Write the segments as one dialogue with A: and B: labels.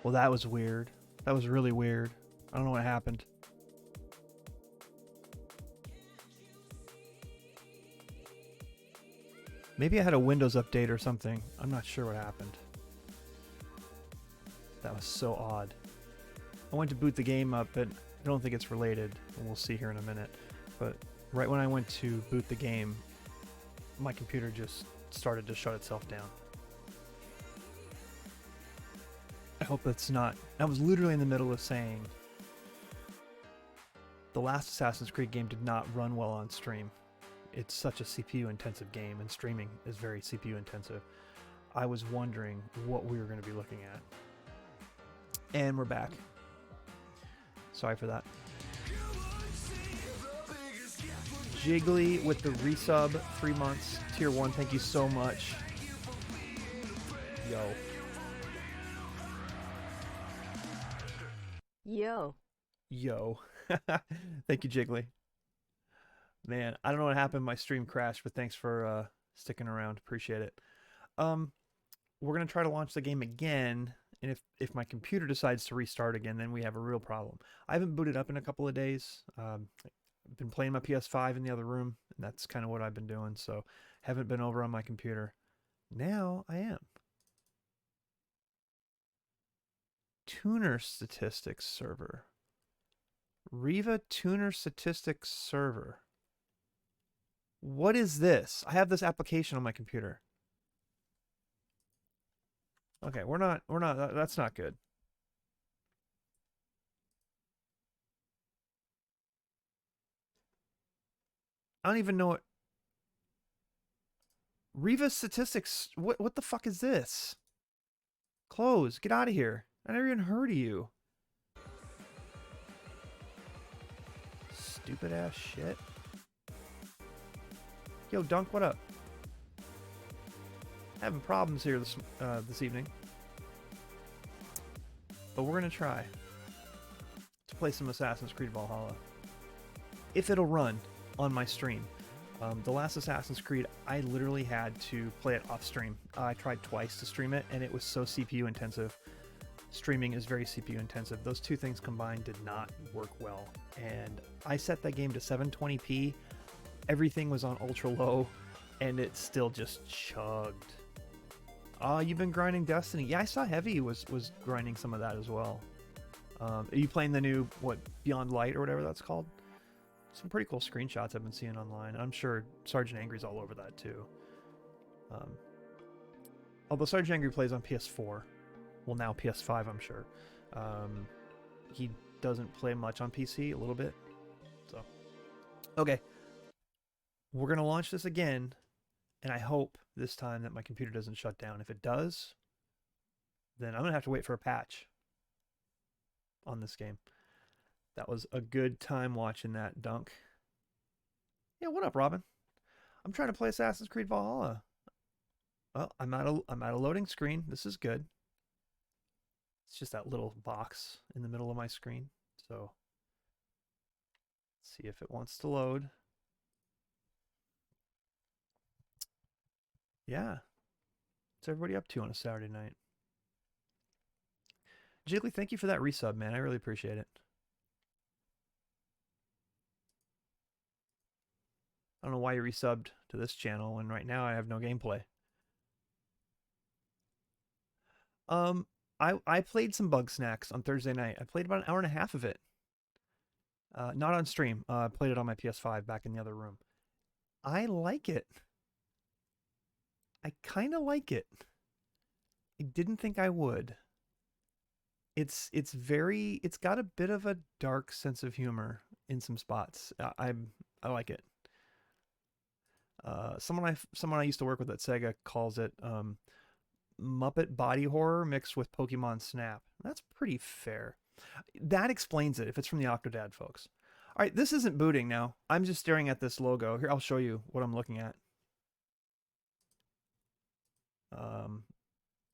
A: Well, that was weird. That was really weird. I don't know what happened. Maybe I had a Windows update or something. I'm not sure what happened. That was so odd. I went to boot the game up, but I don't think it's related. And we'll see here in a minute. But right when I went to boot the game, my computer just started to shut itself down. I hope that's not... I was literally in the middle of saying the last Assassin's Creed game did not run well on stream. It's such a CPU intensive game, and streaming is very CPU intensive. I was wondering what we were going to be looking at. And we're back. Sorry for that. Jiggly with the resub, 3 months, tier 1, thank you so much. Yo.
B: Yo.
A: Yo. Thank you, Jiggly. Man, I don't know what happened. My stream crashed, but thanks for sticking around. Appreciate it. We're going to try to launch the game again, and if my computer decides to restart again, then we have a real problem. I haven't booted up in a couple of days. I've been playing my PS5 in the other room, and that's kind of what I've been doing, so haven't been over on my computer. Now I am. Tuner Statistics Server. Riva Tuner Statistics Server. What is this? I have this application on my computer. Okay, that's not good. I don't even know what... Riva Statistics, what the fuck is this? Close, get out of here. I never even heard of you. Stupid ass shit. Yo, Dunk, what up? Having problems here this evening. But we're gonna try to play some Assassin's Creed Valhalla. If it'll run on my stream. The last Assassin's Creed, I literally had to play it off stream. I tried twice to stream it, and it was so CPU intensive. Streaming is very CPU intensive. Those two things combined did not work well. And I set that game to 720p. Everything was on ultra low, and it still just chugged. You've been grinding Destiny. Yeah, I saw Heavy was grinding some of that as well. Are you playing the new, Beyond Light or whatever that's called? Some pretty cool screenshots I've been seeing online. I'm sure Sergeant Angry's all over that too. Although Sergeant Angry plays on PS4. Well, now PS5, I'm sure. He doesn't play much on PC, a little bit. So, okay. We're going to launch this again, and I hope this time that my computer doesn't shut down. If it does, then I'm going to have to wait for a patch on this game. That was a good time watching that, Dunk. Yeah, what up, Robin? I'm trying to play Assassin's Creed Valhalla. Well, I'm at a loading screen. This is good. It's just that little box in the middle of my screen. So, let's see if it wants to load. Yeah. What's everybody up to on a Saturday night? Jiggly, thank you for that resub, man. I really appreciate it. I don't know why you resubbed to this channel when right now I have no gameplay. I played some Bug Snacks on Thursday night. I played about an hour and a half of it. Not on stream. I played it on my PS5 back in the other room. I like it. I kind of like it. I didn't think I would. It's got a bit of a dark sense of humor in some spots. I like it. Someone I used to work with at Sega calls it Muppet body horror mixed with Pokemon Snap. That's pretty fair. That explains it if it's from the Octodad folks. All right, this isn't booting now. I'm just staring at this logo. Here, I'll show you what I'm looking at. Let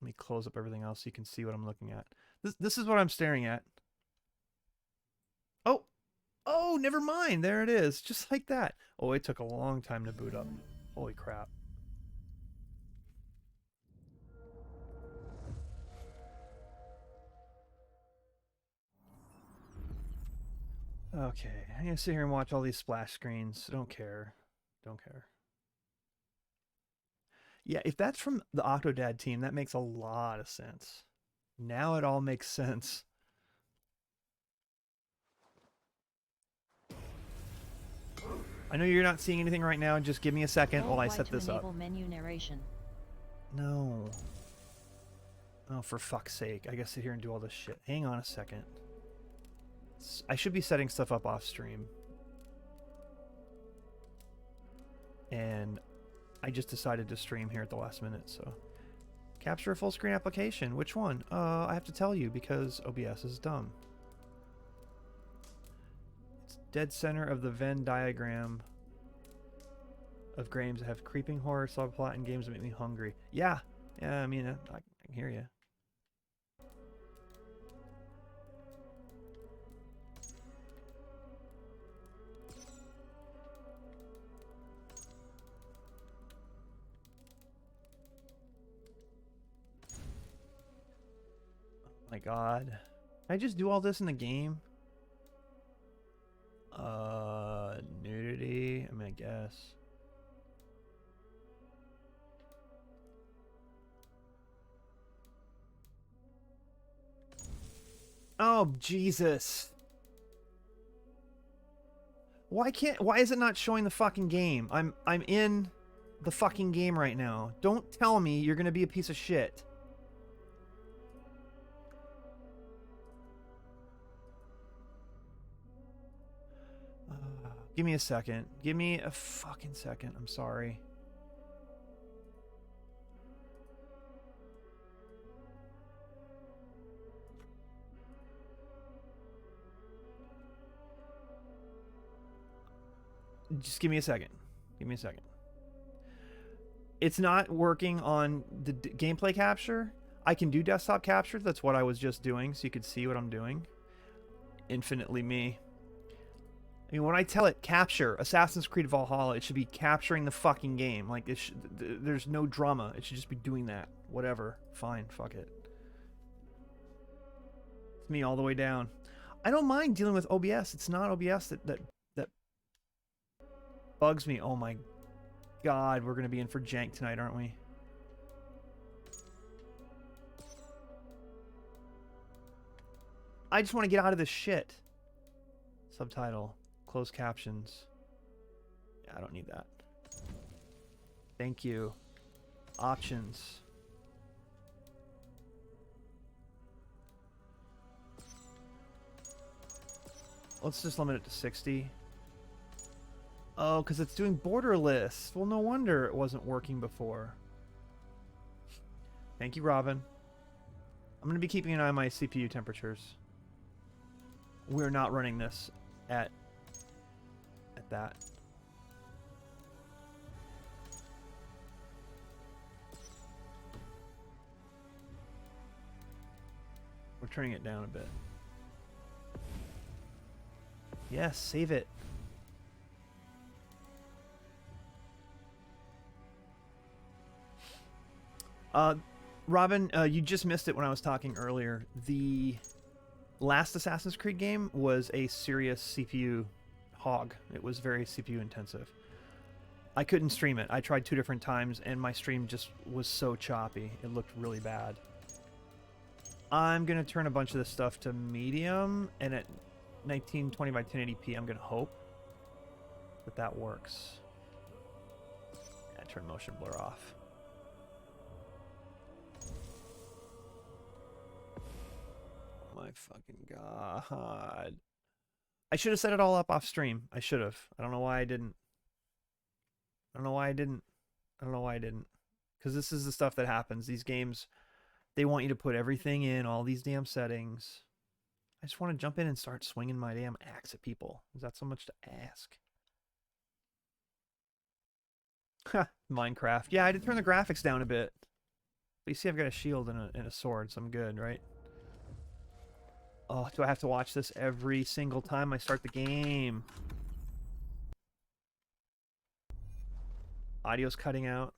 A: me close up everything else so you can see what I'm looking at. This is what I'm staring at. Oh, never mind. There it is. Just like that. Oh, it took a long time to boot up. Holy crap. Okay, I'm gonna sit here and watch all these splash screens. Don't care. Don't care. Yeah, if that's from the Octodad team, that makes a lot of sense. Now it all makes sense. I know you're not seeing anything right now. Just give me a second while I set this up.
B: Menu narration.
A: No. Oh, for fuck's sake. I gotta sit here and do all this shit. Hang on a second. I should be setting stuff up off stream. And I just decided to stream here at the last minute, so. Capture a full screen application. Which one? I have to tell you because OBS is dumb. It's dead center of the Venn diagram of games that have creeping horror subplot and games that make me hungry. Yeah. Yeah, I mean, I can hear you. My god. Can I just do all this in the game? Nudity? I mean, I guess. Oh, Jesus. Why is it not showing the fucking game? I'm in the fucking game right now. Don't tell me you're gonna be a piece of shit. Give me a second. Give me a fucking second. I'm sorry. Just give me a second. Give me a second. It's not working on the gameplay capture. I can do desktop capture. That's what I was just doing, so you could see what I'm doing. Infinitely me. I mean, when I tell it capture Assassin's Creed Valhalla, it should be capturing the fucking game. Like, there's no drama. It should just be doing that. Whatever. Fine. Fuck it. It's me all the way down. I don't mind dealing with OBS. It's not OBS that bugs me. Oh my god, we're gonna be in for jank tonight, aren't we? I just want to get out of this shit. Subtitle. Closed captions. Yeah, I don't need that. Thank you. Options. Let's just limit it to 60. Oh, because it's doing borderless. Well, no wonder it wasn't working before. Thank you, Robin. I'm going to be keeping an eye on my CPU temperatures. We're not running this at that. We're turning it down a bit. Yes, save it. Robin, you just missed it when I was talking earlier. The last Assassin's Creed game was a serious CPU hog. It was very CPU intensive. I couldn't stream it. I tried 2 different times, and my stream just was so choppy. It looked really bad. I'm going to turn a bunch of this stuff to medium, and at 1920 by 1080p, I'm going to hope that that works. Yeah, turn motion blur off. My fucking god. I should have set it all up off stream. I should have. I don't know why I didn't. I don't know why I didn't. I don't know why I didn't. Because this is the stuff that happens. These games, they want you to put everything in, all these damn settings. I just want to jump in and start swinging my damn axe at people. Is that so much to ask? Ha, Minecraft. Yeah, I did turn the graphics down a bit. But you see I've got a shield and a sword, so I'm good, right? Oh, do I have to watch this every single time I start the game? Audio's cutting out.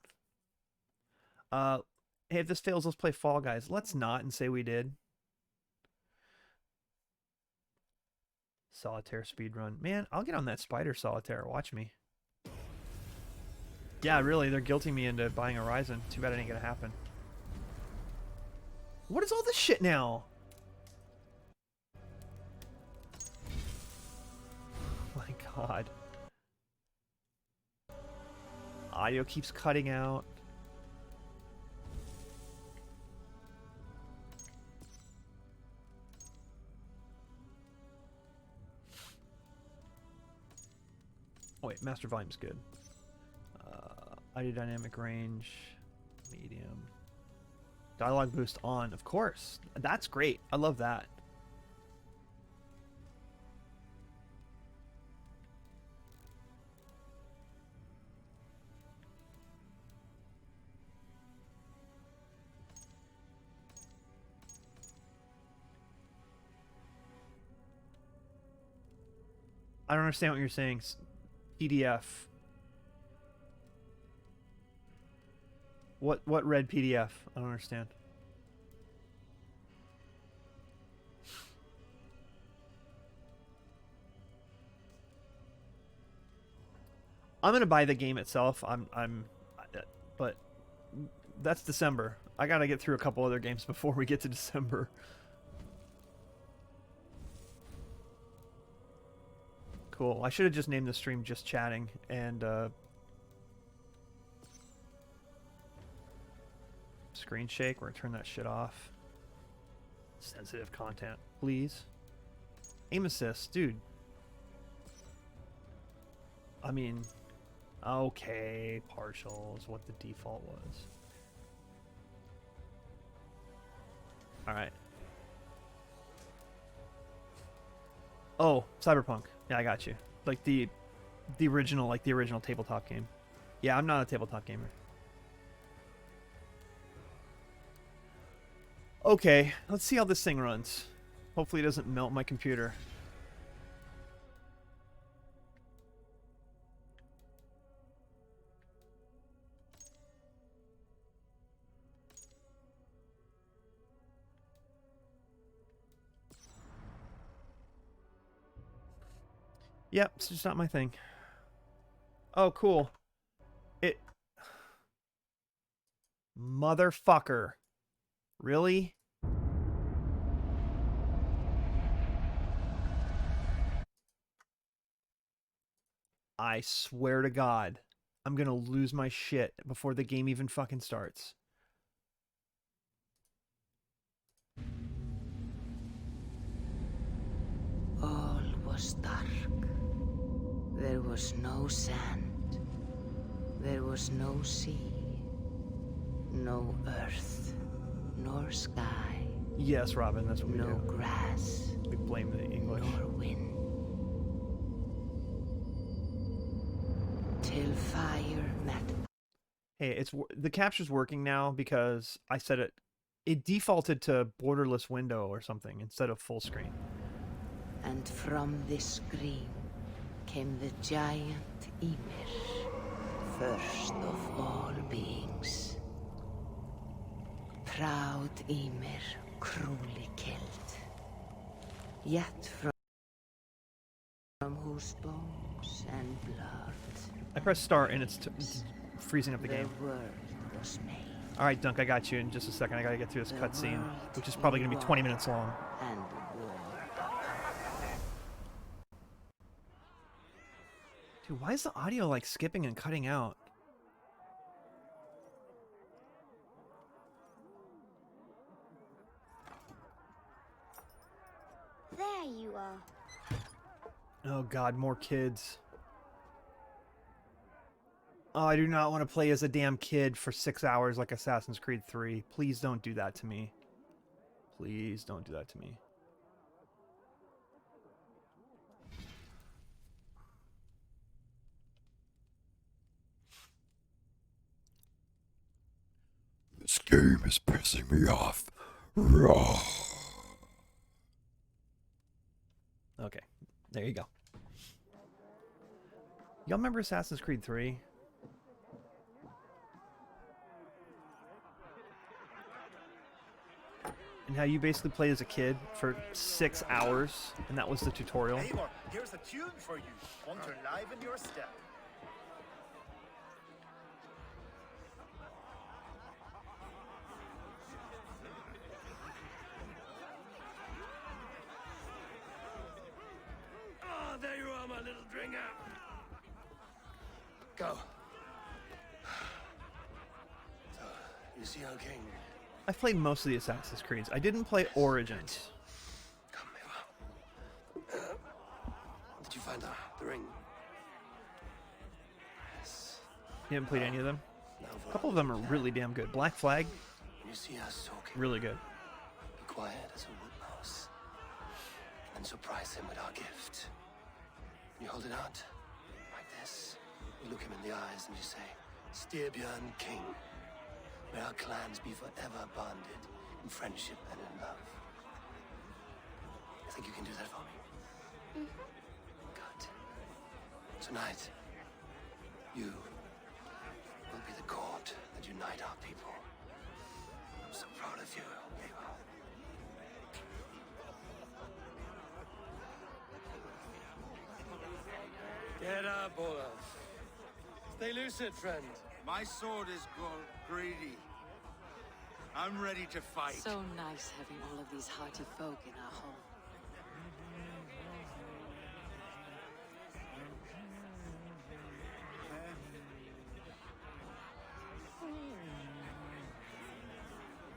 A: Hey, if this fails, let's play Fall Guys. Let's not and say we did. solitaire speedrun. Man, I'll get on that spider solitaire. Watch me. Yeah, really, they're guilting me into buying Horizon. Too bad it ain't gonna happen. What is all this shit now? Oh my god. Audio keeps cutting out. Oh wait, master volume's good. Audio dynamic range, medium. Dialogue boost on, of course. That's great. I love that. I don't understand what you're saying. PDF. What red PDF? I don't understand. I'm gonna buy the game itself. But that's December. I gotta get through a couple other games before we get to December. Cool. I should have just named the stream Just Chatting and screen shake. We're gonna turn that shit off. Sensitive content, please. Aim assist, dude. I mean, okay, partial is what the default was. Alright. Oh, Cyberpunk. Yeah, I got you. Like the original tabletop game. Yeah, I'm not a tabletop gamer. Okay, let's see how this thing runs. Hopefully it doesn't melt my computer. Yep, it's just not my thing. Oh, cool. It... Motherfucker. Really? I swear to God, I'm gonna lose my shit before the game even fucking starts.
B: All was dark. There was no sand. There was no sea. No earth. Nor sky.
A: Yes, Robin, that's what we do.
B: No grass.
A: We blame the English.
B: Nor wind. Till fire met.
A: Hey, the capture's working now because I said it defaulted to borderless window or something instead of full screen.
B: And from this screen came the giant Ymir, first of all beings. Proud Ymir, cruelly killed. Yet from whose bones and blood
A: I pressed start and it's freezing up the game.
B: the world was made.
A: All right, Dunk, I got you in just a second. I gotta get through this cutscene, which is probably gonna be 20 minutes long.
B: And war.
A: Dude, why is the audio like skipping and cutting out?
C: There you are.
A: Oh God, more kids. Oh, I do not want to play as a damn kid for 6 hours like Assassin's Creed 3. Please don't do that to me. Please don't do that to me.
D: This game is pissing me off. Raw.
A: Okay, there you go. Y'all remember Assassin's Creed 3? and how you basically played as a kid for 6 hours, and that was the tutorial.
C: Eivor, here's a tune for you. Want to liven your step.
E: Ah, there you are, my little dringer. Go. So, you see our king?
A: I've played most of the Assassin's Creeds. I didn't play Origins.
E: Come, Eva. Did you find the ring? Yes.
A: You haven't played any of them?
E: Now
A: A couple of them are really damn good. Black Flag,
E: When you see us talking,
A: really good.
E: be quiet as a wood mouse. And surprise him with our gift. You hold it out, like this. You look him in the eyes and you say, Styrbjörn King, may our clans be forever bonded in friendship and in love. You think you can do that for me? Good. Tonight, you will be the cord that unite our people. I'm so proud of you, Eva. Get up, Olaf. Stay lucid, friend.
F: My sword is greedy. I'm ready to fight.
B: So nice having all of these hearty folk in our home.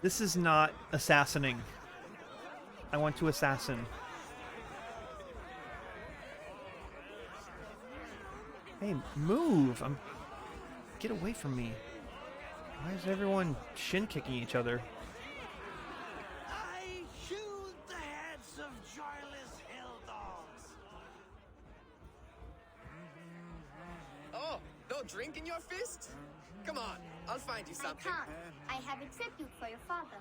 A: This is not assassinating. I want to assassin. Hey, move! Get away from me. Why is everyone shin-kicking each other?
E: I hewed the heads of joyless hill dogs.
G: Oh, no drink in your fist? Come on, I'll find you
H: I
G: something.
H: can't. I have a tribute for your father.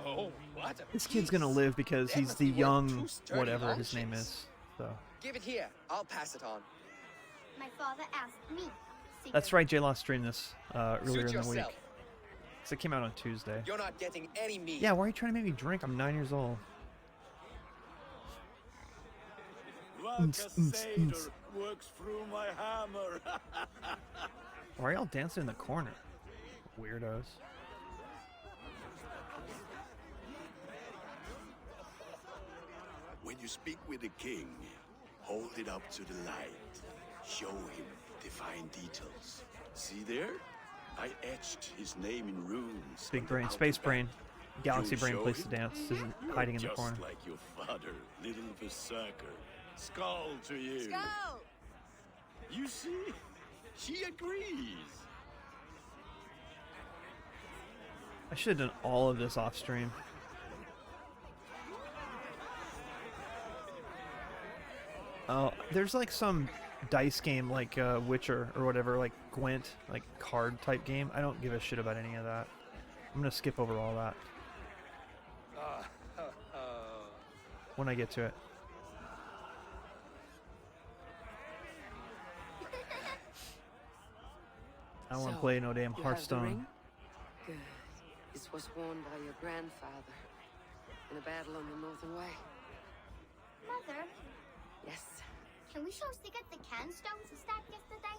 G: Oh, what?
A: This kid's gonna live because
G: That
A: he's
G: must
A: the
G: be worth
A: young,
G: 2 sturdy
A: whatever his name
G: longships.
A: is. So
G: Give it here. I'll pass it on.
H: My father asked me.
A: that's right. J Law streamed this earlier
G: Suit
A: in the week.
G: yourself.
A: So it came out on Tuesday.
G: You're not getting any meat.
A: Yeah, why are you trying to make me drink? I'm 9 years old.
C: Like
A: Oons,
C: a
A: oons,
C: satyr
A: oons.
C: works through my hammer.
A: Why are y'all dancing in the corner? Weirdos.
F: When you speak with the king, hold it up to the light. Show him the fine details. See there? I etched his name in runes.
A: Big
F: on the
A: brain,
F: outer
A: space
F: back.
A: brain, galaxy
F: You'll
A: brain
F: show
A: place to
F: him?
A: dance. Isn't hiding in the
F: Just
A: corner.
F: like your father, little berserker. Skull to you.
G: Go!
F: You see? She agrees.
A: I should have done all of this off stream. Oh, there's like some dice game like Witcher or whatever, like Gwent, like card type game. I don't give a shit about any of that. I'm gonna skip over all that when I get to it. I don't want to
B: So,
A: play no damn
B: you have the
A: Hearthstone.
B: ring? Good. This was worn by your grandfather in a battle on the Northern Way.
H: Mother,
B: Yes,
H: can we show Sigurd the can stones he stabbed yesterday?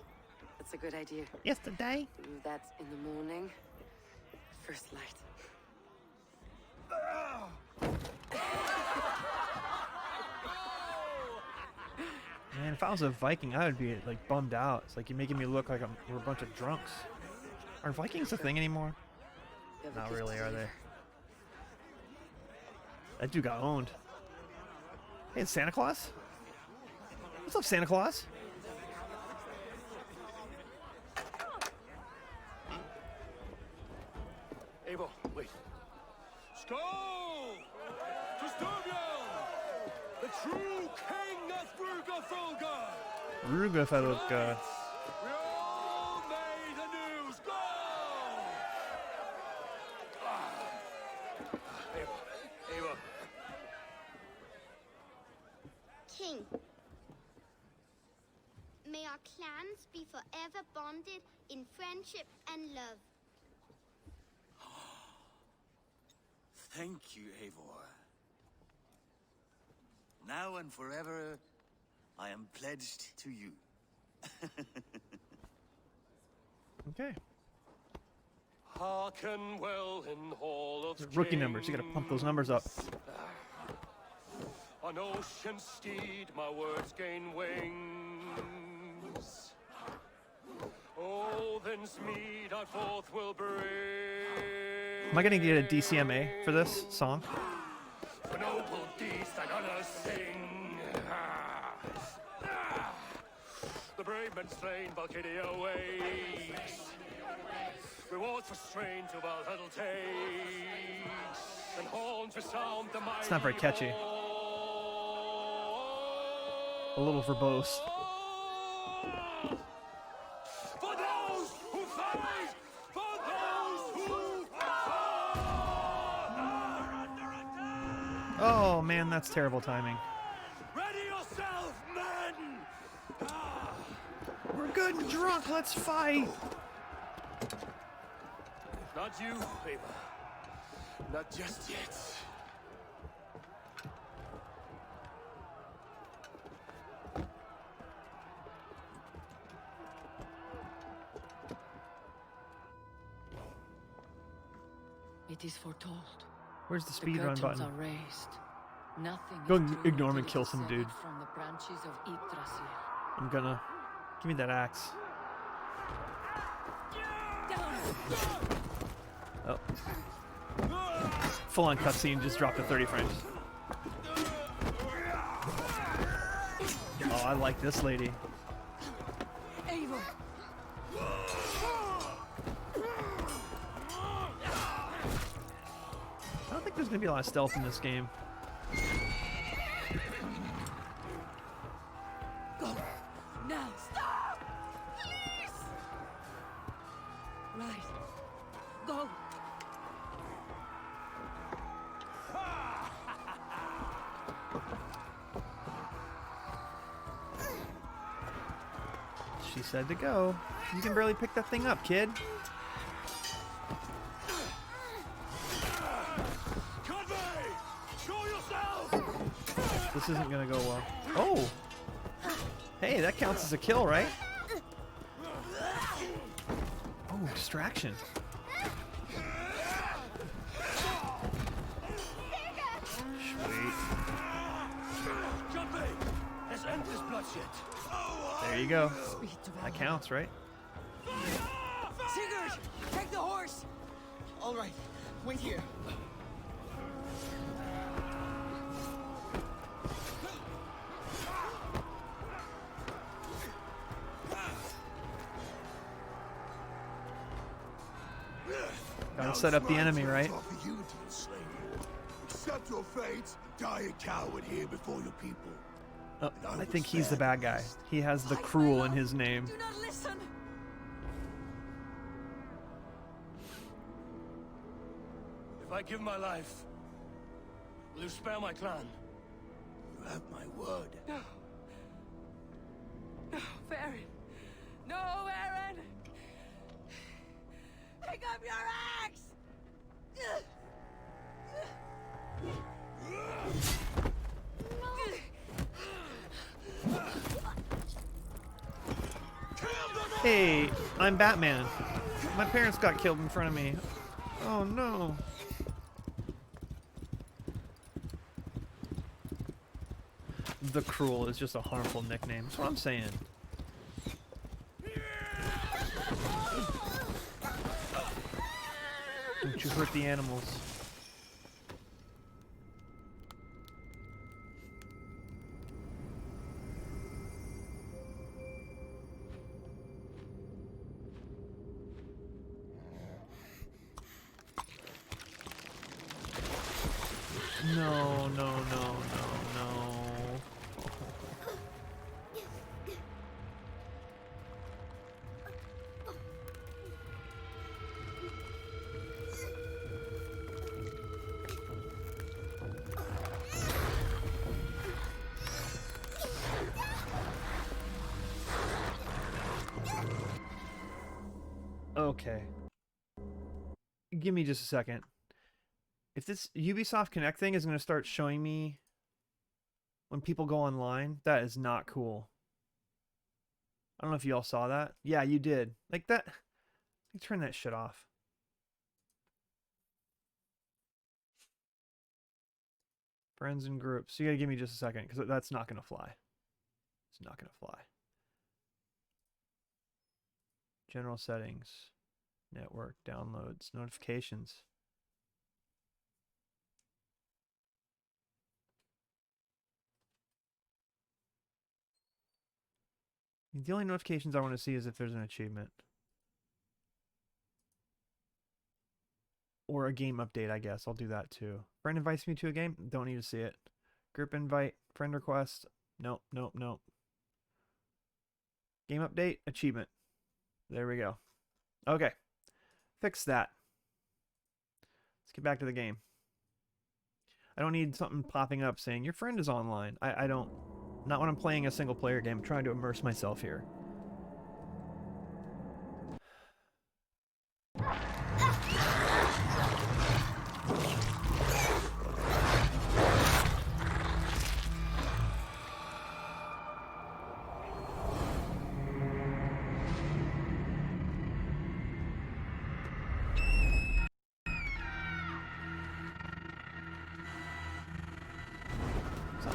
B: that's a good idea.
A: Yesterday.
B: Do that in the morning. First light.
A: Man, if I was a Viking, I would be like bummed out. It's like you're making me look like we're a bunch of drunks. Are Vikings a thing anymore?
B: You have a
A: Not
B: gift
A: really,
B: to
A: are they?
B: deliver.
A: That dude got owned. Hey, it's Santa Claus? What's up, Santa Claus?
E: Abel, wait. Skål! To Styrbjörn, the true king of Brugafulga!
A: Rugafelka.
E: We all made anew. Skål! Abel.
H: King, may our clans be forever bonded in friendship and love.
F: Thank you, Eivor. Now and forever, I am pledged to you.
A: Okay.
I: Hearken well in hall of
A: Rookie numbers. You gotta pump those numbers up.
I: On ocean steed, my words gain wings. Odin's mead I forth will bring.
A: Am I gonna get a DCMA for this song?
I: For noble deeds thine honor sing. The brave men slain, Valkyria wakes. Rewards for strain to Valhalla takes. And horns resound the mighty.
A: It's not very catchy. A little verbose.
I: For those who fight! For those who fight! Under attack!
A: Oh man, that's terrible timing.
I: Ready yourself, men!
A: We're good and drunk. Let's fight.
I: Not you, Eivor. Not just yet.
B: It is foretold.
A: Where's the
B: The
A: speed run
B: curtains
A: button?
B: are raised. Nothing
A: Go
B: is
A: and
B: true
A: ignore him
B: until
A: and
B: it
A: kill
B: is
A: some
B: severed
A: dude.
B: From the branches of Yggdrasil.
A: I'm gonna. Give me that axe. Oh. Full on cutscene, just dropped to 30 frames. Oh, I like this lady.
B: Eivor!
A: I don't think there's gonna be a lot of stealth in this game.
B: Go! Now! Stop! Please! Right. Go!
A: She said to go. You can barely pick that thing up, kid.
I: Convey! Show yourself!
A: This isn't gonna go well. Oh! Hey, that counts as a kill, right? Oh, distraction. Sweet.
I: Convey! Let's end this bloodshed.
A: There you go.
B: Speed to
A: That
B: Valhalla.
A: counts, right?
G: Sigurd! Take the horse!
C: All right, wait here.
A: Gotta set up the enemy, right?
D: Offer you to enslave you. Accept your fate. Die a coward here before your people.
A: Oh, I think he's the bad guy. He has the cruel in his name.
B: Do not listen!
I: If I give my life, will you spare my clan?
D: You have my word.
B: No. No, Baron. No, Baron! Pick up your axe!
A: Hey, I'm Batman. My parents got killed in front of me. Oh no. The Cruel is just a harmful nickname. That's what I'm saying. Don't you hurt the animals. No, no, no, no, no. Okay. Give me just a second. If this Ubisoft Connect thing is going to start showing me when people go online, that is not cool. I don't know if you all saw that. Yeah, you did. Like that. You turn that shit off. Friends and groups. You gotta give me just a second because that's not gonna fly. It's not gonna fly. General settings. Network. Downloads. Notifications. The only notifications I want to see is if there's an achievement. Or a game update, I guess. I'll do that too. Friend invites me to a game. Don't need to see it. Group invite. Friend request. Nope, nope, nope. Game update. Achievement. There we go. Okay. Fix that. Let's get back to the game. I don't need something popping up saying your friend is online. I don't. Not when I'm playing a single player game. I'm trying to immerse myself here.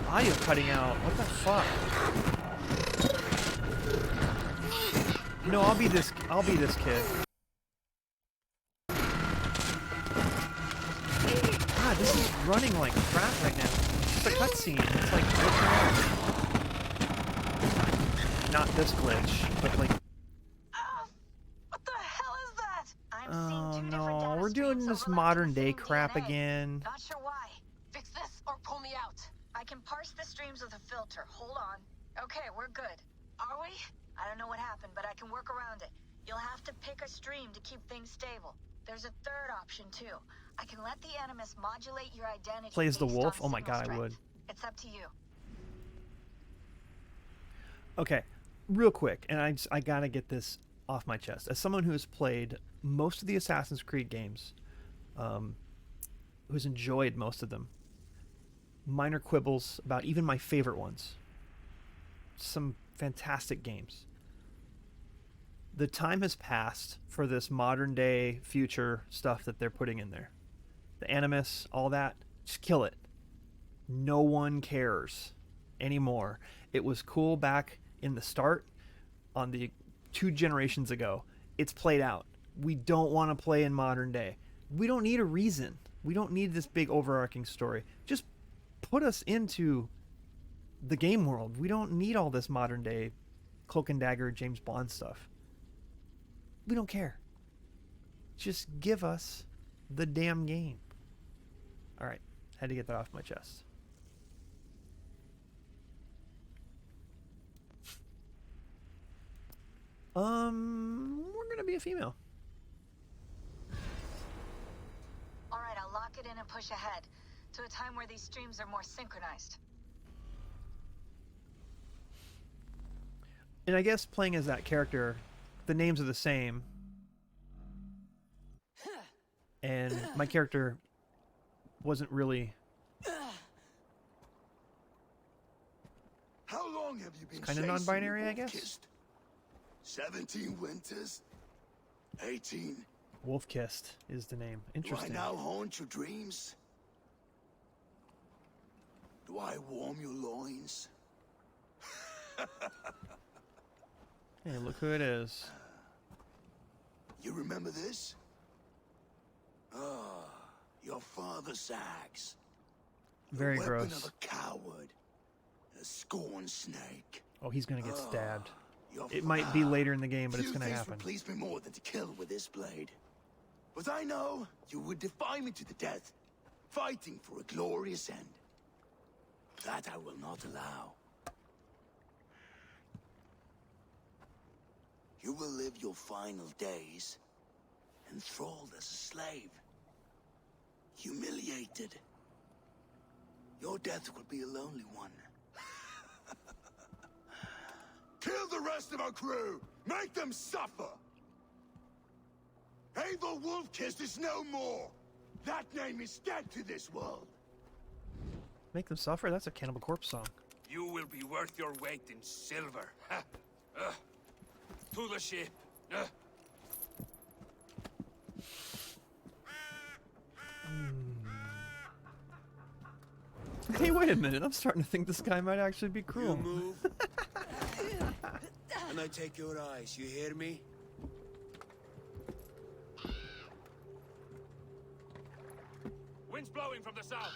A: Audio cutting out. What the fuck? No, I'll be this kid. God, this is running like crap right now. It's a cutscene. It's like glitching out. Not this glitch, but like.
J: What the hell is that?
A: Oh no, we're doing this modern day crap again.
J: Not sure why. Fix this or pull me out. I can parse the streams with a filter. Hold on. Okay, we're good. Are we? I don't know what happened, but I can work around it. You'll have to pick a stream to keep things stable. There's a third option, too. I can let the Animus modulate your identity.
A: Plays the wolf? Oh my god, I would.
J: It's up to you.
A: Okay, real quick, and I gotta get this off my chest. As someone who has played most of the Assassin's Creed games, who's enjoyed most of them, minor quibbles about even my favorite ones. Some fantastic games. The time has passed for this modern day future stuff that they're putting in there. The Animus, all that, just kill it. No one cares anymore. It was cool back in the start on the 2 generations ago. It's played out. We don't want to play in modern day. We don't need a reason. We don't need this big overarching story. Just put us into the game world. We don't need all this modern day cloak and dagger James Bond stuff. We don't care. Just give us the damn game. Alright, had to get that off my chest. We're gonna be a female.
J: Alright, I'll lock it in and push ahead to a time where these streams are more synchronized.
A: And I guess playing as that character, the names are the same. And my character wasn't really...
D: How long have you been
A: kind of non-binary, I guess?
D: Kissed? 17 winters? 18?
A: Wolf-kissed is the name. Interesting.
D: Do I now haunt your dreams? Do I warm your loins?
A: Hey, look who it is.
D: You remember this? Ah, your father's axe.
A: Very
D: the weapon
A: gross.
D: of a coward. A scorn snake.
A: Oh, he's gonna get stabbed.
D: Your
A: It might be later in the game, but it's gonna happen.
D: Few things would please me more than to kill with this blade. But I know you would defy me to the death, fighting for a glorious end. That I will not allow. You will live your final days enthralled as a slave, humiliated. Your death will be a lonely one. Kill the rest of our crew! Make them suffer! Abel Wolf-Kissed is no more! That name is dead to this world.
A: Make them suffer? That's a Cannibal Corpse song.
I: You will be worth your weight in silver. To the ship.
A: Hey, wait a minute. I'm starting to think this guy might actually be cruel.
E: You move, and I take your eyes. You hear me?
I: Wind's blowing from the south.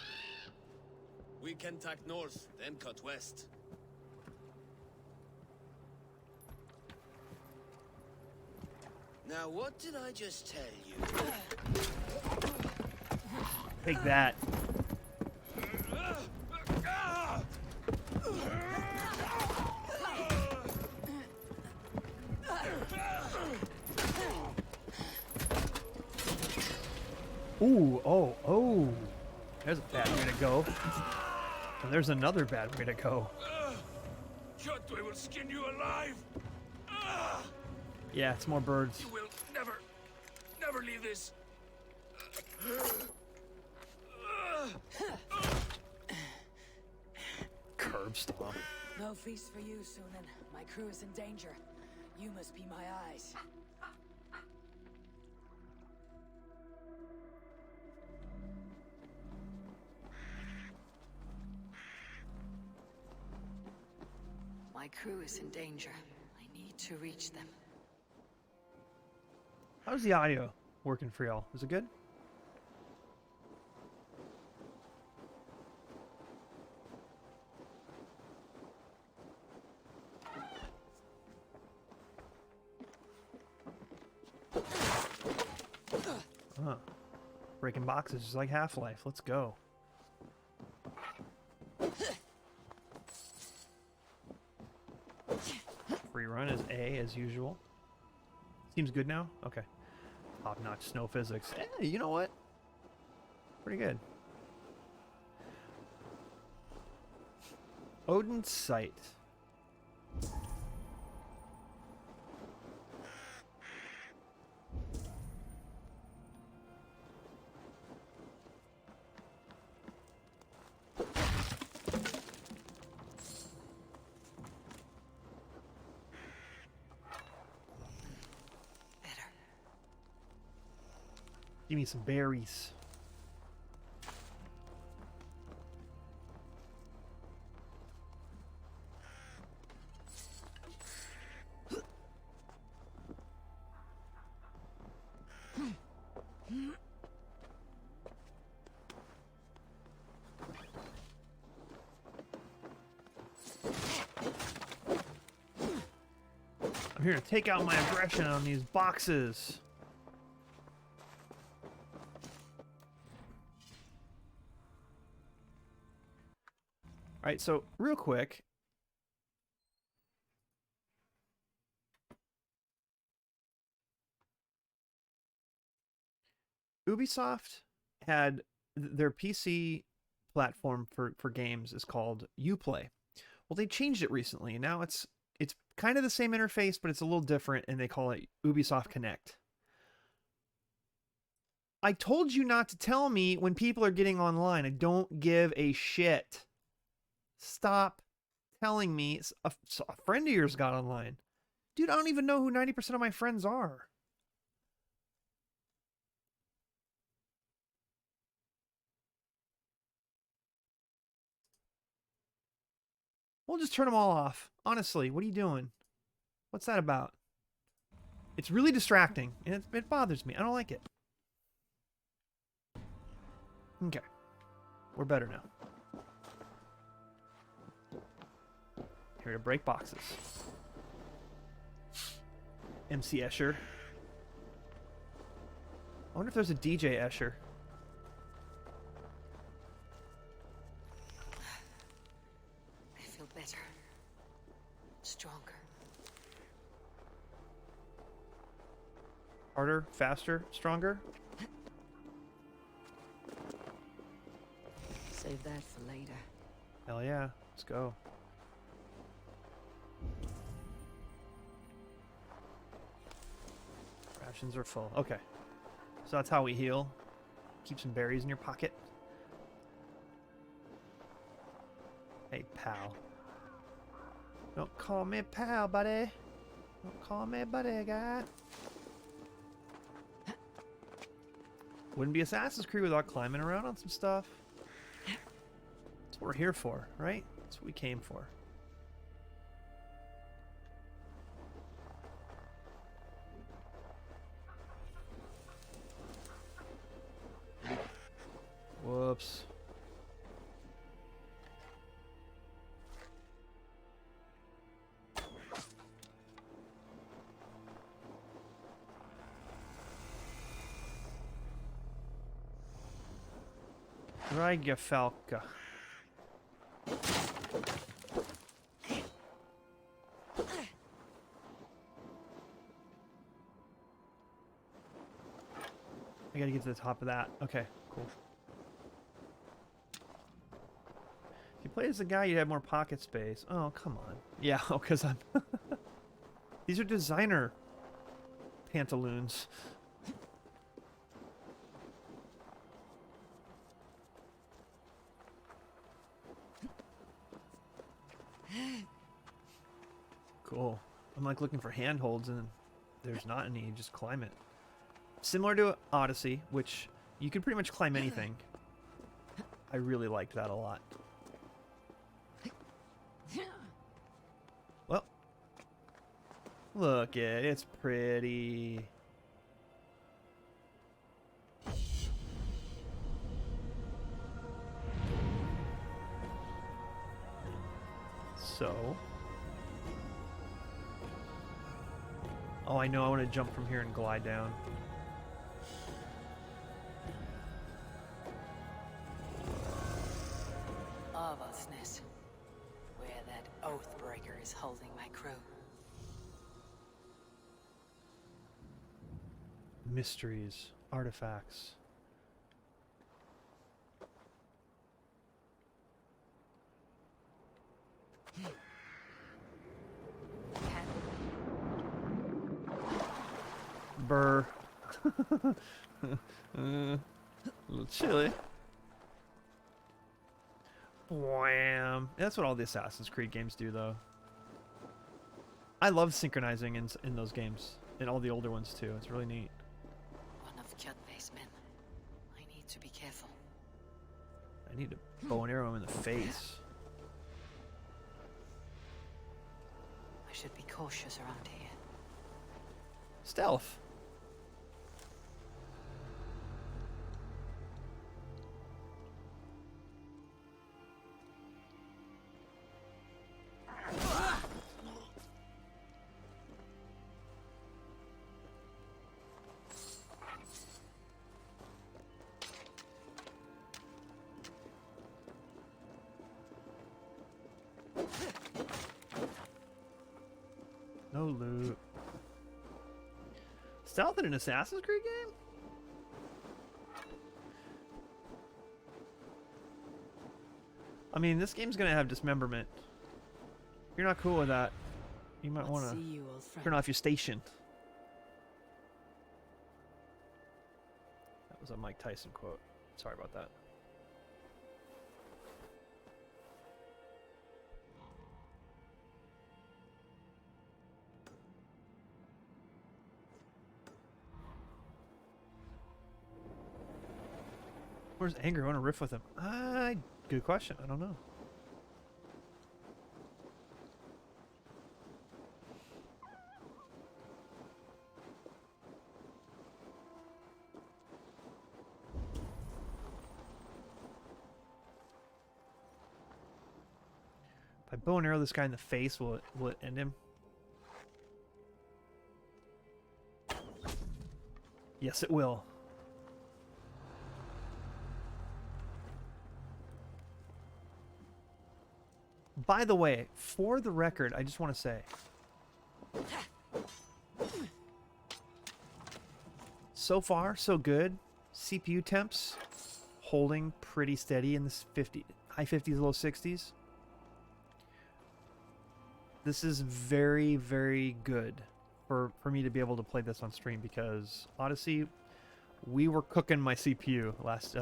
E: We can tack north, then cut west. Now, what did I just tell you?
A: Take that. Ooh, oh. There's a bad way to go. And there's another bad way to go.
I: Kjotve will skin you alive.
A: Yeah, it's more birds.
I: You will never leave this.
A: Curb stomp.
J: No feast for you, Sunan. My crew is in danger. You must be my eyes. My crew is in danger. I need to reach them.
A: How's the audio working for y'all? Is it good? Huh. Breaking boxes just like Half-Life. Let's go. Free run is A as usual. Seems good now? Okay. Top-notch snow physics. Hey, you know what? Pretty good. Odin's Sight. Give me some berries. I'm here to take out my aggression on these boxes. Alright, so real quick. Ubisoft had their PC platform for games is called Uplay. Well, they changed it recently, and now it's kind of the same interface, but it's a little different, and they call it Ubisoft Connect. I told you not to tell me when people are getting online. I don't give a shit. Stop telling me a friend of yours got online. Dude, I don't even know who 90% of my friends are. We'll just turn them all off. Honestly, what are you doing? What's that about? It's really distracting, and it bothers me. I don't like it. Okay. We're better now. Here to break boxes. MC Escher. I wonder if there's a DJ Escher.
B: I feel better. Stronger.
A: Harder, faster, stronger?
B: Save that for later.
A: Hell yeah. Let's go. Rations are full. Okay. So that's how we heal. keep some berries in your pocket. Hey, pal. Don't call me pal, buddy. Don't call me buddy, guy. Wouldn't be Assassin's Creed without climbing around on some stuff. That's what we're here for, right? That's what we came for. Whoops. Falca. I gotta get to the top of that. Okay, cool. If you play as a guy, you'd have more pocket space. Oh, come on. Yeah, oh, because I'm... These are designer pantaloons. Cool. I'm like looking for handholds and there's not any. You just climb it. Similar to Odyssey, which you can pretty much climb anything. I really liked that a lot. Well, look it. It's pretty. So. Oh, I know. I want to jump from here and glide down.
B: Lawlessness. Where that Oathbreaker is holding my crew.
A: Mysteries, artifacts. Burr. A little chilly. Wham. That's what all the Assassin's Creed games do, though. I love synchronizing in those games. In all the older ones, too. It's really neat.
B: One of Kjotve's men. I need to be careful.
A: I need to bow and arrow him in the face.
B: I should be cautious around here.
A: Stealth. No loot. Stealth in an Assassin's Creed game? I mean, this game's gonna have dismemberment. If you're not cool with that, you might want to turn off your station. That was a Mike Tyson quote. Sorry about that. Where's Anger? I want to riff with him. Good question. I don't know. If I bow and arrow this guy in the face, will it end him? Yes, it will. By the way, for the record, I just want to say, so far, so good. CPU temps holding pretty steady in this high 50s, low 60s. This is very, very good for me to be able to play this on stream because Odyssey we were cooking my CPU last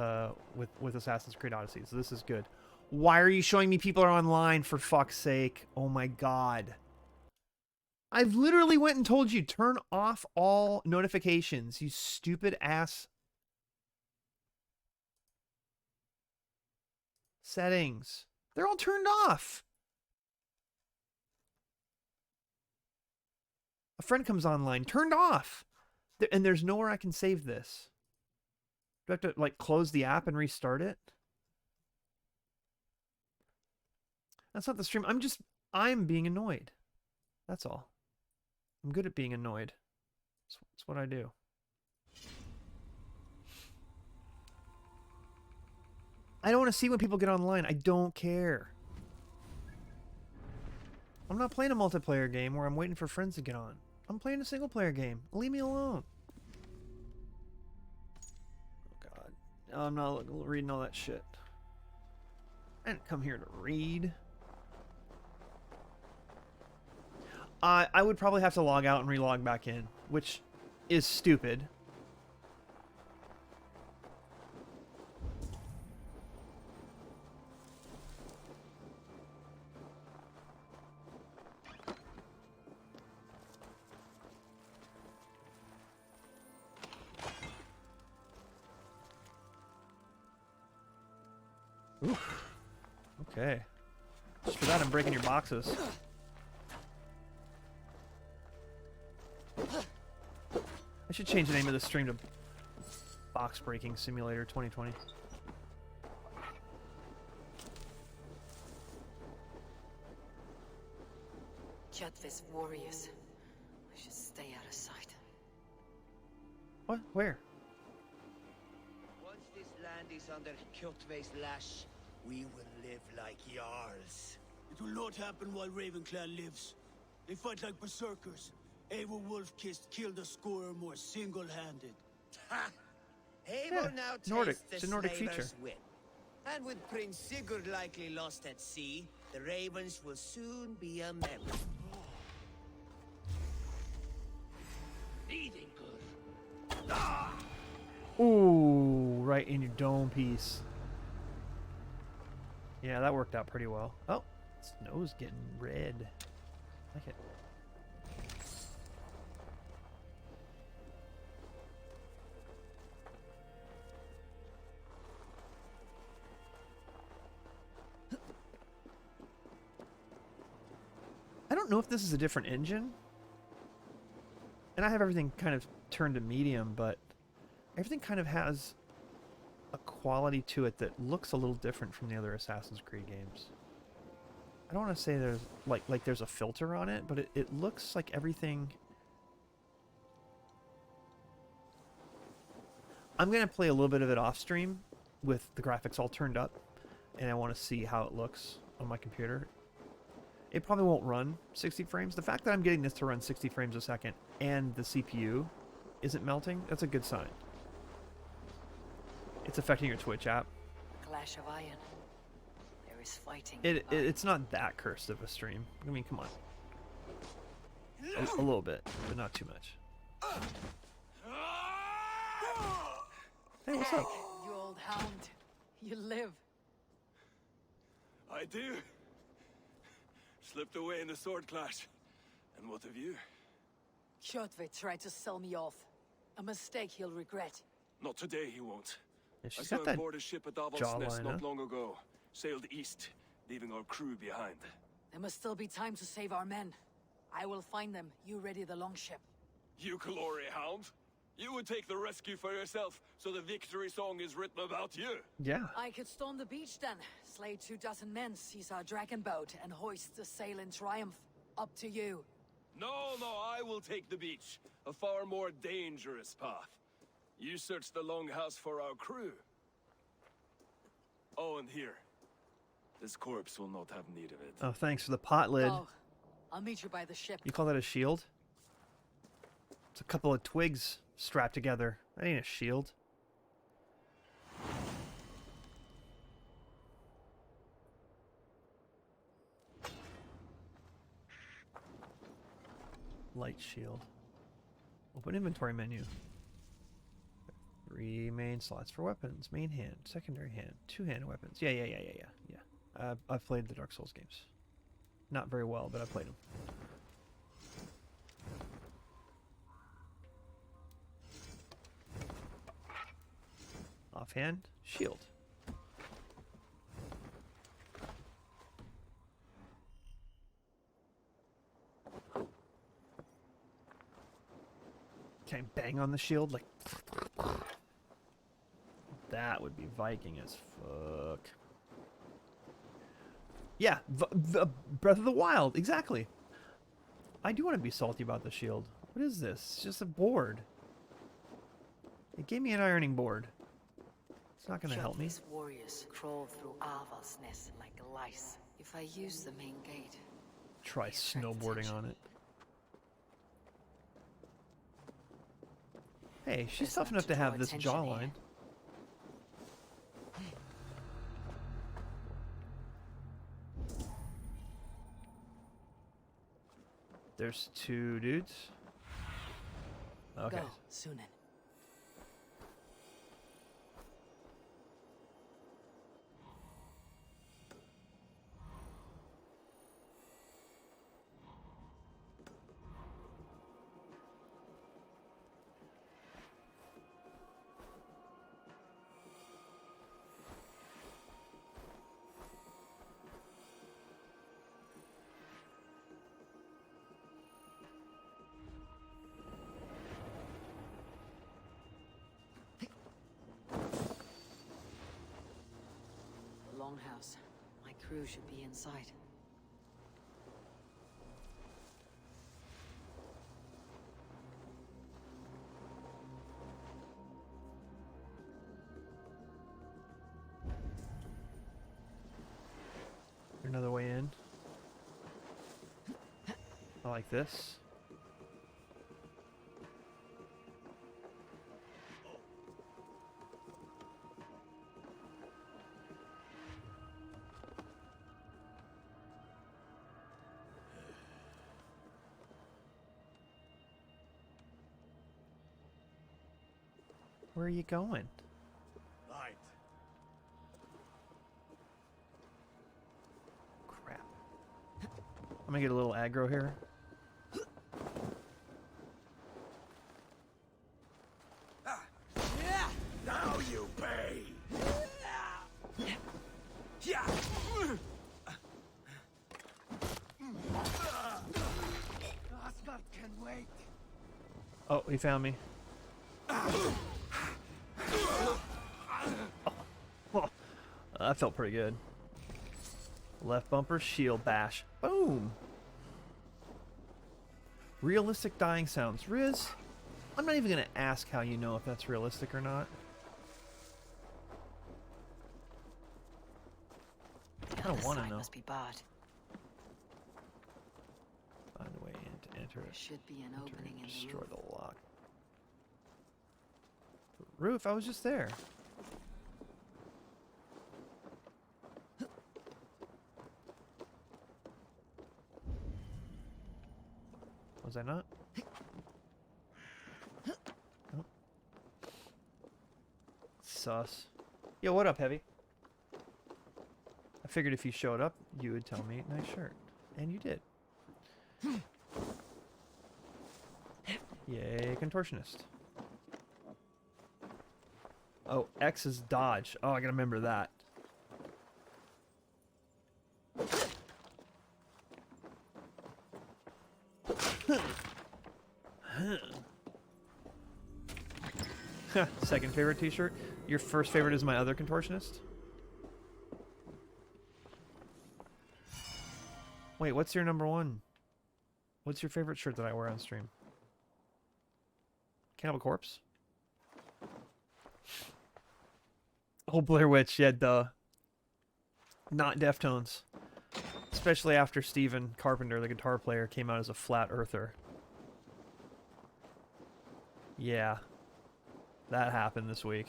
A: with Assassin's Creed Odyssey, so this is good. Why are you showing me people are online, for fuck's sake? Oh my god. I've literally went and told you, turn off all notifications, you stupid ass. Settings. They're all turned off. A friend comes online, turned off. And there's nowhere I can save this. Do I have to, like, close the app and restart it? That's not the stream. I'm being annoyed. That's all. I'm good at being annoyed. That's what I do. I don't want to see when people get online. I don't care. I'm not playing a multiplayer game where I'm waiting for friends to get on. I'm playing a single player game. Leave me alone. Oh god. I'm not reading all that shit. I didn't come here to read. I would probably have to log out and relog back in, which is stupid. Oof. Okay. Just for that, I'm breaking your boxes. I should change the name of this stream to Box Breaking Simulator 2020.
B: Kjotve's warriors. I should stay out of sight.
A: What? Where?
D: Once this land is under Kjotve's lash, we will live like Jarls. It will not happen while Ravenclan lives. They fight like berserkers. Eivor Wolf-Kissed killed a scorer more single-handed. Ha! Eivor now tastes
A: Nordic.
D: the
A: It's a Nordic
D: slaver's
A: feature.
D: wit. And with Prince Sigurd likely lost at sea, the Ravens will soon be a memory. Eating good.
A: Ooh, right in your dome piece. Yeah, that worked out pretty well. Oh, snow's getting red. I like it. I don't know if this is a different engine. And I have everything kind of turned to medium, but everything kind of has a quality to it that looks a little different from the other Assassin's Creed games. I don't want to say there's like there's a filter on it, but it looks like everything. I'm going to play a little bit of it off stream with the graphics all turned up, and I want to see how it looks on my computer. It probably won't run 60 frames. The fact that I'm getting this to run 60 frames a second and the CPU isn't melting, that's a good sign. It's affecting your Twitch app.
B: Clash of Iron. There is fighting.
A: It's not that cursed of a stream. I mean, come on. A little bit, but not too much. Hey, what's up?
B: You old hound. You live.
F: I do. Slipped away in the sword clash. And what of you?
B: Kjotve tried to sell me off. A mistake he'll regret.
F: Not today, he won't.
A: Yeah,
F: I
A: she's
F: saw
A: got
F: him
A: that
F: board a ship at Davos
A: jawline,
F: Nest
A: huh?
F: not long ago. Sailed east, leaving our crew behind.
B: There must still be time to save our men. I will find them. You ready the longship.
F: You glory hound? You would take the rescue for yourself, so the victory song is written about you.
A: Yeah.
B: I could storm the beach then, slay 24 men, seize our dragon boat, and hoist the sail in triumph. Up to you.
F: No, I will take the beach. A far more dangerous path. You search the longhouse for our crew. Oh, and here. This corpse will not have need of it.
A: Oh, thanks for the pot lid.
B: Oh, I'll meet you by the ship.
A: You call that a shield? It's a couple of twigs strapped together. That ain't a shield. Light shield. Open inventory menu. 3 main slots for weapons. Main hand, secondary hand, 2-hand weapons. Yeah. I've played the Dark Souls games. Not very well, but I played them. Offhand, shield. Can I bang on the shield? Like, that would be Viking as fuck. Yeah, Breath of the Wild, exactly. I do want to be salty about the shield. What is this? It's just a board. It gave me an ironing board. It's not going to help me.
B: These warriors crawl through Aval's nest like lice. If I use the main gate,
A: Try snowboarding on it. Hey, she's tough enough to have this jawline. There's 2 dudes. Okay.
B: Go, Sunan. Longhouse. My crew should be inside.
A: Another way in. I like this. Where are you going?
C: Light.
A: Crap. I'm gonna get a little aggro here.
F: Now you pay!
D: Asgard can wait.
A: Oh, he found me. Oh, that felt pretty good. Left bumper, shield bash. Boom! Realistic dying sounds. Riz, I'm not even going to ask how you know if that's realistic or not. I don't want to know.
B: Must be barred.
A: Find a way in to enter
B: There
A: it.
B: should be an opening in the
A: Destroy
B: roof.
A: the lock. Roof, I was just there. Was I not? Oh. Sus. Yo, what up, Heavy? I figured if you showed up, you would tell me, nice shirt. And you did. Yay, contortionist. Oh, X is dodge. Oh, I gotta remember that. Second favorite t-shirt. Your first favorite is my other contortionist? Wait, what's your number one? What's your favorite shirt that I wear on stream? Cannibal Corpse? Oh, Blair Witch, yeah, duh. Not Deftones. Especially after Steven Carpenter, the guitar player, came out as a flat earther. Yeah. That happened this week.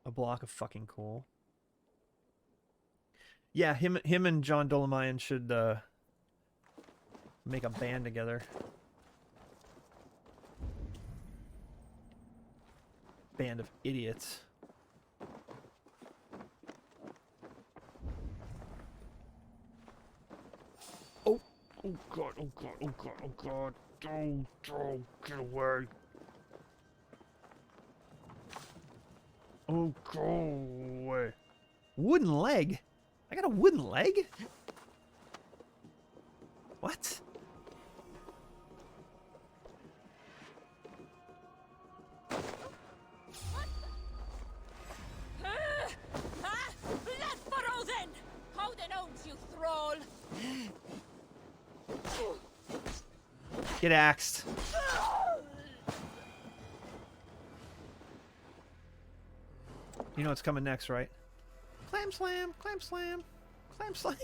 A: A block of fucking coal. Yeah, him and John Dolomite should make a band together. Band of idiots. Oh, oh god, oh god, oh god, oh god. Oh, get away. Oh, go away. Wooden leg? I got a wooden leg? What?
B: Blood for Odin! Odin owns you, thrall!
A: Get axed. You know what's coming next, right? Clam slam, clam slam, clam slam.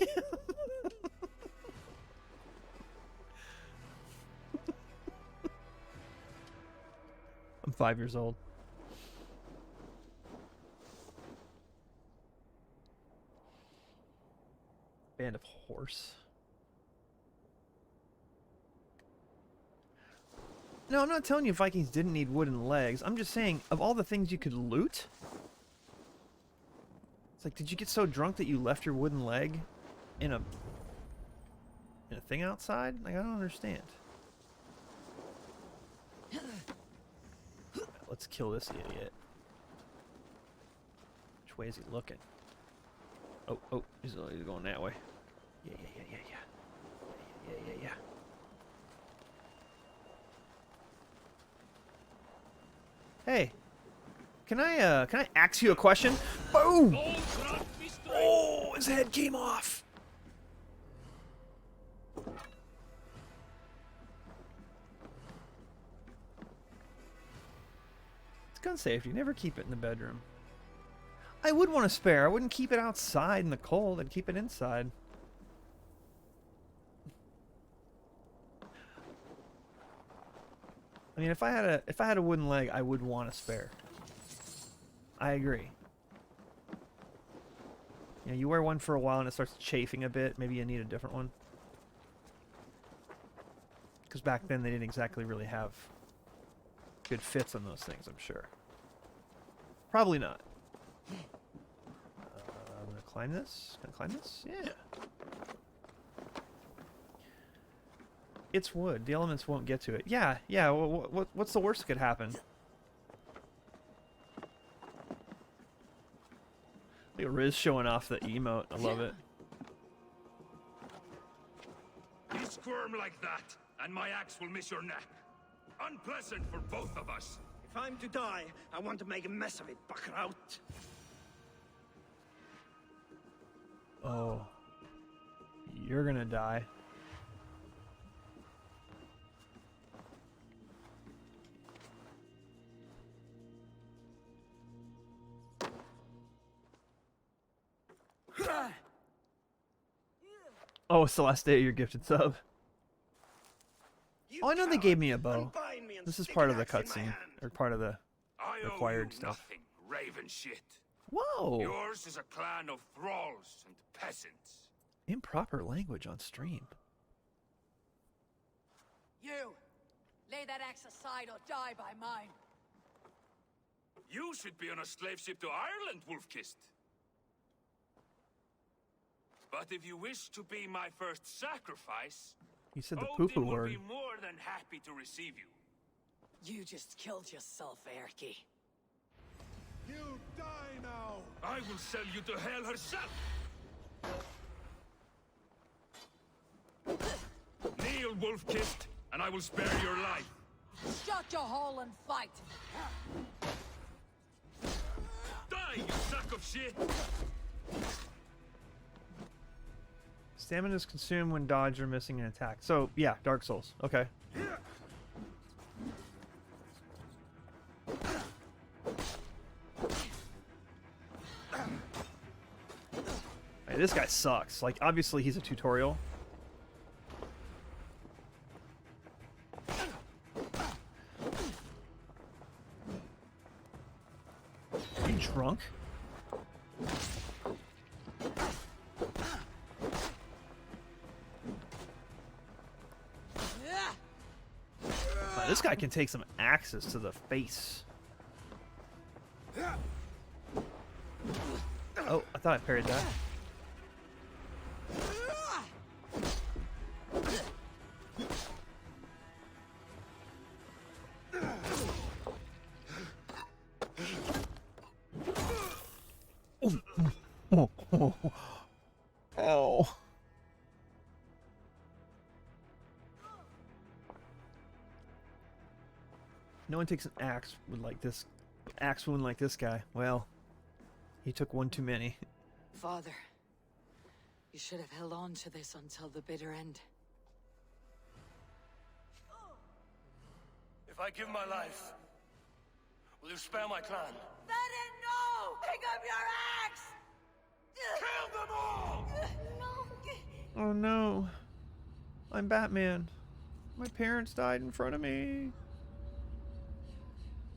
A: I'm 5 years old. Band of horse. No, I'm not telling you Vikings didn't need wooden legs. I'm just saying, of all the things you could loot, it's like, did you get so drunk that you left your wooden leg in a thing outside? Like, I don't understand. Let's kill this idiot. Which way is he looking? Oh, he's going that way. Yeah. Hey, can I ask you a question? Boom! Oh, his head came off. It's gun safety. Never keep it in the bedroom. I would want a spare. I wouldn't keep it outside in the cold. I'd keep it inside. I mean, if I had a wooden leg, I would want a spare. I agree. You know, you wear one for a while and it starts chafing a bit. Maybe you need a different one. Because back then they didn't exactly really have good fits on those things, I'm sure. Probably not. I'm gonna climb this. Gonna climb this? Yeah. It's wood. The elements won't get to it. Yeah. What's the worst that could happen? Look at Riz showing off the emote. I love it.
I: You squirm like that, and my axe will miss your neck. Unpleasant for both of us.
D: If I'm to die, I want to make a mess of it, Buckraut.
A: Oh. You're gonna die. Oh, it's the last day of your gifted sub. Oh, I know they gave me a bow. This is part of the cutscene, or part of the required stuff.
I: Nothing, raven shit.
A: Whoa!
I: Yours is a clan of thralls and peasants.
A: Improper language on stream.
B: You! Lay that axe aside or die by mine.
I: You should be on a slave ship to Ireland, Wolf-Kissed. But if you wish to be my first sacrifice,
A: You said the poo-poo
I: Odin will
A: word.
I: be more than happy to receive you.
B: You just killed yourself, Erky.
I: You die now! I will sell you to hell herself! Kneel, Wolf-Kissed, and I will spare your life.
B: Shut your hole and fight!
I: Die, you sack of shit!
A: Stamina is consumed when dodge or missing an attack. So, yeah, Dark Souls. Okay. Hey, this guy sucks. Like, obviously he's a tutorial. Are you drunk? This guy can take some axes to the face. Oh, I thought I parried that. Ow. No one takes an axe wound like this guy. Well, he took one too many.
B: Father, you should have held on to this until the bitter end.
I: If I give my life, will you spare my clan?
B: Then no! Pick up your axe!
I: Kill them all!
A: Oh no. I'm Batman. My parents died in front of me.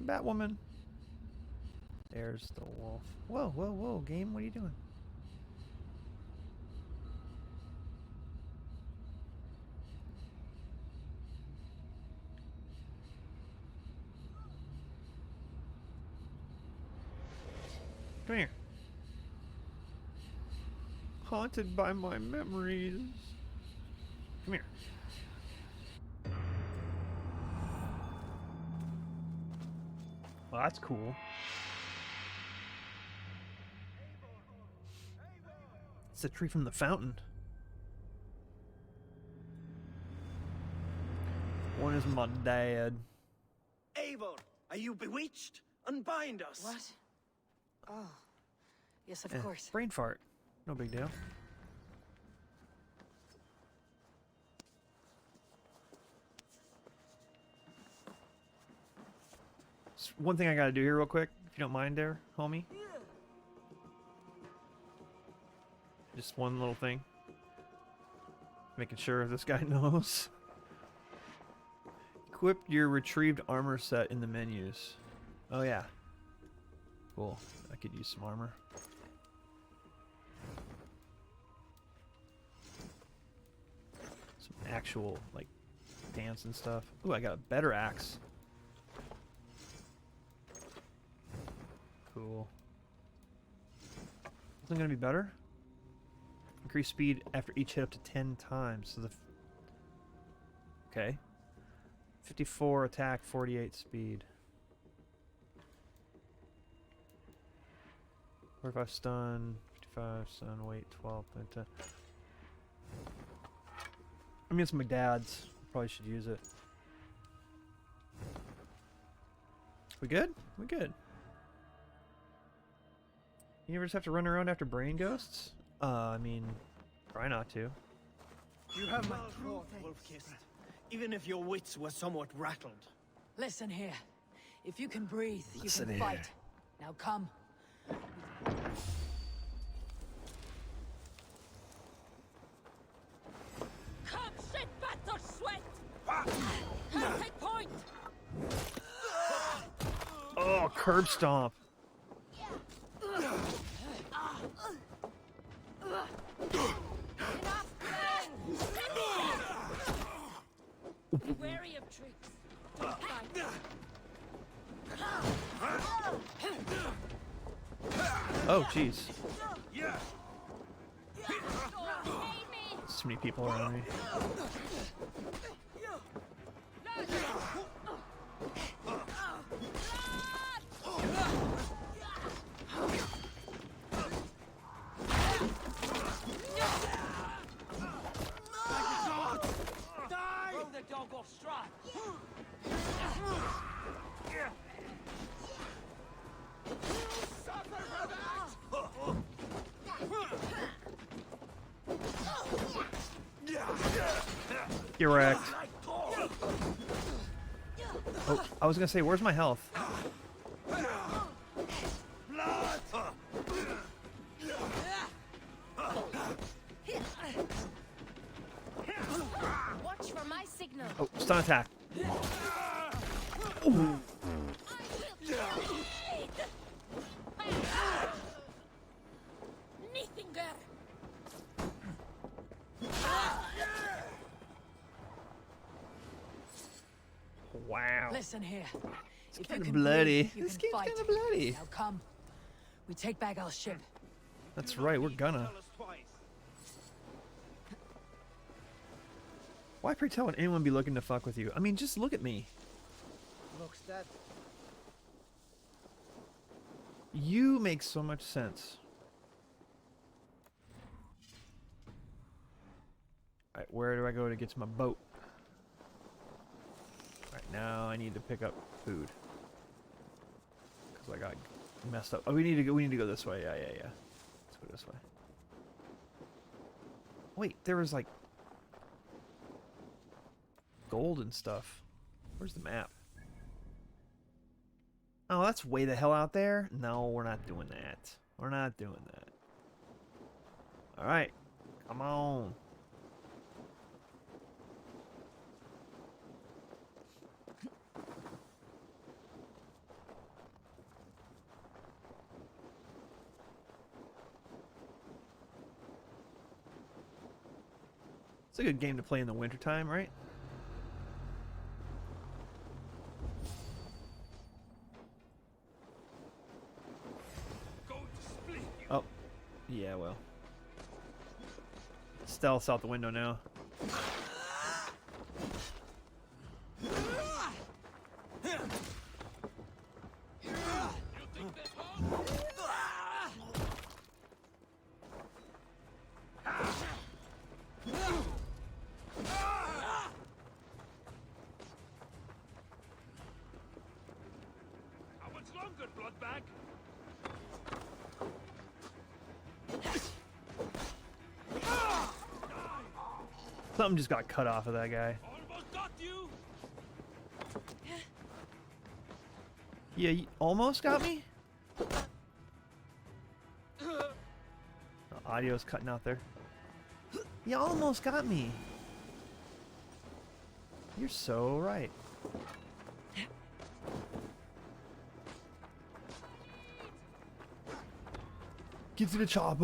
A: Batwoman. There's the wolf. Whoa, whoa, whoa, game, what are you doing? Come here. Haunted by my memories. Come here. Well, that's cool. It's a tree from the fountain. One is my dad.
D: Eivor, are you bewitched? Unbind us.
B: What? Oh. Yes, of course.
A: Brain fart. No big deal. One thing I gotta do here real quick, if you don't mind there, homie. Just one little thing. Making sure this guy knows. Equip your retrieved armor set in the menus. Oh yeah. Cool. I could use some armor. Some actual, like, pants and stuff. Ooh, I got a better axe. Cool. Isn't gonna be better? Increase speed after each hit up to 10 times. So the okay. 54 attack, 48 speed. 45 stun, 55 stun, weight 12, 10. I mean, it's my dad's. Probably should use it. We good? We good. You ever just have to run around after brain ghosts? I mean, try not to.
D: You have my truth, Wolf-Kissed. Even if your wits were somewhat rattled.
B: Listen here. If you can breathe,
A: Listen
B: you can
A: here.
B: fight. Now come. Come, shit, battle sweat! Take point!
A: Oh, curb stomp.
B: Be wary of tricks. Don't fight.
A: Oh, jeez. There's too many people around me. Get wrecked. Oh, I was gonna say, where's my health?
H: Watch for my signal.
A: Oh, stun attack. Ooh. Wow.
B: Listen here.
A: It's
B: If
A: kind
B: you
A: of
B: can
A: bloody.
B: breathe, you
A: This
B: can
A: game's
B: fight.
A: kind of bloody.
B: Now come. We take back our ship.
A: That's right, we're gonna. Why pray tell would anyone be looking to fuck with you? I mean, just look at me.
D: Looks that.
A: You make so much sense. Alright, where do I go to get to my boat? Alright, now I need to pick up food. Because I got messed up. Oh, we need to go this way. Yeah. Let's go this way. Wait, there was like gold and stuff. Where's the map? Oh, that's way the hell out there. No, we're not doing that. We're not doing that. Alright. Come on. It's a good game to play in the wintertime, right? Oh, yeah, well. Stealth's out the window now.
I: How much longer, Bloodbag?
A: Something just got cut off of that guy.
I: Almost got you.
A: Yeah, you almost got me? The audio's cutting out there. You almost got me. You're so right. Get to the chopper.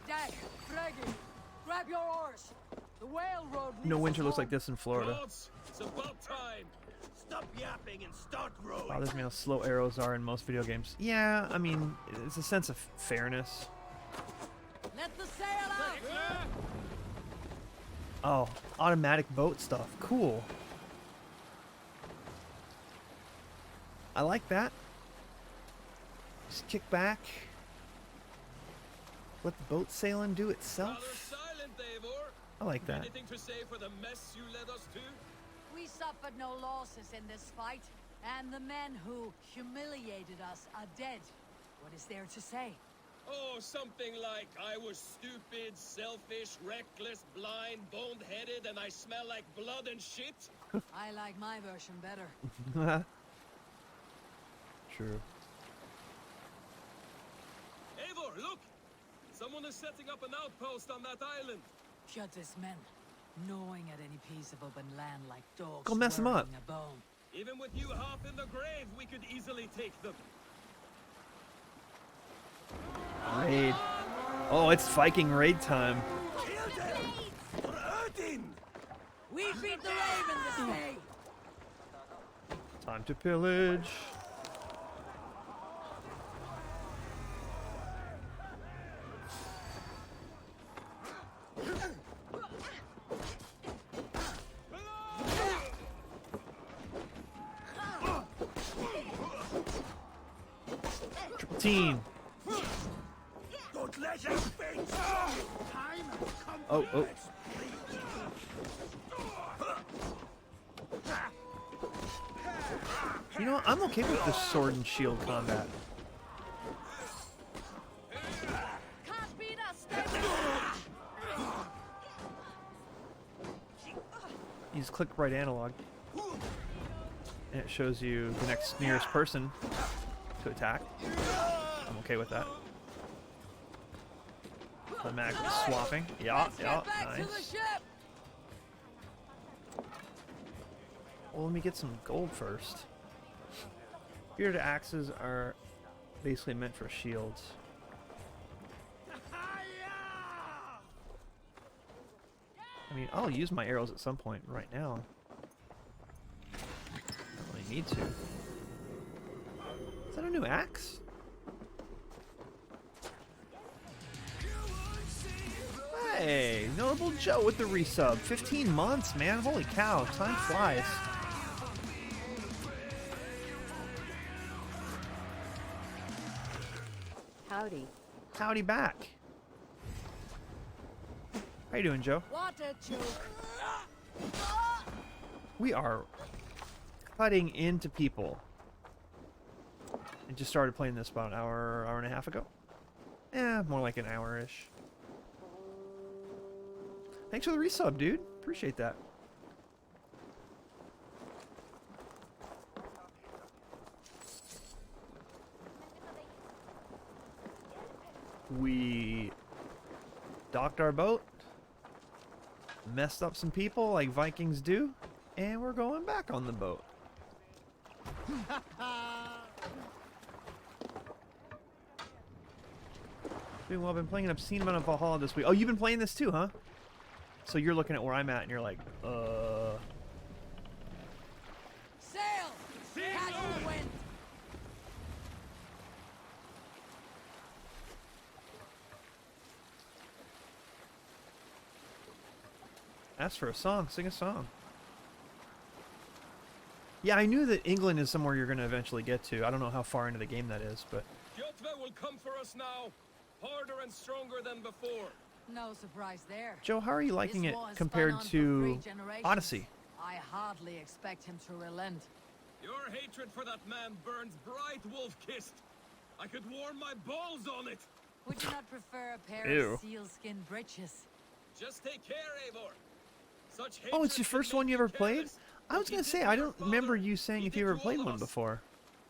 B: Dag, Bragi, grab your oars. The whale road leads
A: No
B: us
A: winter looks
B: home.
A: like this in Florida.
F: Gods, it's about time.
D: Stop yapping and start rowing.
A: Bothers me how slow arrows are in most video games. Yeah, I mean, it's a sense of fairness.
B: Let the sail out!
A: Oh, automatic boat stuff. Cool. I like that. Just kick back. Let the boat sailing do itself.
G: Silent, Eivor.
A: I like that.
G: Anything to say for the mess you led us to?
B: We suffered no losses in this fight, and the men who humiliated us are dead. What is there to say?
G: Oh, something like, I was stupid, selfish, reckless, blind, bone-headed, and I smell like blood and shit?
B: I like my version better.
A: True.
G: Eivor, look! Someone is setting up an outpost on that island.
B: Kjotve's men, gnawing at any piece of open land like dogs.
A: Go mess 'em up.
B: worrying a bone.
G: Even with you half in the grave, we could easily take them.
A: Raid. Oh, it's Viking raid time.
B: We beat the raven this day.
A: Time to pillage. Triple team.
D: Don't let him faint. Time has come.
A: Oh. You know what? I'm okay with this sword and shield combat.
B: Can't beat us, stay
A: You just click right analog. And it shows you the next nearest person to attack. I'm okay with that. Automatically swapping. Yeah, nice. Well, let me get some gold first. Bearded axes are basically meant for shields. I mean, I'll use my arrows at some point right now. I really need to. Is that a new axe? Hey, Notable Joe with the resub. 15 months, man. Holy cow, time flies.
B: Howdy.
A: Howdy back. How you doing, Joe?
B: What a joke.
A: We are cutting into people. I just started playing this about an hour and a half ago. Eh, more like an hour-ish. Thanks for the resub, dude. Appreciate that. We docked our boat, messed up some people like Vikings do, and we're going back on the boat. Doing well. I've been playing an obscene amount of Valhalla this week. Oh, you've been playing this too, huh? So you're looking at where I'm at, and you're like,
B: Sail! Catch the wind!
A: Ask for a song. Sing a song. Yeah, I knew that England is somewhere you're going to eventually get to. I don't know how far into the game that is, but...
G: Kjotve will come for us now, harder and stronger than before.
B: No surprise there.
A: Joe, how are you liking
B: This
A: it
B: war has
A: compared
B: gone on for
A: to
B: 3 generations.
A: Odyssey?
B: I hardly expect him to relent.
G: Your hatred for that man burns bright, wolf-kissed. I could warm my balls on it.
B: Would you not prefer a pair
A: Ew.
B: of sealskin breeches?
G: Just take care, Eivor. Such
A: Oh, it's
G: hatred
A: your
G: can
A: first
G: make
A: one you ever played?
G: careless.
A: I was
G: He
A: going to
G: did
A: say,
G: to
A: I
G: your
A: don't remember
G: father.
A: you saying
G: He
A: if
G: did
A: you ever
G: to
A: played
G: all of
A: one
G: us.
A: before.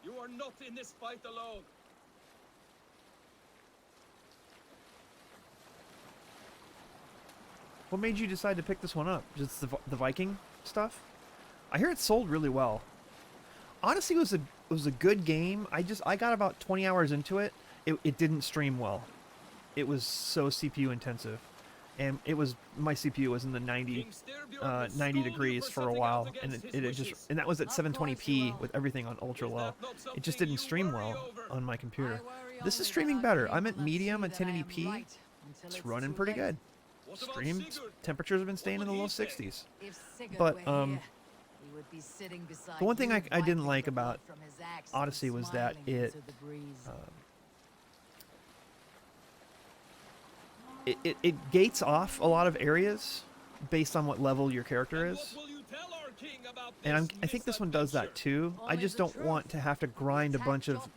G: You are not in this fight alone.
A: What made you decide to pick this one up? Just the Viking stuff? I hear it sold really well. Odyssey was a good game. I got about 20 hours into it. It didn't stream well. It was so CPU intensive. And my CPU was in the 90 degrees for a while, and and that was at 720p with everything on ultra low. It just didn't stream well on my computer. This is streaming better. I'm at medium at 1080p. It's running pretty good. Stream temperatures have been staying in the low 60s. But the one thing I didn't like about Odyssey was that it gates off a lot of areas based on what level your character is. And I think this one does that too. I just don't want to have to grind a bunch of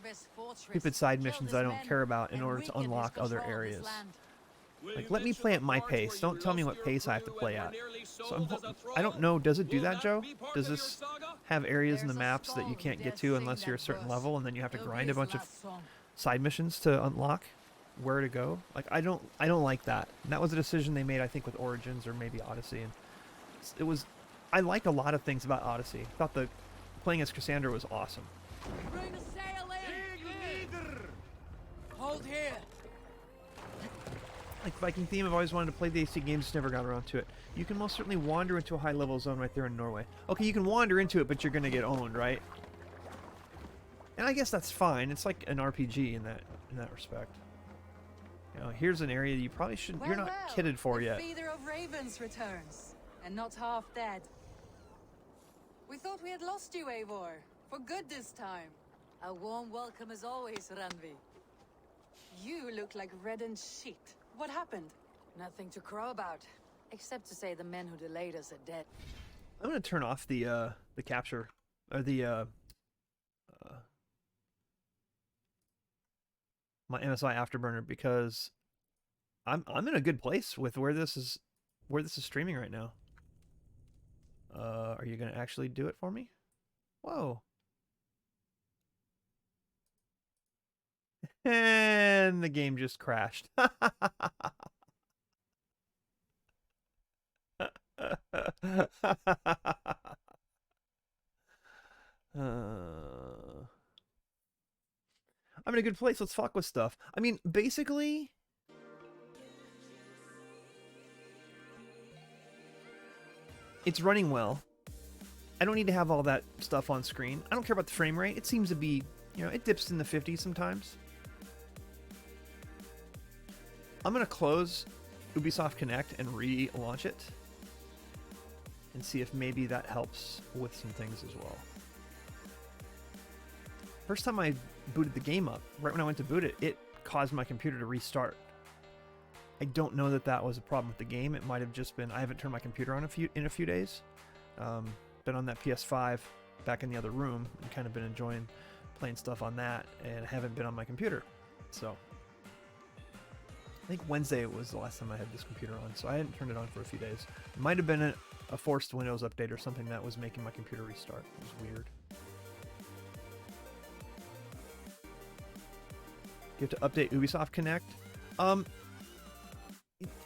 A: stupid side missions I don't care about in order to unlock other areas. Like, let me play at my pace. Don't tell me what pace I have to play at. So I don't know, does it do that, Joe? Does this have areas in the maps that you can't get to unless you're a certain level, and then you have to grind a bunch of side missions to unlock where to go? Like, I don't like that. And that was a decision they made, I think, with Origins or maybe Odyssey. And I liked a lot of things about Odyssey. I thought playing as Cassandra was awesome.
B: Bring the sail in! Hold here!
A: Like Viking theme, I've always wanted to play the AC games, just never got around to it. You can most certainly wander into a high-level zone right there in Norway. Okay, you can wander into it, but you're going to get owned, right? And I guess that's fine. It's like an RPG in that respect. You know, here's an area that you probably shouldn't. You're not kitted for yet.
B: The feeder of ravens returns, and not half dead. We thought we had lost you, Eivor, for good this time. A warm welcome as always, Randvi. You look like reddened shit. What happened? Nothing to crow about, except to say the men who delayed us are dead.
A: I'm gonna turn off the capture or my MSI Afterburner because I'm in a good place with where this is streaming right now. Are you gonna actually do it for me? Whoa. And the game just crashed. I'm in a good place. Let's fuck with stuff. I mean, basically, It's running well. I don't need to have all that stuff on screen. I don't care about the frame rate. It seems to be, you know, it dips in the 50s sometimes. I'm going to close Ubisoft Connect and relaunch it and see if maybe that helps with some things as well. First time I booted the game up, right when I went to boot it, it caused my computer to restart. I don't know that that was a problem with the game. It might have just been I haven't turned my computer on in a few days. Been on that PS5 back in the other room and kind of been enjoying playing stuff on that, and I haven't been on my computer. So I think Wednesday was the last time I had this computer on, so I hadn't turned it on for a few days. It might have been a forced Windows update or something that was making my computer restart. It was weird. You have to update Ubisoft Connect.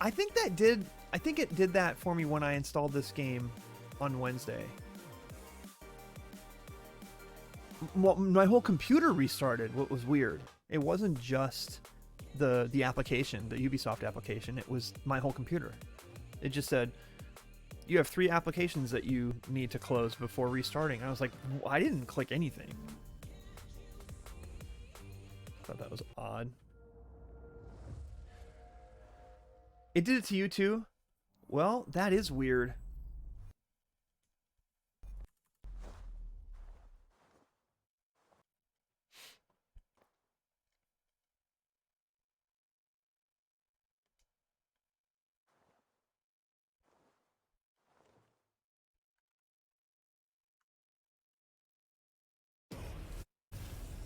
A: I think it did that for me when I installed this game on Wednesday. Well, my whole computer restarted. What was weird. It wasn't just the application, the Ubisoft application. It was my whole computer. It just said, you have 3 applications that you need to close before restarting. I was like, I didn't click anything. Thought that was odd. It did it to you too? Well, that is weird.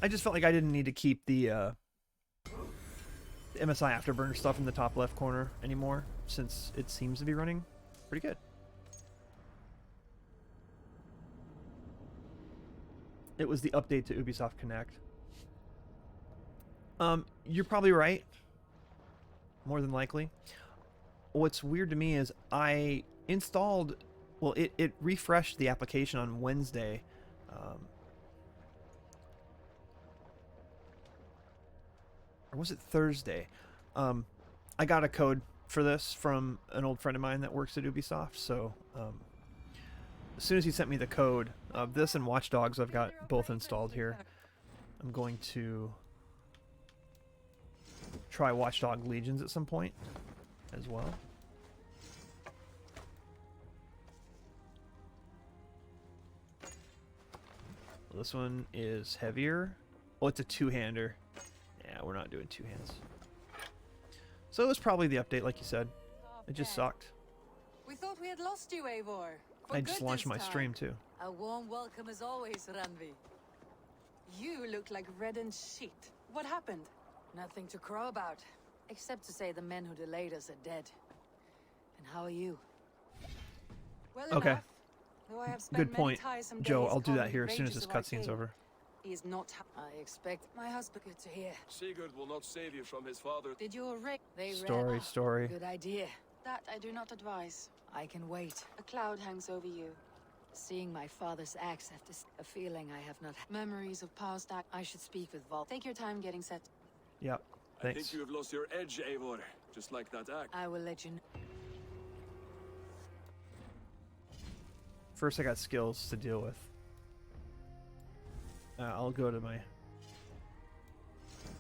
A: I just felt like I didn't need to keep the MSI Afterburner stuff in the top left corner anymore, since it seems to be running pretty good. It was the update to Ubisoft Connect. You're probably right. More than likely. What's weird to me is I installed... Well, it refreshed the application on Wednesday. Or was it Thursday? I got a code for this from an old friend of mine that works at Ubisoft, so as soon as he sent me the code of this and Watch Dogs, I've got both installed here. I'm going to try Watch Dog Legions at some point as well. This one is heavier. Oh, it's a two-hander. Yeah, we're not doing 2 hands. So it was probably the update, like you said. It just sucked.
B: We thought we had lost you, Eivor.
A: I just launched my stream too.
B: A warm welcome as always, Randvi. You look like reddened shit. What happened? Nothing to crow about, except to say the men who delayed us are dead. And how are you? Well
A: okay.
B: Enough. Though I have spent
A: Good point,
B: tiresome
A: Joe.
B: days
A: I'll do that
B: calling
A: here as soon as this
B: rages of our
A: cutscene's
B: king.
A: over.
B: He is not. I expect my husband. Good to hear.
G: Sigurd will not save you from his father.
B: Did you rig? They
A: Story.
B: Good idea. That I do not advise. I can wait. A cloud hangs over you. Seeing my father's axe after a feeling I have not. Memories of past act. I should speak with Vol. Take your time getting set.
A: Yep.
G: I
A: Thanks.
G: think you have lost your edge, Eivor. Just like that axe.
B: I will let you know.
A: First, I got skills to deal with. I'll go to my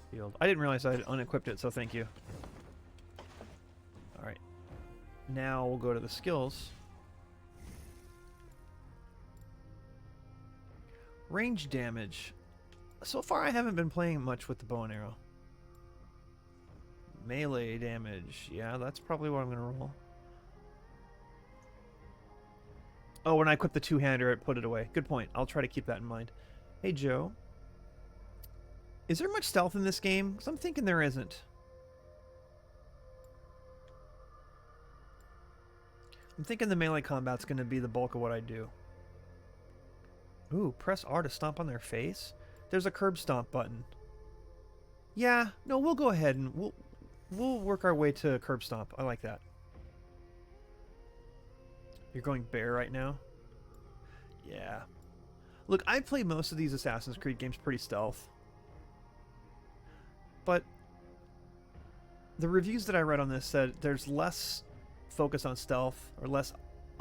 A: field. I didn't realize I had unequipped it, so thank you. Alright. Now we'll go to the skills. Range damage. So far, I haven't been playing much with the bow and arrow. Melee damage. Yeah, that's probably what I'm going to roll. Oh, when I equipped the two-hander, it put it away. Good point. I'll try to keep that in mind. Hey, Joe. Is there much stealth in this game? Because I'm thinking there isn't. I'm thinking the melee combat's going to be the bulk of what I do. Ooh, press R to stomp on their face? There's a curb stomp button. Yeah, no, we'll go ahead and we'll work our way to curb stomp. I like that. You're going bear right now? Yeah. Look, I played most of these Assassin's Creed games pretty stealth. But the reviews that I read on this said there's less focus on stealth, or less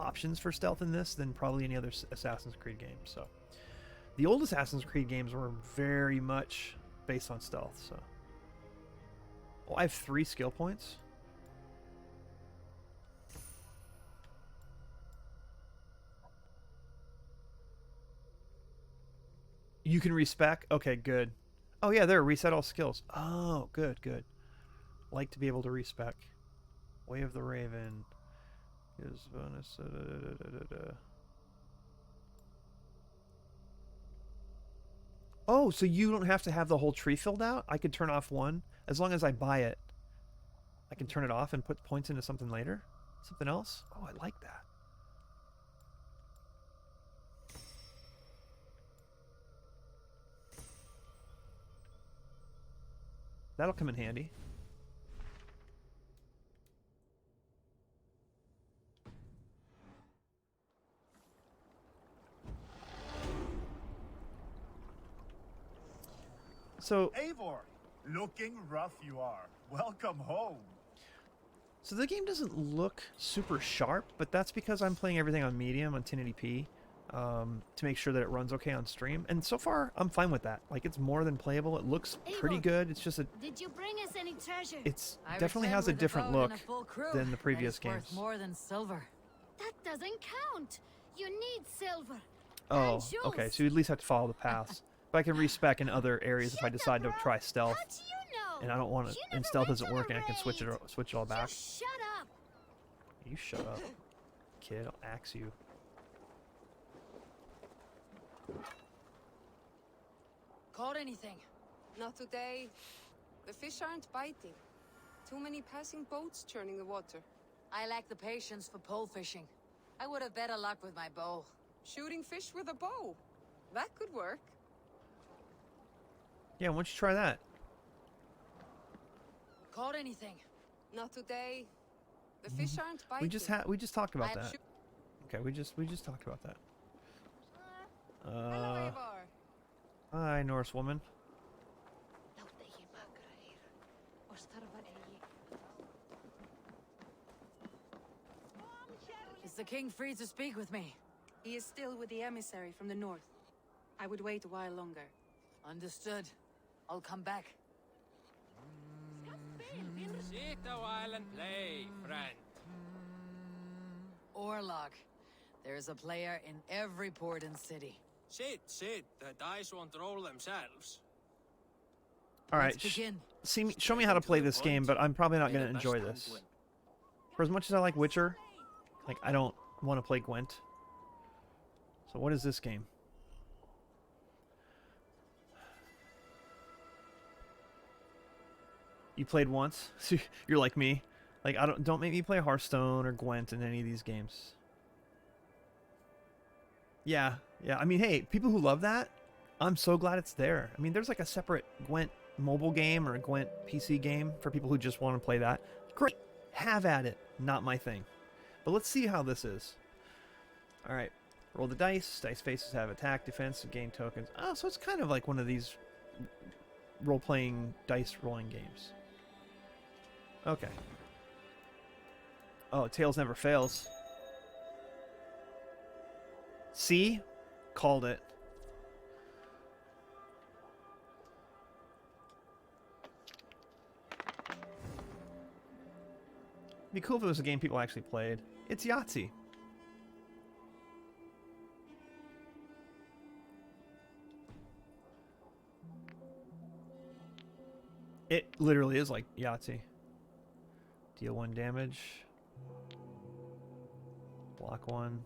A: options for stealth in this than probably any other Assassin's Creed game. So the old Assassin's Creed games were very much based on stealth. So, oh, I have 3 skill points. You can respec. Okay, good. Oh yeah, there. Reset all skills. Oh, good, good. Like to be able to respec. Way of the Raven. Gives bonus. Oh, so you don't have to have the whole tree filled out? I could turn off one. As long as I buy it, I can turn it off and put points into something later? Something else? Oh, I like that. That'll come in handy. So,
C: Eivor, looking rough you are. Welcome home.
A: so the game doesn't look super sharp, but that's because I'm playing everything on medium on 1080p to make sure that it runs okay on stream. And so far, I'm fine with that. Like, it's more than playable. It looks pretty good. It's just a.
H: Did you bring us any treasure?
A: It's definitely has a different look than the previous games.
B: Worth more than silver.
H: That doesn't count. You need silver.
A: Oh, okay. So you at least have to follow the paths. But I can respec in other areas if I decide to try stealth.
H: How do you know?
A: And I don't want to. And stealth isn't working. I can switch it all back.
H: Just shut up.
A: You shut up, kid. I'll axe you.
B: Caught anything?
K: Not today. The fish aren't biting. Too many passing boats churning the water.
B: I lack the patience for pole fishing. I would have better luck with my bow.
K: Shooting fish with a bow. That could work.
A: Yeah, why don't you try that?
B: Caught anything?
K: Not today. The fish aren't biting.
A: We just talked about
B: I'm
A: that. Okay, we just talked about that.
K: Hello, Eivor.
A: Hi, Norse woman.
B: Is the king free to speak with me?
K: He is still with the emissary from the north. I would wait a while longer.
B: Understood. I'll come back.
G: Sit a while and play, friend.
B: Orlog. There's a player in every port and city.
G: Sit. The dice won't roll themselves.
A: All right,
B: Let's begin.
A: show me how to play this game, but I'm probably not going to enjoy this. For as much as I like Witcher, like I don't want to play Gwent. So what is this game? You played once? So you're like me. Like don't make me play Hearthstone or Gwent in any of these games. Yeah. I mean, hey, people who love that, I'm so glad it's there. I mean, there's like a separate Gwent mobile game or a Gwent PC game for people who just want to play that. Great. Have at it. Not my thing. But let's see how this is. All right. Roll the dice. Dice faces have attack, defense, and gain tokens. Oh, so it's kind of like one of these role-playing dice rolling games. Okay. Oh, Tails never fails. See? Called it. It'd be cool if it was a game people actually played. It's Yahtzee. It literally is like Yahtzee. Deal 1 damage. Block 1.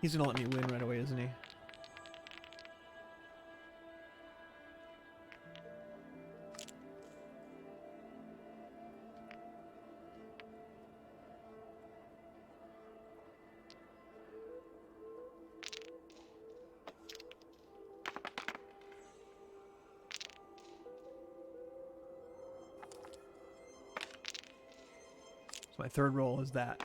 A: He's gonna let me win right away, isn't he? So my third roll is that.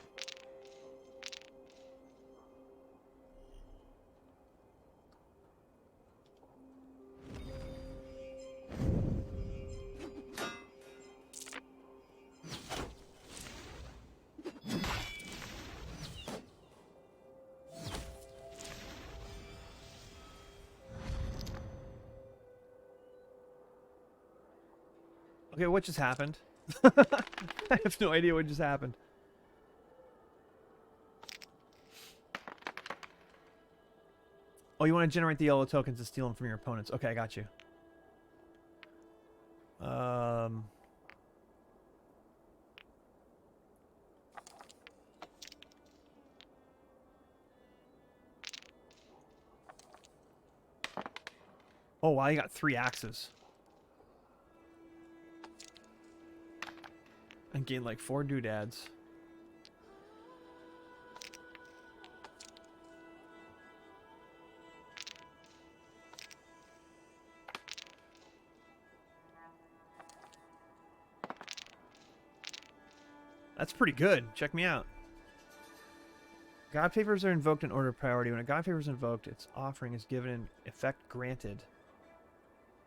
A: Okay, what just happened? I have no idea what just happened. Oh, you want to generate the yellow tokens to steal them from your opponents. Okay, I got you. Oh, wow, you got 3 axes. And gained like 4 doodads. That's pretty good. Check me out. God favors are invoked in order of priority. When a god favor is invoked, its offering is given in effect granted.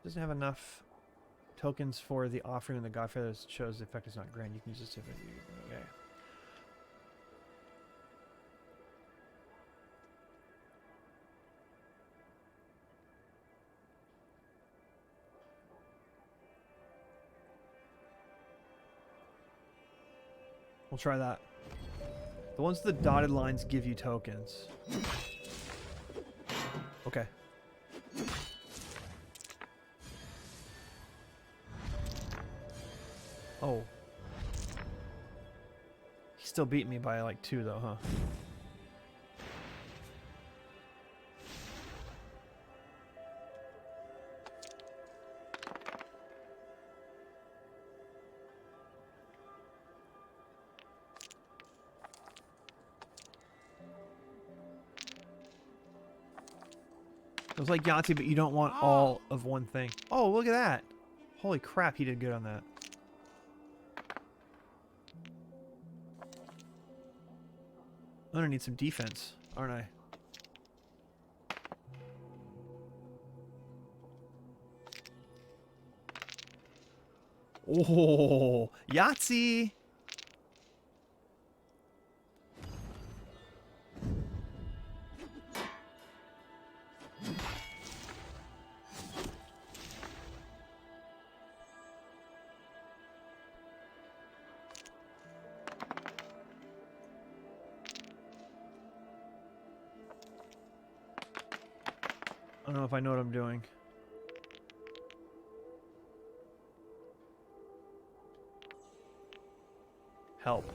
A: Doesn't have enough tokens for the offering when the god favor shows the effect is not granted. You can use this if okay. We'll try that. The ones with the dotted lines give you tokens. Okay. Oh. He still beat me by like 2 though, huh? It was like Yahtzee, but you don't want all of one thing. Oh, look at that. Holy crap, he did good on that. I'm gonna need some defense, aren't I? Oh, Yahtzee! I don't know if I know what I'm doing. Help.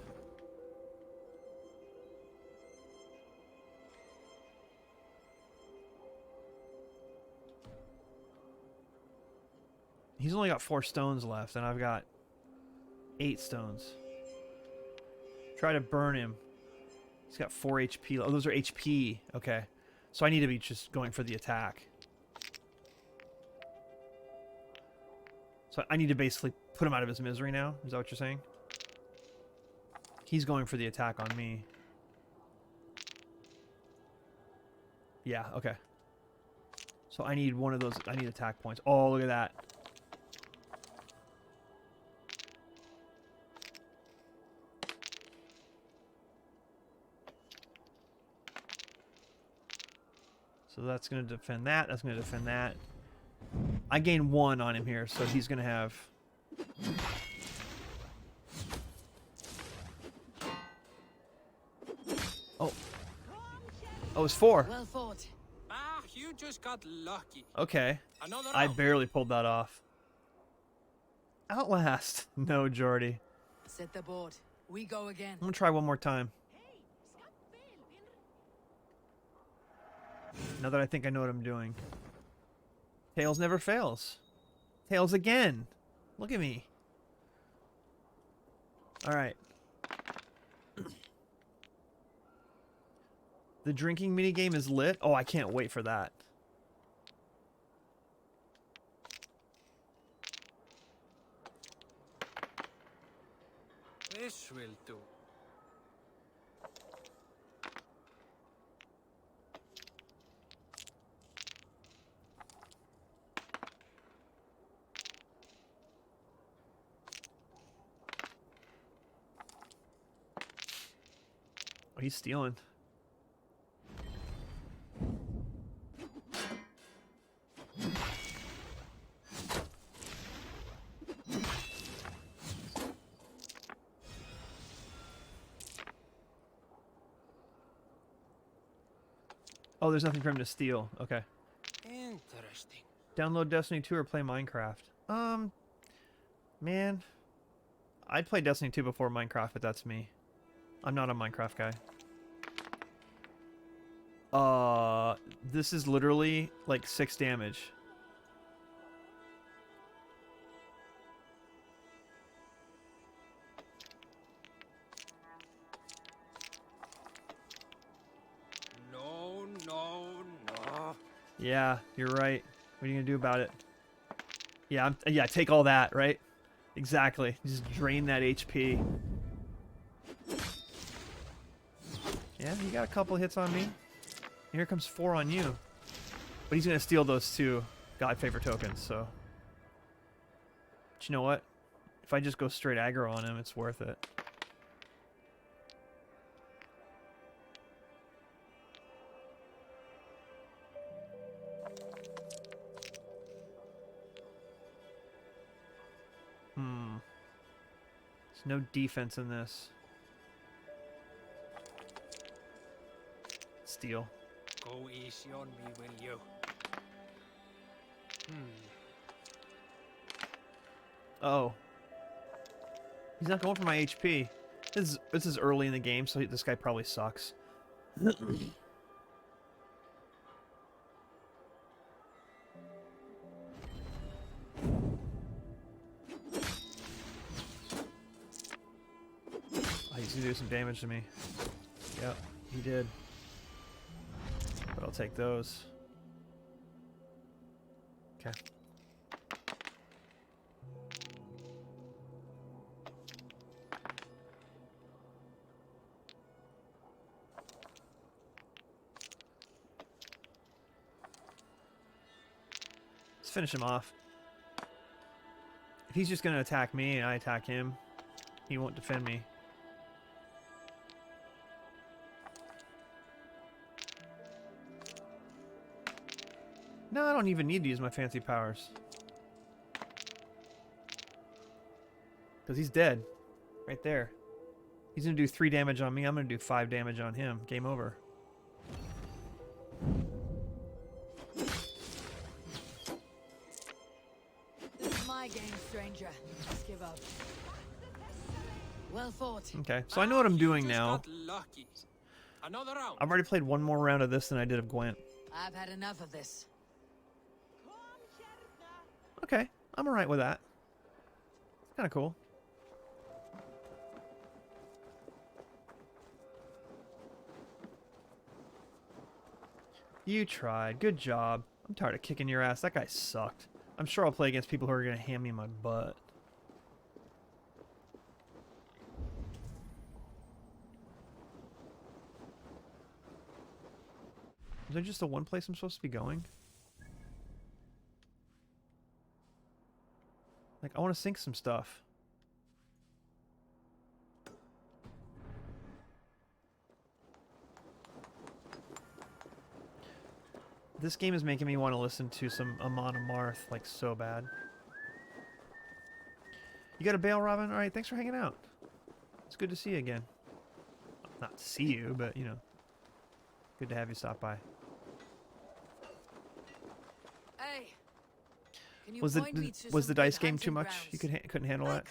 A: He's only got 4 stones left, and I've got 8 stones. Try to burn him. He's got 4 HP. Oh, those are HP. Okay. So I need to be just going for the attack. So I need to basically put him out of his misery now? Is that what you're saying? He's going for the attack on me. Yeah, okay. So I need one of those. I need attack points. Oh, look at that. So that's going to defend that. That's going to defend that. I gain 1 on him here, so he's going to have... Oh. Oh, it's 4.
B: Well fought.
L: Ah, you just got lucky.
A: Okay.
L: Another
A: I
L: round.
A: barely pulled that off. Outlast. No, Jordy.
B: Set the board. We go again.
A: I'm going to try one more time. Now that I think I know what I'm doing. Tails never fails. Tails again. Look at me. Alright. The drinking minigame is lit. Oh, I can't wait for that.
L: This will do.
A: Oh, he's stealing. Oh, there's nothing for him to steal. Okay.
L: Interesting.
A: Download Destiny 2 or play Minecraft. Man, I'd play Destiny 2 before Minecraft, but that's me. I'm not a Minecraft guy. This is literally like 6 damage.
L: No, no, no.
A: Yeah, you're right. What are you gonna do about it? Yeah, yeah, take all that, right? Exactly. Just drain that HP. Yeah, you got a couple hits on me. Here comes 4 on you. But he's gonna steal those 2 God Favor tokens, so. But you know what? If I just go straight aggro on him, it's worth it. There's no defense in this. Steal.
L: Go easy on me, will you?
A: Oh. He's not going for my HP. This is early in the game, so this guy probably sucks. He's gonna do some damage to me. Yep, he did. But I'll take those. Okay. Let's finish him off. If he's just gonna attack me and I attack him, he won't defend me. No, I don't even need to use my fancy powers. Because he's dead. Right there. He's going to do 3 damage on me. I'm going to do 5 damage on him. Game over.
B: This is my game, stranger. Just give up. Well fought.
A: Okay, so I know what I'm doing now.
L: Lucky. Another round.
A: I've already played one more round of this than I did of Gwent.
B: I've had enough of this.
A: Okay, I'm alright with that. It's kind of cool. You tried. Good job. I'm tired of kicking your ass. That guy sucked. I'm sure I'll play against people who are going to hand me my butt. Is there just the one place I'm supposed to be going? Like, I want to sink some stuff. This game is making me want to listen to some Amon Amarth, like, so bad. You got a bail, Robin? Alright, thanks for hanging out. It's good to see you again. Not to see you, but, you know. Good to have you stop by.
B: Hey.
A: Was the dice game too much? You couldn't handle that?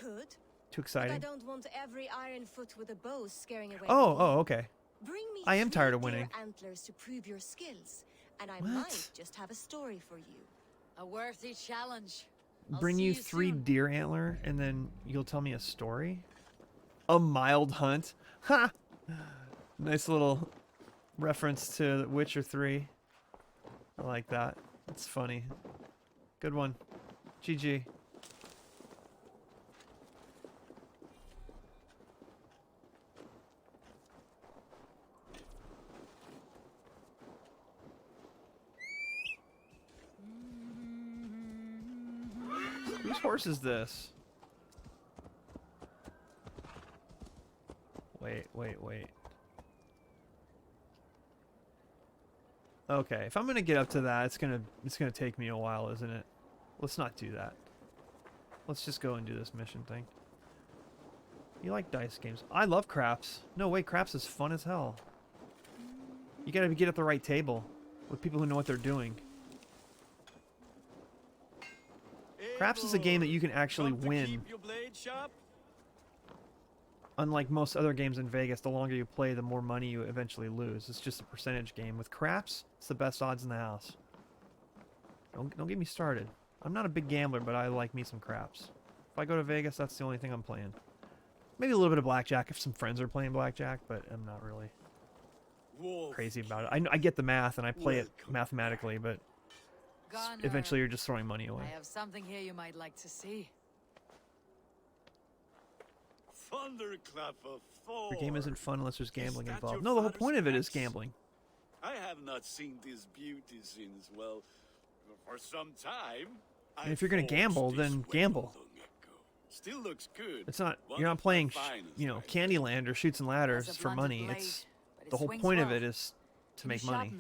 A: Too exciting?
M: But I don't want every iron foot with a bow scaring away.
A: Oh, okay.
M: Bring me
A: I am tired of
M: 3
A: winning.
M: deer antlers to prove your skills, and I
A: What?
M: might just have a story for you.
B: A worthy challenge.
A: Bring you 3 deer antler, and then you'll tell me a story? A mild hunt? Ha! Nice little reference to Witcher 3. I like that. It's funny. Good one. GG. Whose horse is this? Wait. Okay, if I'm gonna get up to that, it's gonna take me a while, isn't it? Let's not do that. Let's just go and do this mission thing. You like dice games? I love craps. No way, craps is fun as hell. You gotta get at the right table. with people who know what they're doing. Craps is a game that you can actually win. Unlike most other games in Vegas, the longer you play, the more money you eventually lose. It's just a percentage game. With craps, it's the best odds in the house. Don't get me started. I'm not a big gambler, but I like me some craps. If I go to Vegas, that's the only thing I'm playing. Maybe a little bit of blackjack if some friends are playing blackjack, but I'm not really crazy about it. I get the math and I play it mathematically, but eventually you're just throwing money away.
B: I have something here you might like to see.
F: Thunderclap of Thor.
A: Your game isn't fun unless there's gambling involved. No, the whole point of it is gambling.
F: I have not seen this beauty since, well, for some time.
A: And if you're gonna gamble, then gamble.
F: Still looks good.
A: It's not. You're not playing, you know, Candyland or Shoots and Ladders for money. It's the whole point of it is to make money.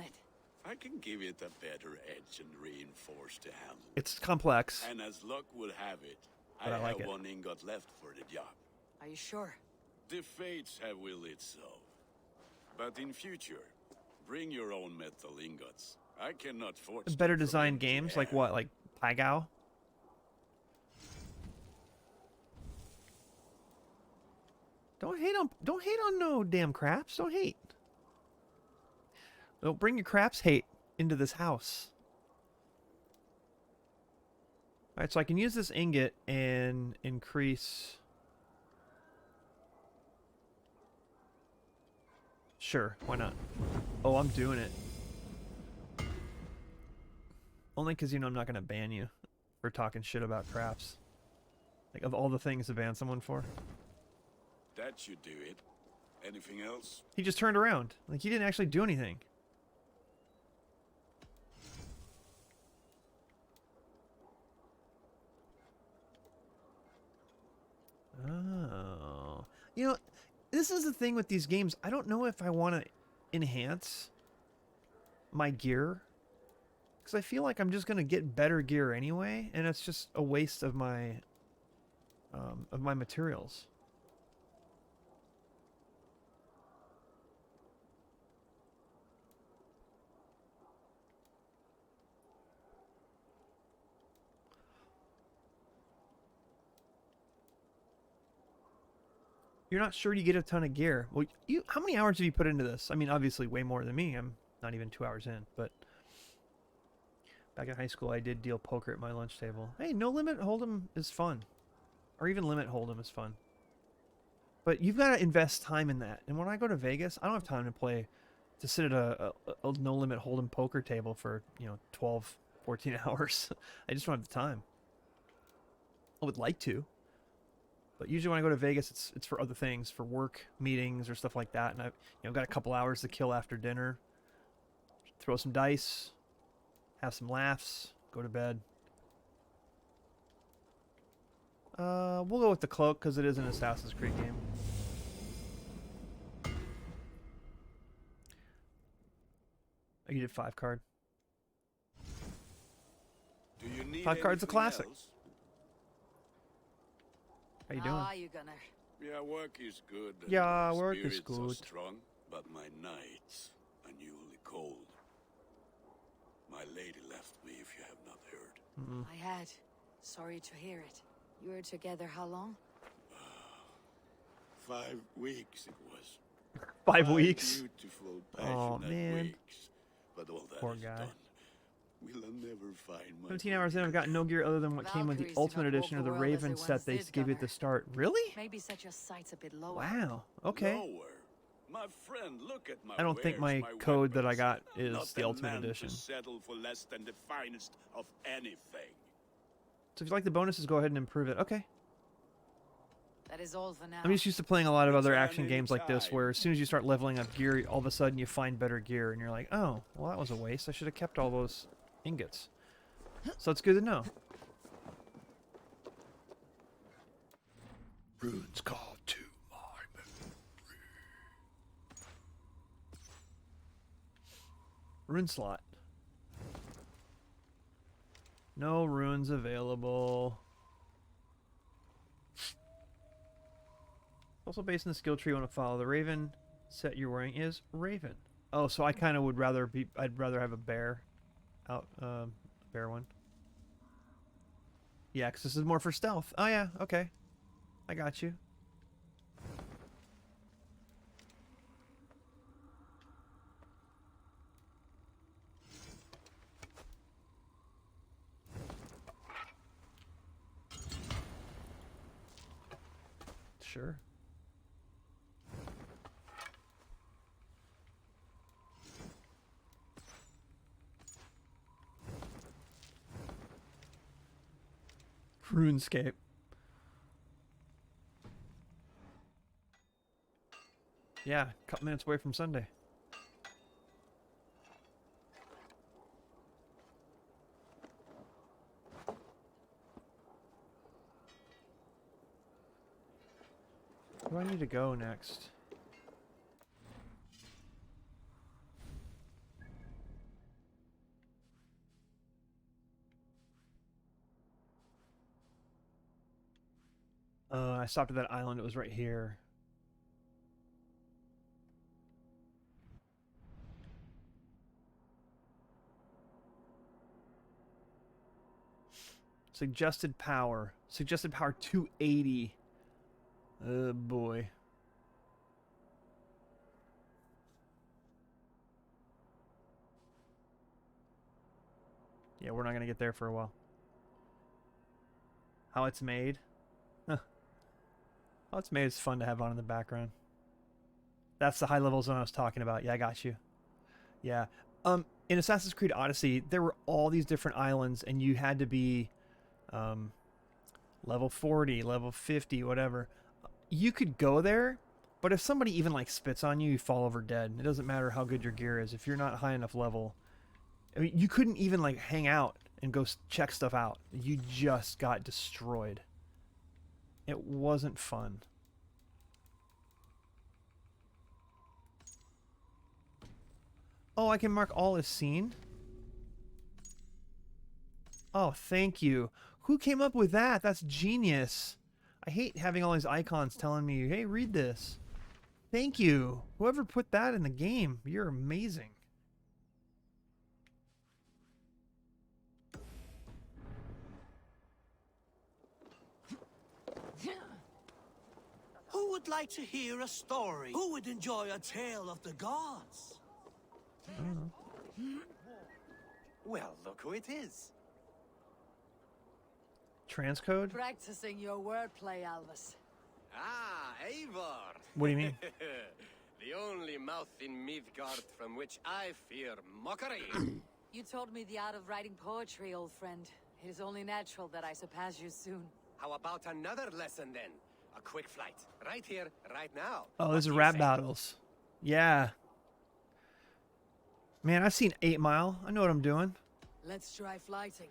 F: I can give it a better edge and reinforce the handle.
A: It's complex.
F: And as luck would have it,
A: But I like
F: have
A: it.
F: one ingot left for the job.
B: Are you sure?
F: The fates have willed it so. But in future, bring your own metal ingots. I cannot forge
A: Better designed games like what, like Pagao? Don't hate on no damn craps. Don't hate. Don't bring your craps hate into this house. Alright, so I can use this ingot and increase. Sure, why not? Oh, I'm doing it. Only because, you know, I'm not going to ban you for talking shit about craps. Like, of all the things to ban someone for.
F: That should do it. Anything else?
A: He just turned around. Like, he didn't actually do anything. Oh. You know, this is the thing with these games. I don't know if I want to enhance my gear. Because I feel like I'm just going to get better gear anyway. And it's just a waste of my materials. You're not sure you get a ton of gear. Well, how many hours have you put into this? I mean, obviously way more than me. I'm not even 2 hours in, but back in high school, I did deal poker at my lunch table. Hey, no limit hold'em is fun, or even limit hold'em is fun. But you've got to invest time in that. And when I go to Vegas, I don't have time to sit at a no limit hold'em poker table for 12, 14 hours. I just don't have the time. I would like to. But usually when I go to Vegas, it's for other things, for work, meetings, or stuff like that. And I've got a couple hours to kill after dinner. Throw some dice, have some laughs, go to bed. We'll go with the cloak because it is an Assassin's Creed game. Oh, you did 5 card.
F: Do you need
A: 5 card's a classic.
F: else?
A: How you doing?
B: You gonna?
F: Yeah, work is good. and
A: Yeah,
F: my
A: work is
F: spirits are
A: good.
F: strong, but my nights are newly cold. My lady left me, if you have not heard.
B: I had. Sorry to hear it. You were together how long?
F: 5 weeks it was.
A: 5 weeks?
F: Beautiful,
A: Oh,
F: passionate
A: man.
F: weeks. But all that
A: Poor
F: is
A: guy.
F: done. We'll never find my
A: 17 hours in, I've got no gear other than what came with the
B: Valkyries do
A: Ultimate
B: not walk
A: Edition of
B: the
A: the
B: world as they
A: Raven
B: once
A: set they
B: did,
A: gave you at the
B: Gunnar.
A: start. Really?
B: Maybe set your sights a bit lower.
A: Wow. Okay.
F: Lower. My friend, look at my
A: I don't think
F: wares,
A: my
F: my
A: code that I
F: weapons.
A: got is
F: Not
A: the
F: a
A: Ultimate
F: man to
A: Edition.
F: settle for less than the finest of anything.
A: So if you like the bonuses, go ahead and improve it. Okay.
B: That is all for now.
A: I'm just used to playing a lot of other
F: Return
A: action games like this,
F: anytime.
A: where as soon as you start leveling up gear, all of a sudden you find better gear, and you're like, oh, well, that was a waste. I should have kept all those ingots. So it's good to know. Runes call to my memory. Rune slot. No runes available. Also based on the skill tree you want to follow. The Raven set you're wearing is Raven. Oh, so I kind of would rather be. I'd rather have a bear, out bear one. Yeah, because this is more for stealth. Oh yeah, okay, I got you. Sure. RuneScape. Yeah, a couple minutes away from Sunday. Where do I need to go next? I stopped at that island. It was right here. Suggested power. Suggested power 280. Oh boy. Yeah, we're not going to get there for a while. How it's made? Huh. How it's made is fun to have on in the background. That's the high level zone I was talking about. Yeah, I got you. Yeah. In Assassin's Creed Odyssey, there were all these different islands, and you had to be level 40, level 50, whatever. You could go there, but if somebody even like spits on you, you fall over dead. It doesn't matter how good your gear is. If you're not high enough level, I mean, you couldn't even like hang out and go check stuff out. You just got destroyed. It wasn't fun. Oh, I can mark all as seen? Oh, thank you. Who came up with that? That's genius. I hate having all these icons telling me, hey, read this. Thank you. Whoever put that in the game, you're amazing.
D: Who would like to hear a story? Who would enjoy a tale of the gods?
E: Well, look who it is.
A: Transcode?
B: Practicing your wordplay, Alvis.
L: Ah, Eivor!
A: What do you mean?
L: The only mouth in Midgard from which I fear mockery.
B: You told me the art of writing poetry, old friend. It is only natural that I surpass you soon.
L: How about another lesson then? A quick flight. Right here, right now.
A: Oh, this is
L: What do you
A: rap
L: say?
A: battles. Yeah. Man, I've seen 8 Mile. I know what I'm doing.
B: Let's try flighting.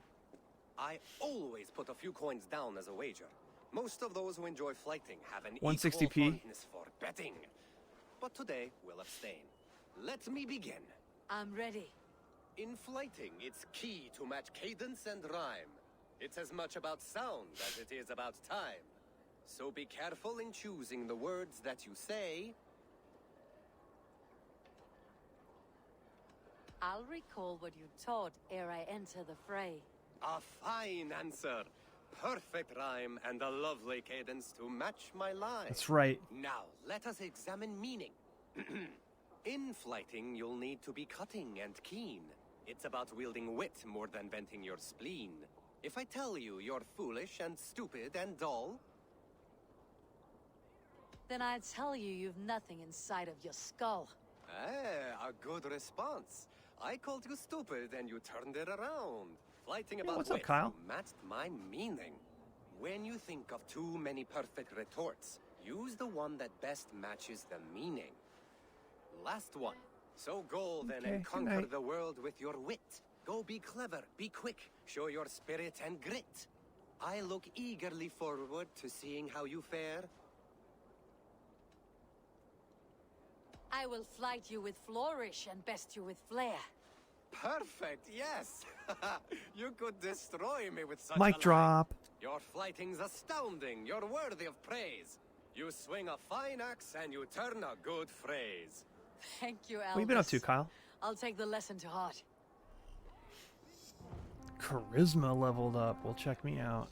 L: I always put a few coins down as a wager. Most of those who enjoy flighting have an
A: 160p.
L: equal fondness for betting. But today, we'll abstain. Let me begin.
B: I'm ready.
L: In flighting, it's key to match cadence and rhyme. It's as much about sound as it is about time. So be careful in choosing the words that you say.
B: I'll recall what you taught ere I enter the fray.
L: A fine answer. Perfect rhyme and a lovely cadence to match my line.
A: That's right.
L: Now, let us examine meaning. In flighting, you'll need to be cutting and keen. It's about wielding wit more than venting your spleen. If I tell you you're foolish and stupid and dull,
B: Then I'd tell you you've nothing inside of your skull.
L: a good response. I called you stupid and you turned it around. Flighting
A: Yeah,
L: about
A: what's up,
L: wit,
A: Kyle?
L: you matched my meaning. When you think of too many perfect retorts, use the one that best matches the meaning. Last one. So go then
A: Okay,
L: and
A: good
L: conquer
A: night.
L: the world with your wit. Go be clever, be quick, show your spirit and grit. I look eagerly forward to seeing how you fare.
B: I will flight you with flourish and best you with flair.
L: Perfect, yes! You could destroy me with such a
A: Mic
L: line.
A: drop.
L: Your flighting's astounding. You're worthy of praise. You swing a fine axe and you turn a good phrase.
B: Thank you, Elvis.
A: What have you been up to, Kyle?
B: I'll take the lesson to heart.
A: Charisma leveled up. Well, check me out.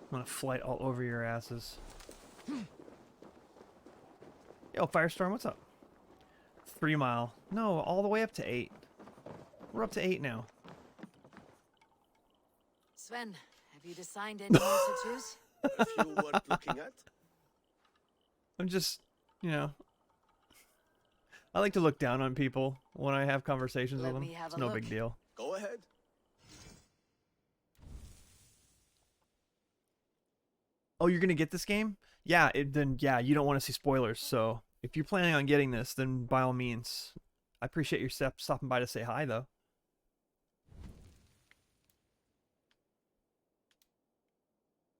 A: I'm gonna flight all over your asses. Yo, Firestorm, what's up? 3 mile. No, all the way up to 8. We're up to 8 now.
B: Sven, have you designed any more tattoos?
E: A few worth looking at.
A: I'm just, you know, I like to look down on people when I have conversations with them. It's no big deal.
E: Go ahead.
A: Oh, you're gonna get this game? Yeah, then yeah, you don't want to see spoilers. So if you're planning on getting this, then by all means. I appreciate your stopping by to say hi, though.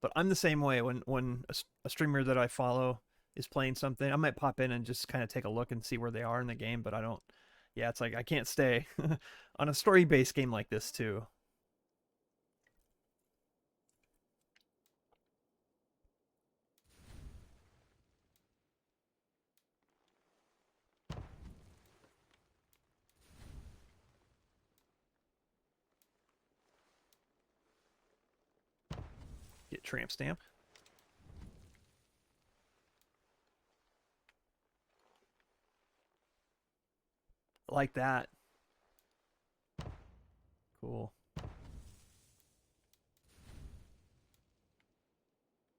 A: But I'm the same way. When a streamer that I follow is playing something, I might pop in and just kind of take a look and see where they are in the game. But I don't. Yeah, it's like I can't stay on a story-based game like this too. Get tramp stamp. Like that. Cool.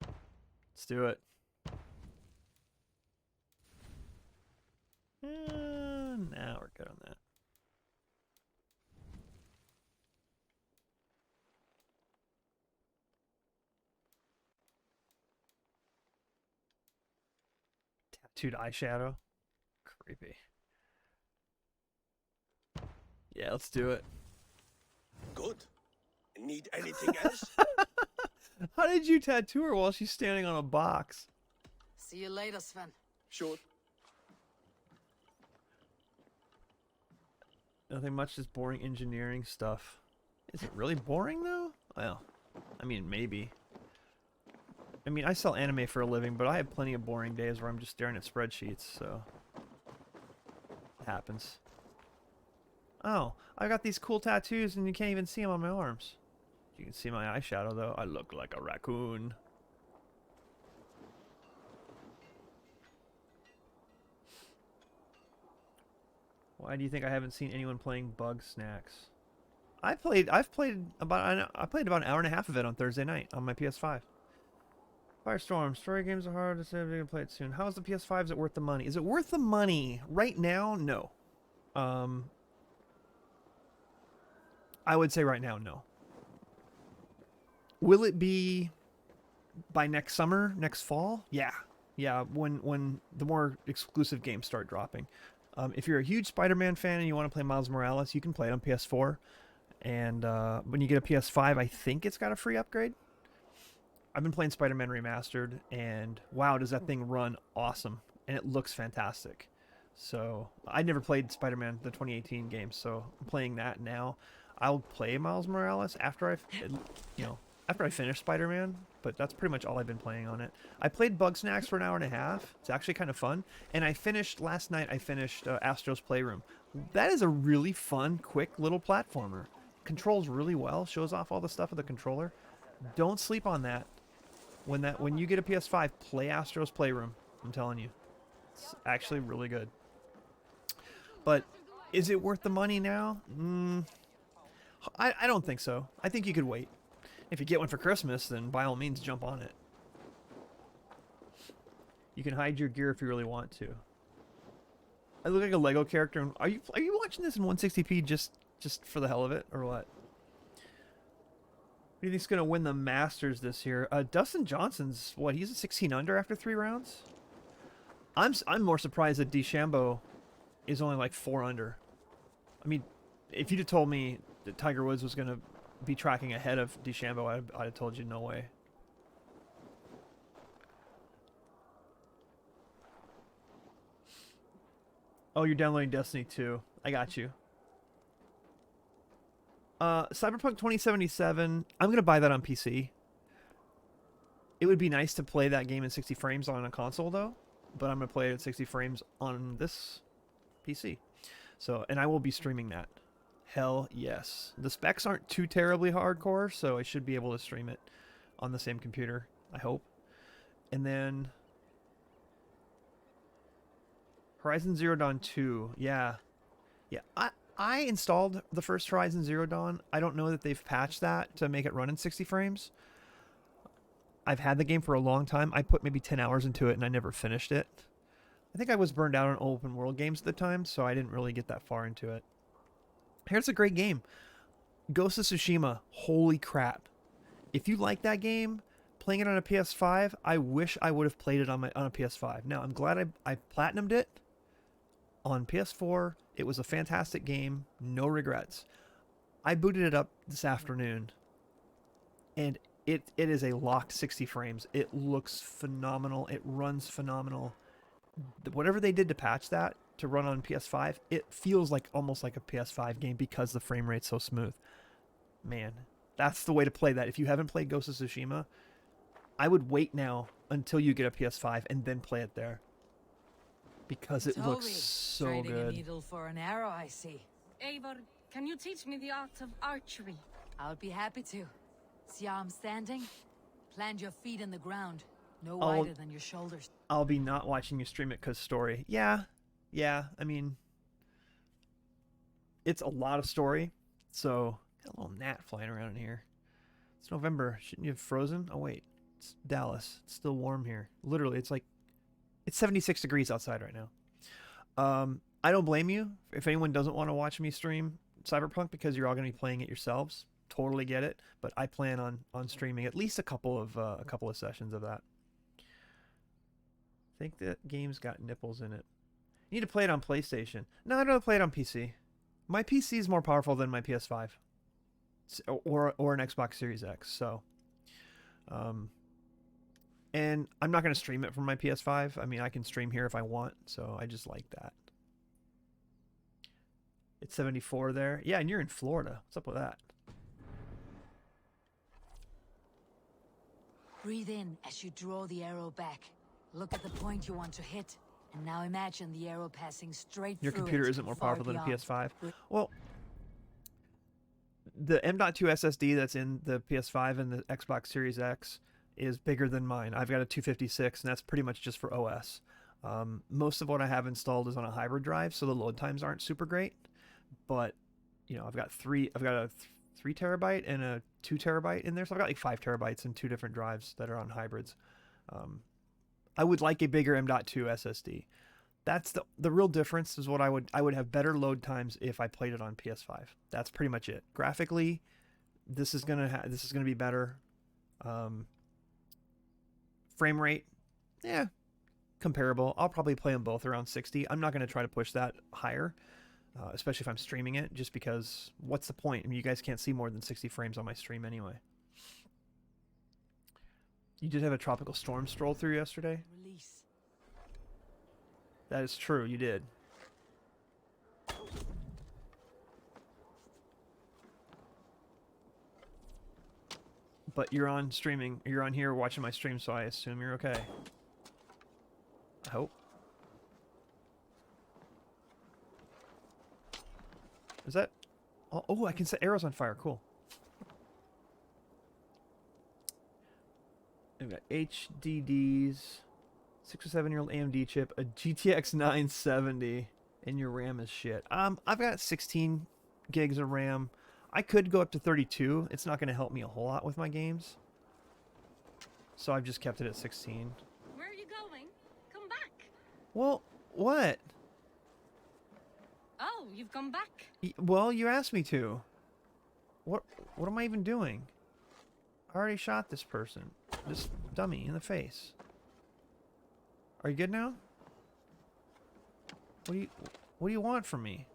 A: Let's do it. Now we're good on that. Tattooed eyeshadow. Creepy. Yeah, let's do it.
E: Good. Need anything else?
A: How did you tattoo her while she's standing on a box?
B: See you later, Sven.
E: Sure.
A: Nothing much, just boring engineering stuff. Is it really boring, though? Well, I mean, maybe. I mean, I sell anime for a living, but I have plenty of boring days where I'm just staring at spreadsheets, so... It happens. Oh, I got these cool tattoos and you can't even see them on my arms. You can see my eyeshadow, though. I look like a raccoon. Why do you think I haven't seen anyone playing Bug Snacks? I've played about an hour and a half of it on Thursday night on my PS5. Firestorm, story games are hard to say if you can play it soon. How is the PS5? Is it worth the money? Is it worth the money right now? No. I would say right now, no. Will it be by next summer, next fall? Yeah. Yeah, when the more exclusive games start dropping. If you're a huge Spider-Man fan and you want to play Miles Morales, you can play it on PS4. And when you get a PS5, I think it's got a free upgrade. I've been playing Spider-Man Remastered, and wow, does that thing run awesome. And it looks fantastic. So, I never played Spider-Man, the 2018 game, so I'm playing that now. I'll play Miles Morales after I finish Spider-Man, but that's pretty much all I've been playing on it. I played Bug Snacks for an hour and a half. It's actually kind of fun. And last night I finished Astro's Playroom. That is a really fun, quick little platformer. Controls really well, shows off all the stuff with the controller. Don't sleep on that. When you get a PS5, play Astro's Playroom. I'm telling you. It's actually really good. But is it worth the money now? I don't think so. I think you could wait. If you get one for Christmas, then by all means jump on it. You can hide your gear if you really want to. I look like a Lego character. Are you watching this in 160p just for the hell of it, or what? Who do you think's gonna win the Masters this year? Dustin Johnson's what? He's a 16 under after 3 rounds. I'm more surprised that DeChambeau is only like 4 under. I mean, if you'd have told me that Tiger Woods was gonna be tracking ahead of DeChambeau, I'd have told you no way. Oh, you're downloading Destiny 2. I got you. Cyberpunk 2077. I'm gonna buy that on PC. It would be nice to play that game in 60 frames on a console, though. But I'm going to play it at 60 frames on this PC. So, and I will be streaming that. Hell yes. The specs aren't too terribly hardcore, so I should be able to stream it on the same computer, I hope. And then Horizon Zero Dawn 2. Yeah. Yeah, I installed the first Horizon Zero Dawn. I don't know that they've patched that to make it run in 60 frames. I've had the game for a long time. I put maybe 10 hours into it and I never finished it. I think I was burned out on open world games at the time, so I didn't really get that far into it. Here's a great game. Ghost of Tsushima. Holy crap. If you like that game, playing it on a PS5, I wish I would have played it on a PS5. Now, I'm glad I platinumed it on PS4. It was a fantastic game. No regrets. I booted it up this afternoon, and it is a locked 60 frames. It looks phenomenal. It runs phenomenal. Whatever they did to patch that to run on PS5, it feels like almost like a PS5 game because the frame rate's so smooth. Man, that's the way to play that. If you haven't played Ghost of Tsushima, I would wait now until you get a PS5 and then play it there. Because it looks so
B: Trading
A: good.
B: a needle for an arrow, I see.
K: Eivor, can you teach me the art of archery?
B: I would be happy to. See how I'm standing? Plant your feet in the ground. No
A: I'll-
B: wider than your shoulders.
A: I'll be not watching you stream it because story. Yeah. I mean, it's a lot of story. So, got a little gnat flying around in here. It's November. Shouldn't you have frozen? Oh, wait. It's Dallas. It's still warm here. Literally, it's 76 degrees outside right now. I don't blame you if anyone doesn't want to watch me stream Cyberpunk because you're all going to be playing it yourselves. Totally get it. But I plan on streaming at least a couple of sessions of that. I think that game's got nipples in it. You need to play it on PlayStation. No, I'd rather play it on PC. My PC is more powerful than my PS5 or an Xbox Series X. So, and I'm not going to stream it from my PS5. I mean, I can stream here if I want. So I just like that. It's 74 there. Yeah, and you're in Florida. What's up with that?
B: Breathe in as you draw the arrow back. Look at the point you want to hit. And now imagine the arrow passing straight
A: Your
B: through
A: computer
B: it,
A: isn't more
B: far
A: powerful than a
B: beyond.
A: PS5. Well, the M.2 SSD that's in the PS5 and the Xbox Series X is bigger than mine. I've got a 256, and that's pretty much just for OS. Most of what I have installed is on a hybrid drive, so the load times aren't super great. But I've got a 3 terabyte and a 2 terabyte in there, so I've got like 5 terabytes in 2 different drives that are on hybrids. I would like a bigger M.2 SSD. That's the real difference. Is what I would have better load times if I played it on PS5. That's pretty much it. Graphically, this is gonna be better. Frame rate, comparable. I'll probably play them both around 60. I'm not gonna try to push that higher, especially if I'm streaming it. Just because, what's the point? I mean, you guys can't see more than 60 frames on my stream anyway. You did have a tropical storm stroll through yesterday?
B: Release.
A: That is true, you did. But you're on streaming, you're on here watching my stream, so I assume you're okay. I hope. Is that... Oh, I can set arrows on fire, cool. We've got HDDs, 6 or 7-year-old AMD chip, a GTX 970, and your RAM is shit. I've got 16 gigs of RAM. I could go up to 32. It's not going to help me a whole lot with my games. So I've just kept it at 16.
K: Where are you going? Come back.
A: Well, what?
K: Oh, you've come back.
A: Well, you asked me to. What am I even doing? I already shot this person. This dummy in the face. Are you good now? What do you want from me?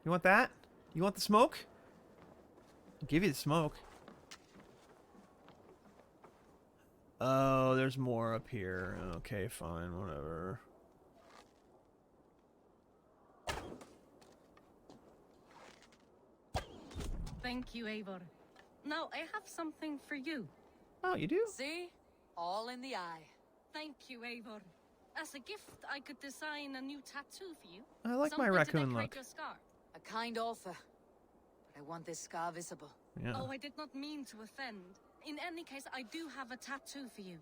A: You want that? You want the smoke? I'll give you the smoke. Oh, there's more up here. Okay, fine, whatever.
N: Thank you, Eivor. Now, I have something for you.
A: Oh, you do?
B: See? All in the eye.
N: Thank you, Eivor. As a gift, I could design a new tattoo for you.
A: I like my
N: Something to
A: raccoon
N: decorate
A: look.
N: your scar.
B: A kind offer. But I want this scar visible.
A: Yeah.
N: Oh, I did not mean to offend. In any case, I do have a tattoo for you.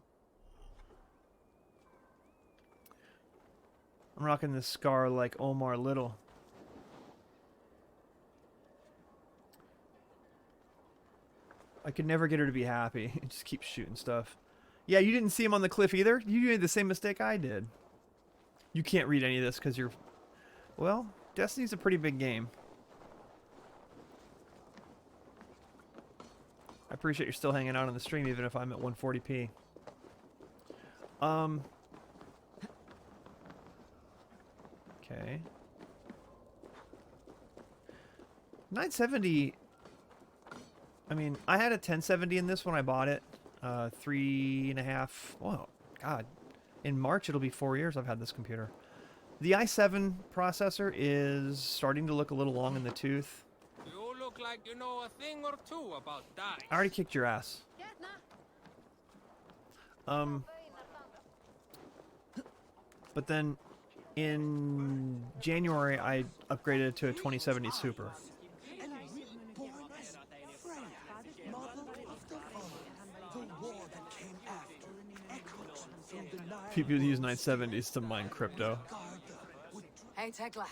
A: I'm rocking this scar like Omar Little. I could never get her to be happy. Just keep shooting stuff. Yeah, you didn't see him on the cliff either? You made the same mistake I did. You can't read any of this because you're... Well, Destiny's a pretty big game. I appreciate you're still hanging out on the stream even if I'm at 140p. Okay. 970... I mean, I had a 1070 in this when I bought it. 3.5... Whoa, God. In March, it'll be 4 years I've had this computer. The i7 processor is starting to look a little long in the tooth.
O: You look like you know a thing or two about dice.
A: I already kicked your ass. But then in January, I upgraded to a 2070 Super. People use 970s to mine crypto.
B: Hey, Tekla.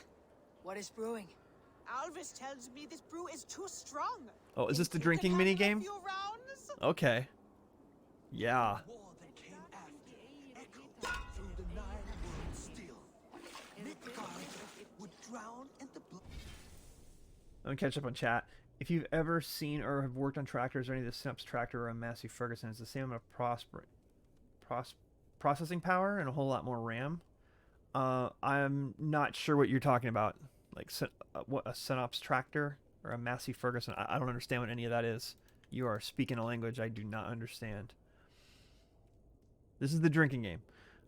B: What is brewing?
P: Alvis tells me this brew is too strong.
A: Oh, is this the drinking mini game? Okay. Yeah. Let me catch up on chat. If you've ever seen or have worked on tractors or any of the Snaps tractor or a Massey Ferguson, it's the same amount of processing power and a whole lot more RAM. I'm not sure what you're talking about. Like what a Synops tractor or a Massey Ferguson. I don't understand what any of that is. You are speaking a language I do not understand. This is the drinking game.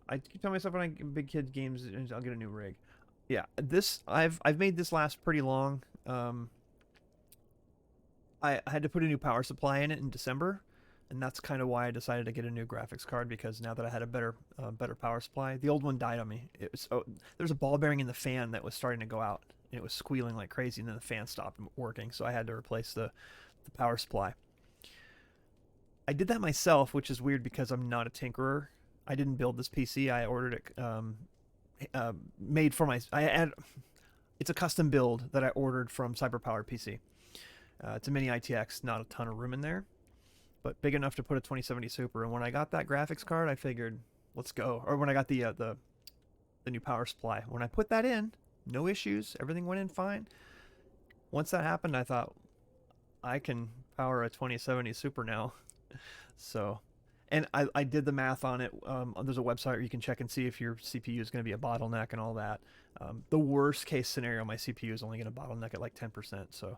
A: I keep telling myself when I get big kid games, I'll get a new rig. Yeah, this I've made this last pretty long. I had to put a new power supply in it in December, and that's kind of why I decided to get a new graphics card, because now that I had a better power supply, the old one died on me. It was there's a ball bearing in the fan that was starting to go out, and it was squealing like crazy, and then the fan stopped working, so I had to replace the power supply. I did that myself, which is weird because I'm not a tinkerer. I didn't build this PC. I ordered it made for my... It's a custom build that I ordered from CyberPower PC. It's a mini ITX, not a ton of room in there, but big enough to put a 2070 Super. And when I got that graphics card, I figured, let's go. Or when I got the new power supply, when I put that in, no issues, everything went in fine. Once that happened, I thought, I can power a 2070 Super now. So, and I did the math on it. There's a website where you can check and see if your CPU is going to be a bottleneck and all that. The worst case scenario, my CPU is only going to bottleneck at like 10%. So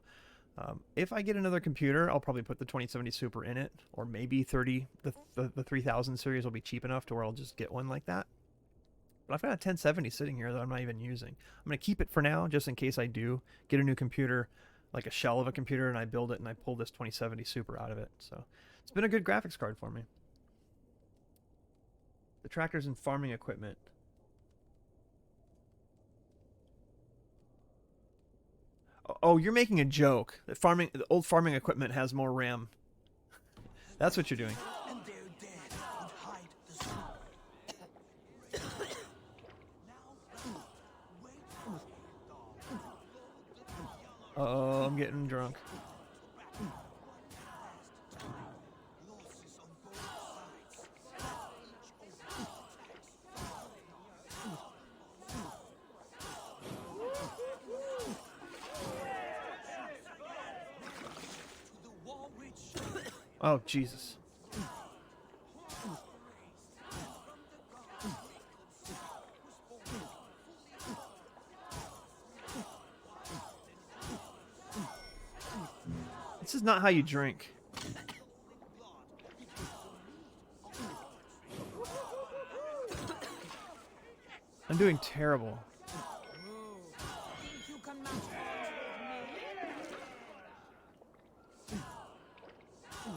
A: if I get another computer, I'll probably put the 2070 Super in it, or maybe the 3000 series will be cheap enough to where I'll just get one like that. But I've got a 1070 sitting here that I'm not even using. I'm going to keep it for now, just in case I do get a new computer, like a shell of a computer, and I build it and I pull this 2070 Super out of it. So it's been a good graphics card for me. The tractors and farming equipment. Oh, you're making a joke. The old farming equipment has more RAM. That's what you're doing. Oh, I'm getting drunk. Oh, Jesus. This is not how you drink. I'm doing terrible.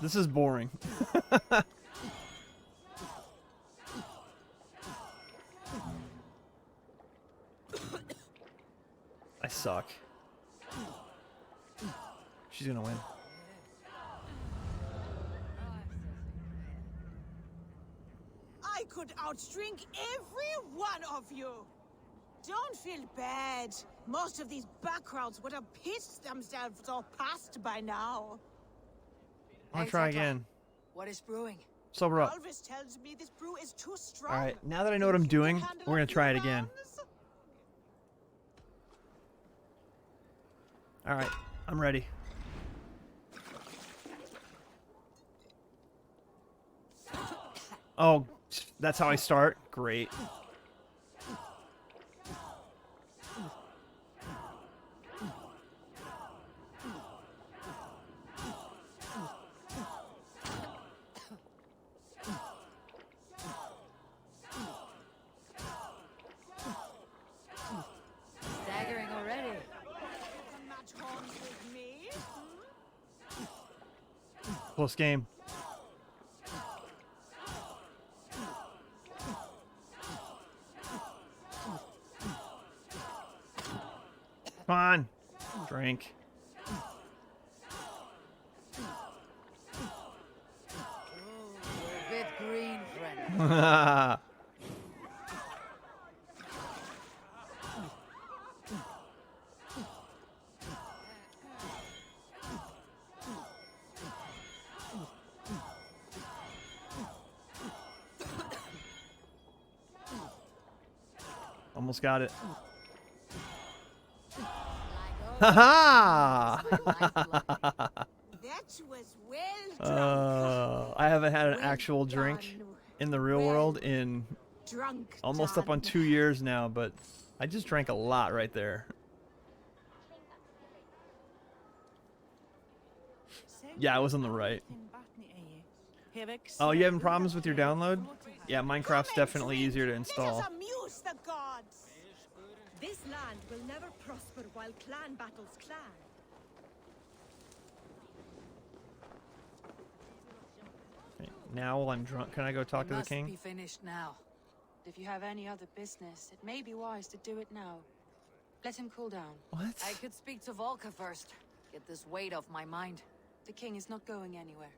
A: This is boring. I suck. She's gonna win.
P: I could outdrink every one of you. Don't feel bad. Most of these backgrounds would have pissed themselves off past by now.
A: I wanna try again.
B: What is brewing?
A: Sober up.
P: Alvis tells me this brew is too strong.
A: All right, now that I know what I'm doing, we're gonna try it again. All right, I'm ready. Oh, that's how I start? Great.
B: Staggering already.
P: Match horns with me?
A: Close game. Come on. Drink.
B: We're a bit green, friend.
A: Almost got it. Haha!
P: That was well
A: I haven't had an actual drink in the real world in
P: drunk.
A: almost up on 2 years now, but I just drank a lot right there. Yeah, I was on the right. Oh, you having problems with your download? Yeah, Minecraft's definitely easier to install.
P: Amuse the gods.
M: This land will never prosper while clan battles clan.
A: Okay, now while I'm drunk, can I go talk to the
B: Must
A: king?
B: be finished now. If you have any other business, it may be wise to do it now. Let him cool down.
A: What?
B: I could speak to Volker first. Get this weight off my mind. The king is not going anywhere.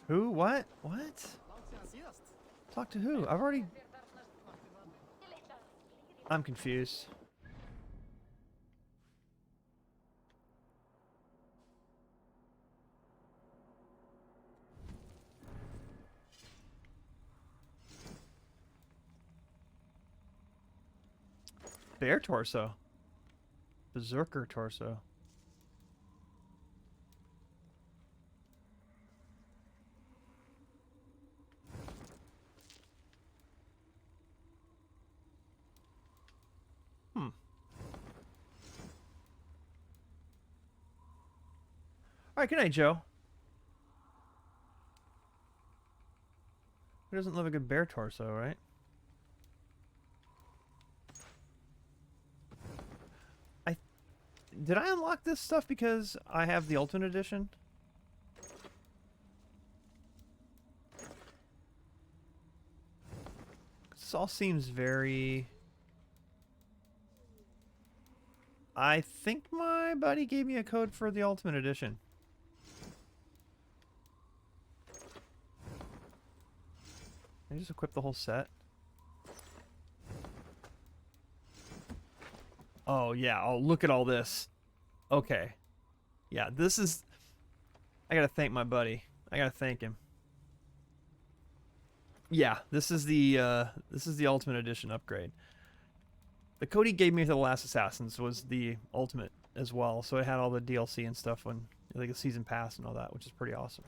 A: Who? What? What? Talk to who? I've already... I'm confused. Bear torso. Berserker torso. Alright, good night, Joe. Who doesn't love a good bear torso, right? Did I unlock this stuff because I have the Ultimate Edition? This all seems very... I think my buddy gave me a code for the Ultimate Edition. Can I just equip the whole set? Oh, yeah. Oh, look at all this. Okay. Yeah, this is... I gotta thank my buddy. I gotta thank him. Yeah, this is the Ultimate Edition upgrade. The code he gave me for The Last Assassins was the Ultimate as well, so it had all the DLC and stuff, when like a season pass and all that, which is pretty awesome.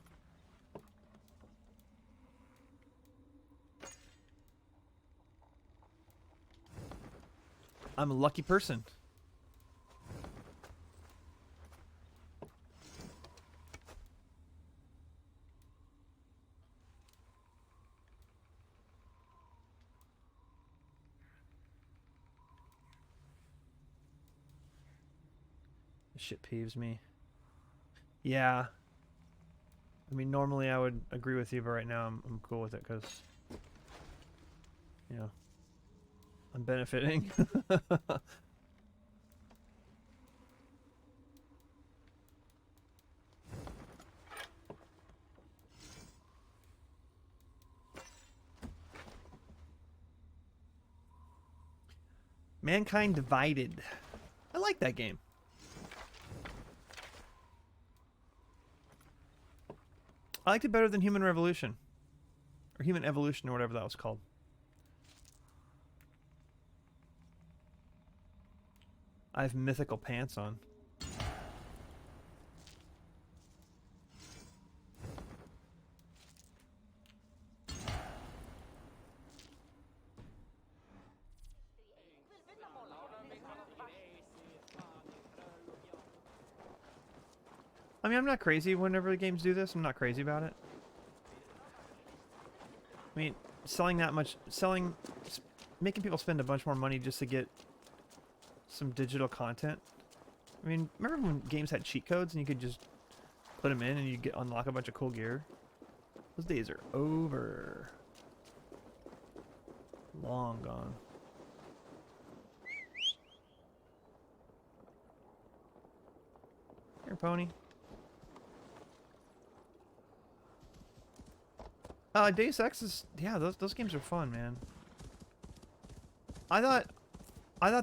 A: I'm a lucky person. shit peeves me. Yeah. I mean, normally I would agree with you, but right now I'm cool with it because, you know, I'm benefiting. Mankind Divided. I like that game. I liked it better than Human Revolution. Or Human Evolution, or whatever that was called. I have mythical pants on. I mean, I'm not crazy whenever the games do this. I'm not crazy about it. I mean, making people spend a bunch more money just to get some digital content. I mean, remember when games had cheat codes and you could just put them in and you get unlock a bunch of cool gear? Those days are over. Long gone. Here, pony. Deus Ex is, yeah, those games are fun, man. I thought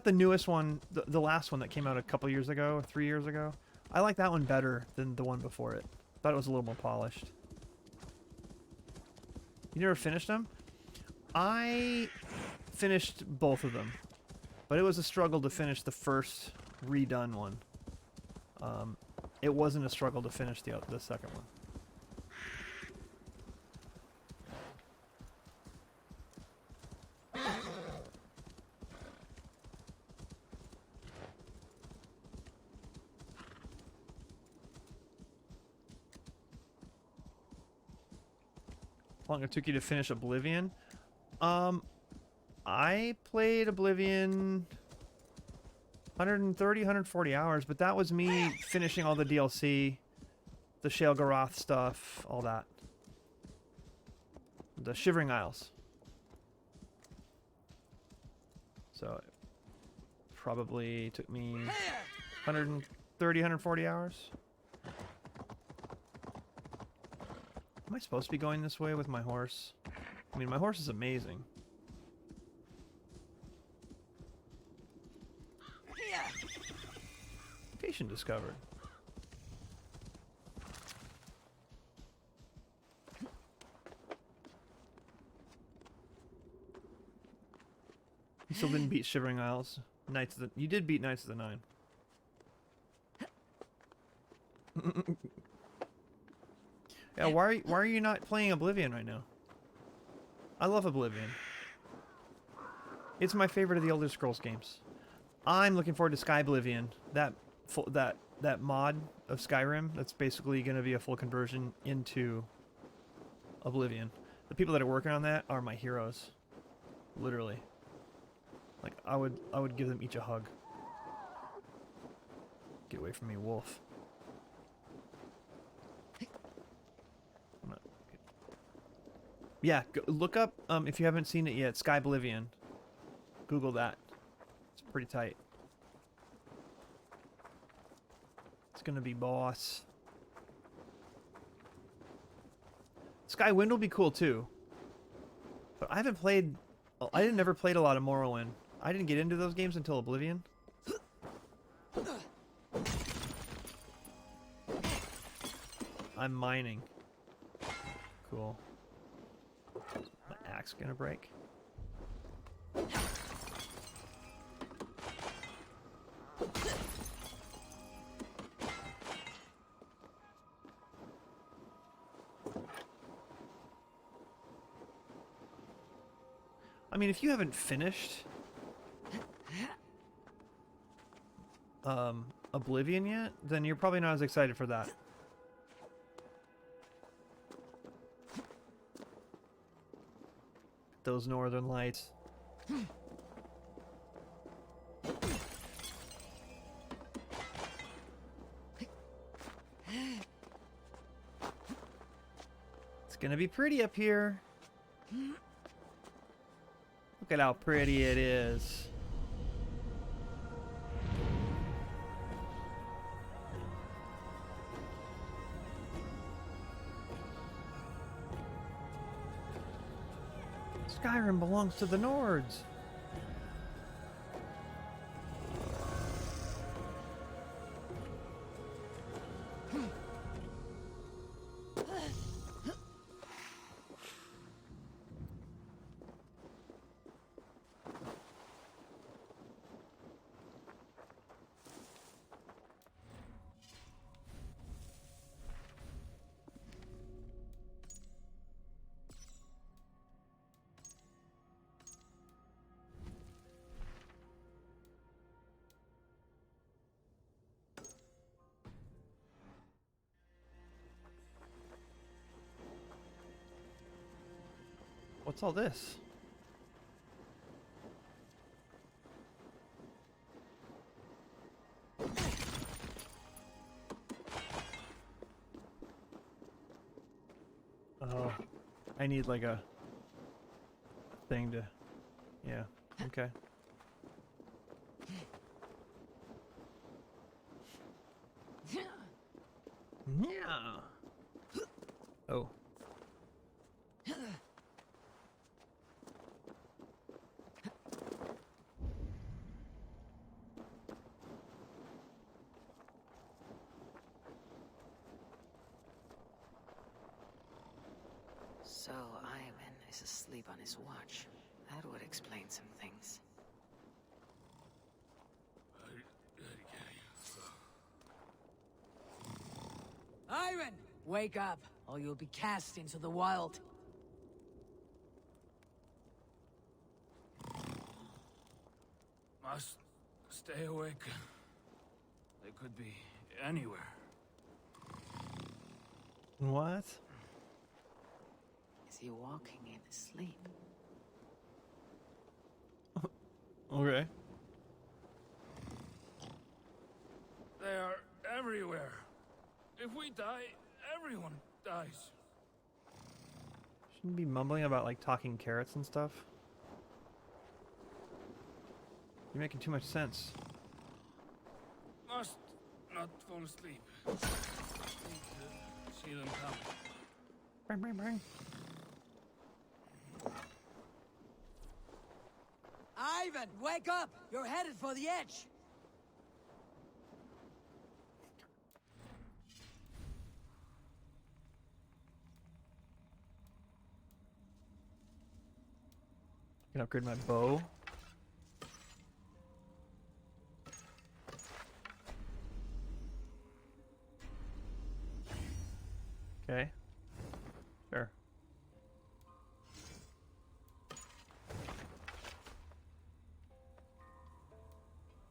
A: the newest one, the last one that came out a couple years ago, or 3 years ago, I like that one better than the one before it. Thought it was a little more polished. You never finished them? I finished both of them, but it was a struggle to finish the first redone one. It wasn't a struggle to finish the second one. How long it took you to finish Oblivion? I played Oblivion 130, 140 hours, but that was me finishing all the DLC, the Shale Garoth stuff, all that. The Shivering Isles. So it probably took me 130, 140 hours. Am I supposed to be going this way with my horse? I mean, my horse is amazing. Location discovered. You still didn't beat Shivering Isles. You did beat Knights of the Nine. Yeah, why are you not playing Oblivion right now? I love Oblivion. It's my favorite of the Elder Scrolls games. I'm looking forward to Sky Oblivion. That mod of Skyrim that's basically going to be a full conversion into Oblivion. The people that are working on that are my heroes. Literally. Like I would give them each a hug. Get away from me, wolf. Yeah, look up, if you haven't seen it yet, Sky Oblivion. Google that. It's pretty tight. It's gonna be boss. Skywind will be cool too. But I never played a lot of Morrowind. I didn't get into those games until Oblivion. I'm mining. Cool. My axe gonna break. I mean, if you haven't finished Oblivion yet, then you're probably not as excited for that. Those northern lights. gonna be pretty up here. Look at how pretty it is. Skyrim belongs to the Nords. What's all this? Oh, I need like a thing to, yeah, okay. Yeah. Oh.
Q: So Ivan is asleep on his watch. That would explain some things.
B: Iron, wake up, or you'll be cast into the wild.
I: Must stay awake. They could be anywhere.
A: What?
Q: Is he walking in his sleep?
A: Okay.
I: They are everywhere. If we die, everyone dies.
A: Shouldn't be mumbling about like talking carrots and stuff. You're making too much sense.
I: Must not fall asleep. Need to see them come.
A: Bang, bang, bang.
B: Ivan, wake up! You're headed for the edge!
A: Can upgrade my bow. Okay. Sure.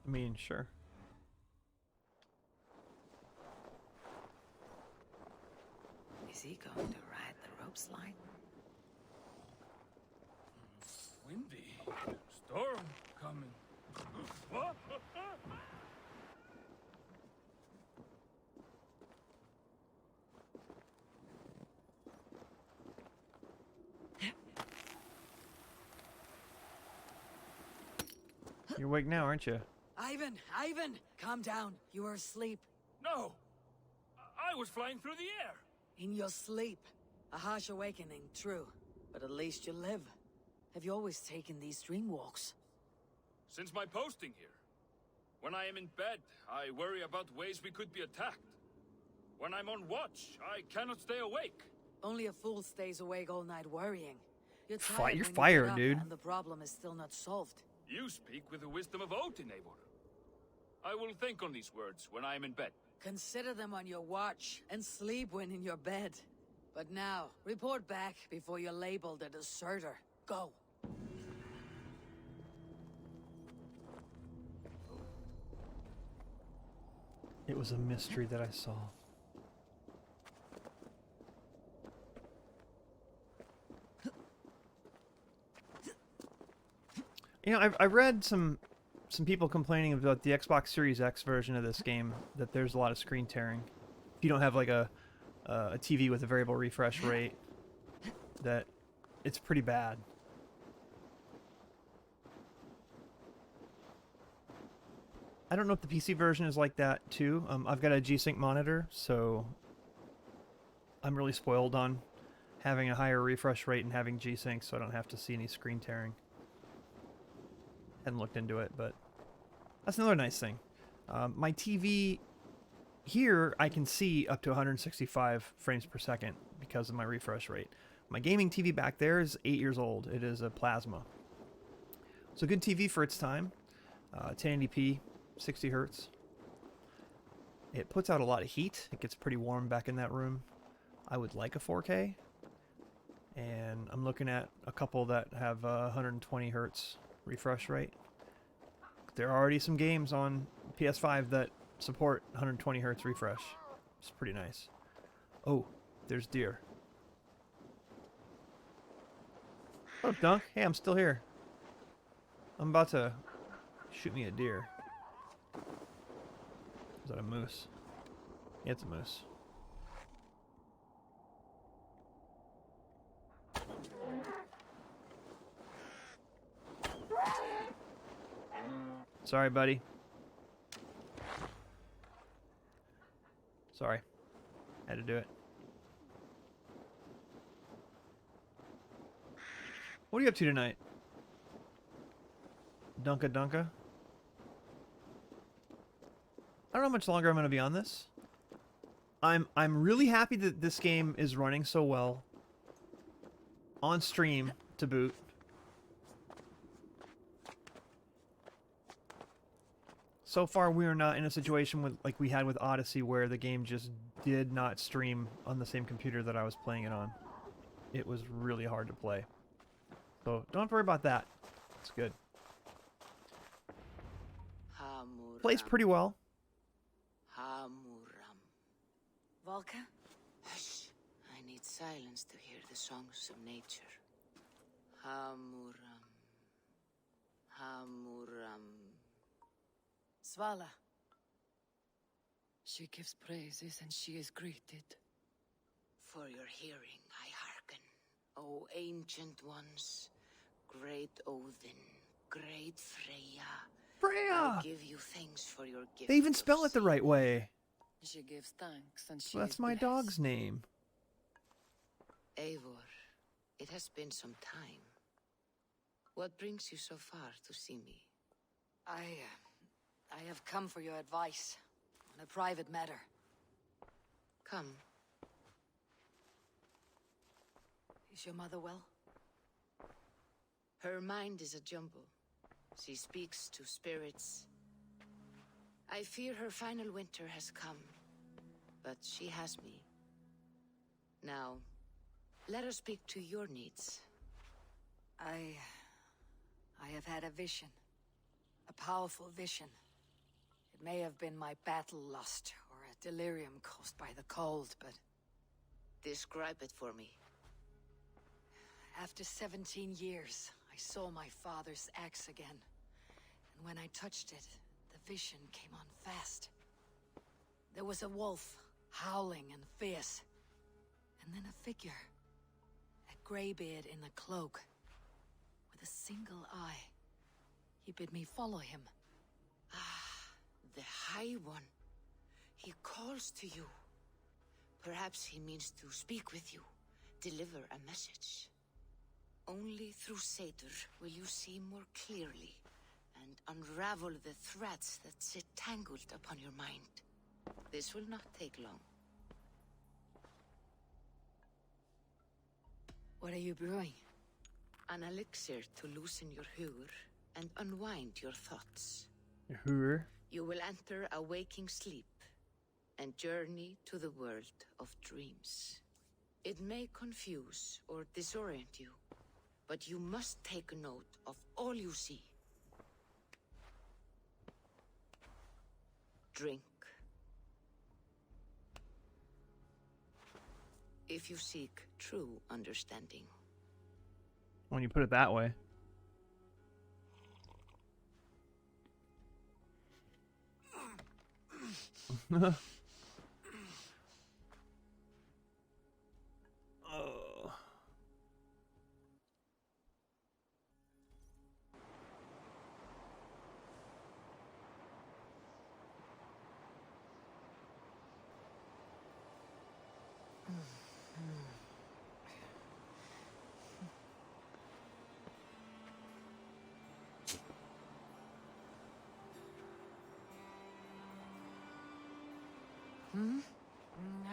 A: I mean, sure.
Q: Is he going to ride the rope slide?
I: Windy. Storm coming. What?
A: You're awake now, aren't you?
B: Ivan, calm down. You are asleep.
I: No! I was flying through the air!
B: In your sleep. A harsh awakening, true. But at least you live. Have you always taken these dream walks?
I: Since my posting here. When I am in bed, I worry about ways we could be attacked. When I'm on watch, I cannot stay awake.
B: Only a fool stays awake all night worrying. You're tired
A: You're
B: when you
A: fired,
B: get up,
A: dude.
B: And the problem is still not solved.
I: You speak with the wisdom of Odin, Eivor. I will think on these words when I am in bed.
B: Consider them on your watch and sleep when in your bed. But now, report back before you're labeled a deserter. Go.
A: It was a mystery that I saw. You know, I read some people complaining about the Xbox Series X version of this game, that there's a lot of screen tearing. If you don't have like a TV with a variable refresh rate, that it's pretty bad. I don't know if the PC version is like that too. I've got a G-Sync monitor, so I'm really spoiled on having a higher refresh rate and having G-Sync, so I don't have to see any screen tearing. Hadn't looked into it, but that's another nice thing. My TV here, I can see up to 165 frames per second because of my refresh rate. My gaming TV back there is 8 years old. It is a plasma. So good TV for its time. 1080p, 60 hertz. It puts out a lot of heat. It gets pretty warm back in that room. I would like a 4K. And I'm looking at a couple that have 120 hertz refresh rate. There are already some games on PS5 that support 120 hertz refresh. It's pretty nice. Oh, there's deer. Oh, Dunk. Hey, I'm still here. I'm about to shoot me a deer. Is that a moose? Yeah, it's a moose. Sorry, buddy. Sorry. Had to do it. What are you up to tonight? Dunka Dunka? I don't know how much longer I'm going to be on this. I'm really happy that this game is running so well on stream to boot. So far, we are not in a situation with like we had with Odyssey where the game just did not stream on the same computer that I was playing it on. It was really hard to play. So don't worry about that. It's good. Plays pretty well.
Q: Volka? Hush. I need silence to hear the songs of nature. Hamuram. Hamuram. Svala. She gives praises and she is greeted. For your hearing I hearken, O ancient ones, great Odin, great Freya.
A: Freya!
Q: I give you thanks for your gift.
A: They even spell it the right way.
Q: She gives thanks and she
A: Well, that's
Q: is
A: my
Q: blessed.
A: dog's name.
Q: Eivor, it has been some time. What brings you so far to see me?
B: I have come for your advice on a private matter.
Q: Come.
B: Is your mother well?
Q: Her mind is a jumble. She speaks to spirits. I fear her final winter has come, but she has me. Now, let us speak to your needs.
B: I have had a vision. A powerful vision. It may have been my battle lust, or a delirium caused by the cold, but...
Q: Describe it for me.
B: After 17 years, I saw my father's axe again. And when I touched it, the vision came on fast. There was a wolf, howling and fierce. And then a figure. A graybeard in a cloak. With a single eye. He bid me follow him.
Q: Ah, the High One. He calls to you. Perhaps he means to speak with you, deliver a message. Only through Satyr will you see more clearly and unravel the threads that sit tangled upon your mind. This will not take long.
B: What are you brewing?
Q: An elixir to loosen your hur and unwind your thoughts.
A: Hur?
Q: You will enter a waking sleep and journey to the world of dreams. It may confuse or disorient you, but you must take note of all you see. Drink. If you seek true understanding.
A: When you put it that way. Oh.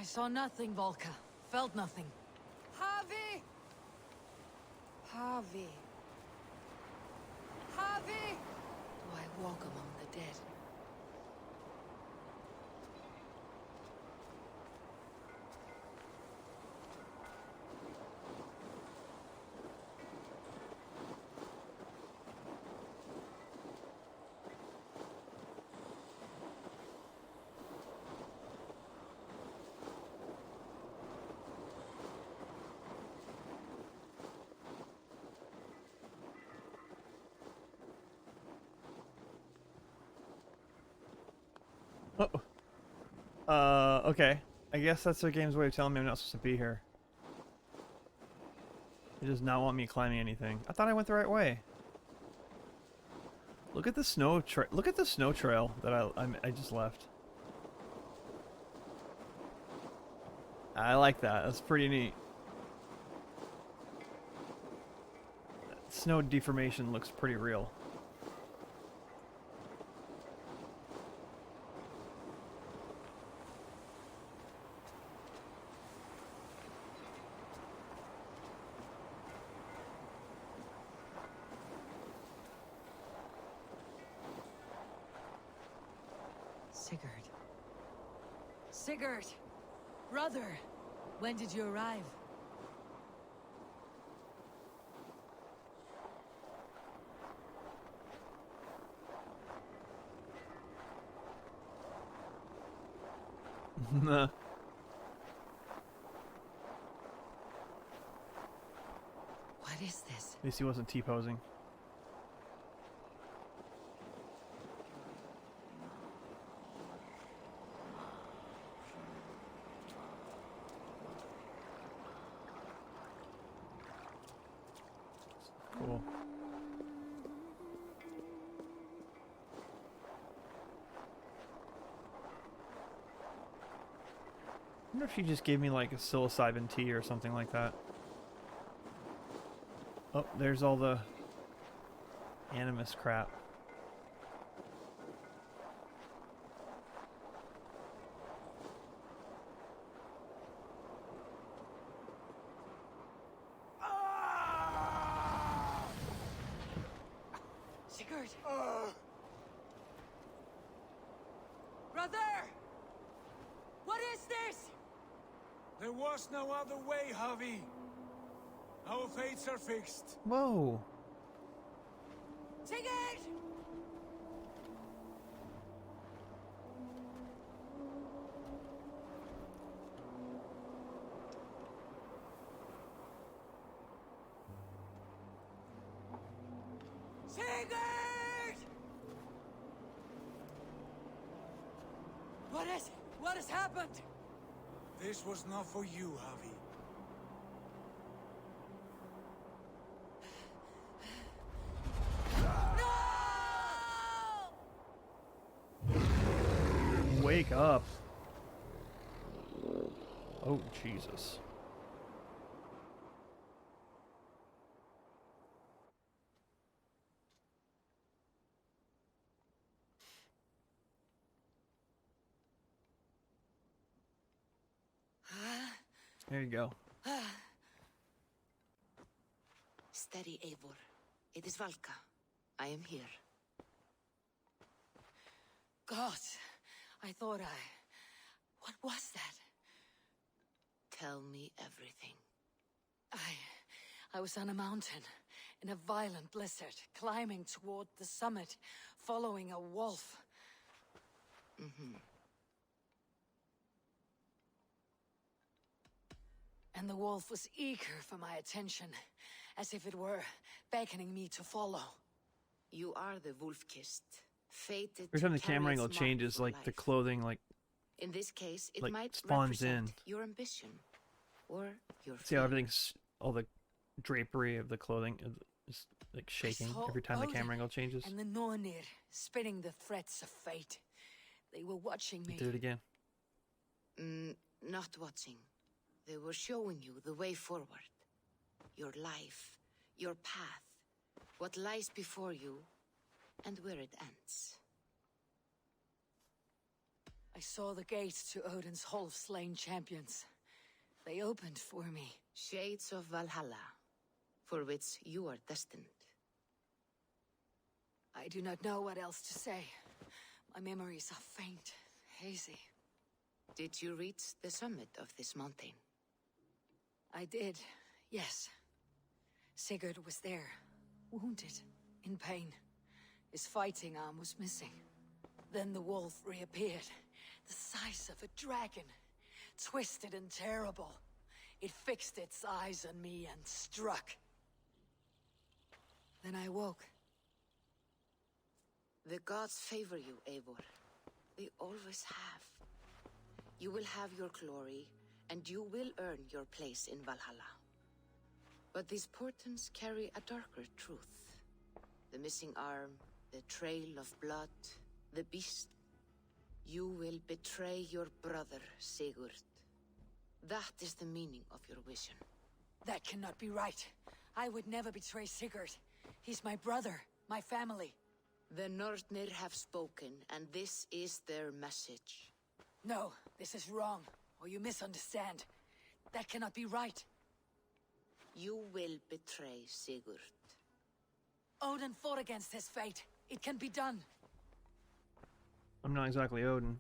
B: saw nothing, Volka. Felt nothing.
K: Harvey! Harvey. Harvey!
Q: Do I walk among the dead?
A: Okay. I guess that's the game's way of telling me I'm not supposed to be here. It does not want me climbing anything. I thought I went the right way. Look at the snow look at the snow trail that I just left. I like that. That's pretty neat. That snow deformation looks pretty real.
B: Sigurd. Sigurd! Brother! When did you arrive?
A: Nah.
B: What is this?
A: At least he wasn't T-posing. Cool. I wonder if she just gave me like a psilocybin tea or something like that. Oh, there's all the animus crap.
B: Sigurd!
P: Brother! What is this?
I: There was no other way, Javi. Our fates are fixed.
A: Whoa.
P: Sigurd! Sigurd!
B: What has happened?
I: This was not for you, Javi.
A: Wake up. Oh, Jesus. There you go.
Q: Steady, Eivor. It is Valka. I am here.
B: God, I thought What was that?
Q: Tell me everything.
B: I was on a mountain, in a violent blizzard, climbing toward the summit, following a wolf. And the wolf was eager for my attention, as if it were beckoning me to follow.
Q: You are the wolf-kissed, fated
A: Every time the
Q: to carry
A: camera
Q: its
A: angle
Q: mark
A: changes,
Q: for
A: like
Q: life.
A: the clothing, like
Q: In this case, it
A: like,
Q: might
A: spawns
Q: represent
A: in.
Q: your ambition, or your
A: see how
Q: fear.
A: everything's, all the drapery of the clothing is like shaking
B: saw
A: every time the
B: Odin
A: camera angle changes.
B: And the Nornir spinning the threats of fate. They were watching me.
A: Do it again.
Q: Not watching. They were showing you the way forward. Your life, your path, what lies before you, and where it ends.
B: I saw the gates to Odin's Hall of Slain Champions. They opened for me.
Q: Shades of Valhalla, for which you are destined.
B: I do not know what else to say. My memories are faint, hazy.
Q: Did you reach the summit of this mountain?
B: I did, yes. Sigurd was there, wounded, in pain. His fighting arm was missing. Then the wolf reappeared, the size of a dragon, twisted and terrible. It fixed its eyes on me and struck. Then I woke.
Q: The gods favor you, Eivor. They always have. You will have your glory, and you will earn your place in Valhalla. But these portents carry a darker truth. The missing arm, the trail of blood, the beast. You will betray your brother, Sigurd. That is the meaning of your vision.
B: That cannot be right. I would never betray Sigurd. He's my brother, my family.
Q: The Nornir have spoken, and this is their message.
B: No, this is wrong, or you misunderstand. That cannot be right.
Q: You will betray Sigurd.
B: Odin fought against his fate. It can be done.
A: I'm not exactly Odin.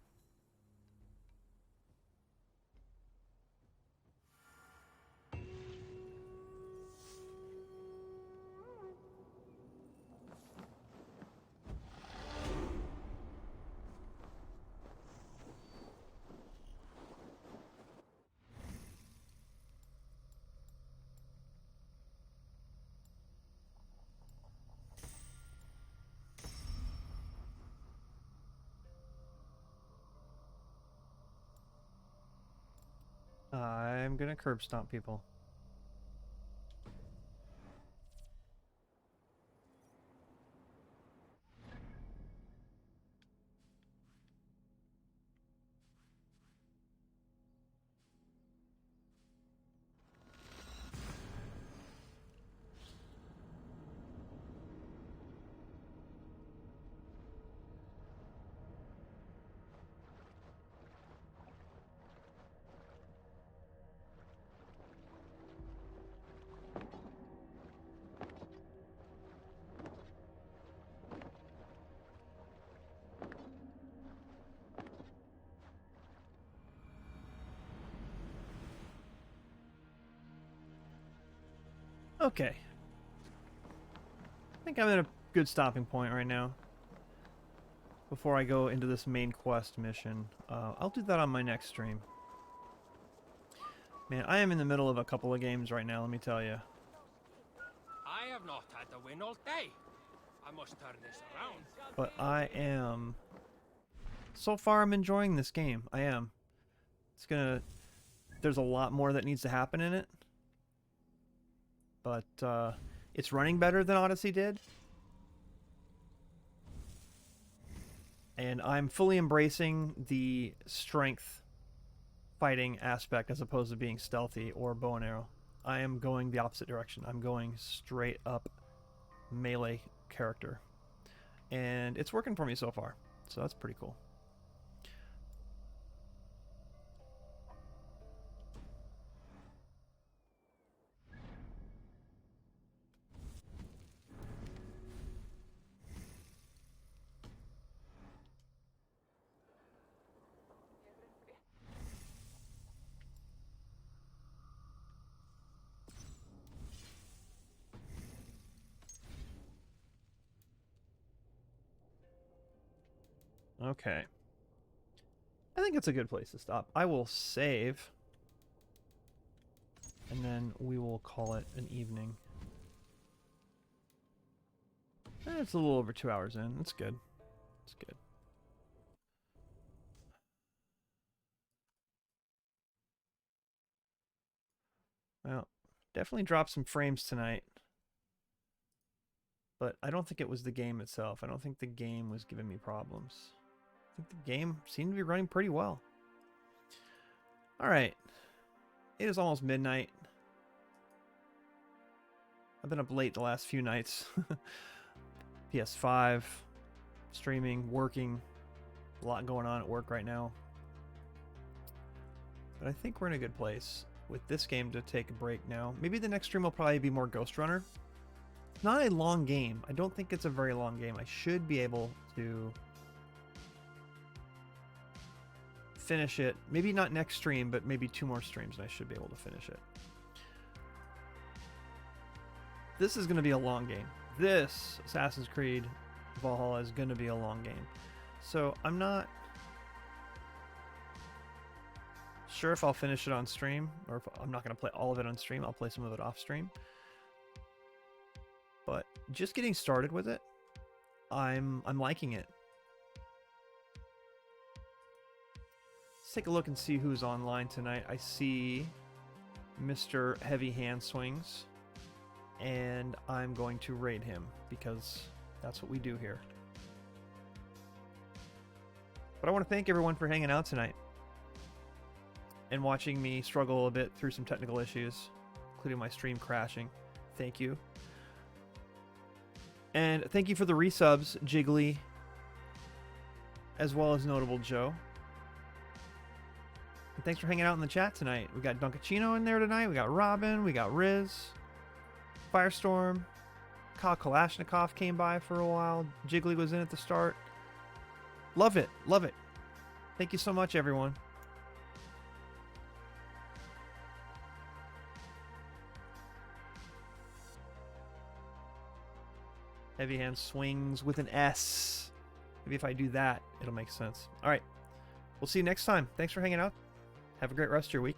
A: I'm gonna curb stomp people. Okay. I think I'm at a good stopping point right now. Before I go into this main quest mission. I'll do that on my next stream. Man, I am in the middle of a couple of games right now, let me tell you.
O: I have not had a win all day. I must turn this around.
A: But I am... So far, I'm enjoying this game. I am. It's gonna... There's a lot more that needs to happen in it. But, it's running better than Odyssey did. And I'm fully embracing the strength fighting aspect as opposed to being stealthy or bow and arrow. I am going the opposite direction. I'm going straight up melee character. And it's working for me so far. So that's pretty cool. Okay. I think it's a good place to stop. I will save. And then we will call it an evening. It's a little over 2 hours in. That's good. That's good. Well, definitely dropped some frames tonight. But I don't think it was the game itself. I don't think the game was giving me problems. I think the game seemed to be running pretty well. Alright. It is almost midnight. I've been up late the last few nights. PS5, streaming, working. A lot going on at work right now. But I think we're in a good place with this game to take a break now. Maybe the next stream will probably be more Ghost Runner. It's not a long game. I don't think it's a very long game. I should be able to finish it. Maybe not next stream, but maybe 2 more streams and I should be able to finish it. This is going to be a long game. This Assassin's Creed Valhalla is going to be a long game. So I'm not sure if I'll finish it on stream, or if I'm not going to play all of it on stream. I'll play some of it off stream. But just getting started with it, I'm liking it. Let's take a look and see who's online tonight. I see Mr. Heavy Hand Swings, and I'm going to raid him because that's what we do here. But I want to thank everyone for hanging out tonight and watching me struggle a bit through some technical issues, including my stream crashing. Thank you. And thank you for the resubs, Jiggly, as well as Notable Joe. And thanks for hanging out in the chat tonight. We got Dunkachino in there tonight. We got Robin. We got Riz. Firestorm. Kyle Kalashnikov came by for a while. Jiggly was in at the start. Love it. Love it. Thank you so much, everyone. Heavy Hand Swings with an S. Maybe if I do that, it'll make sense. All right. We'll see you next time. Thanks for hanging out. Have a great rest of your week.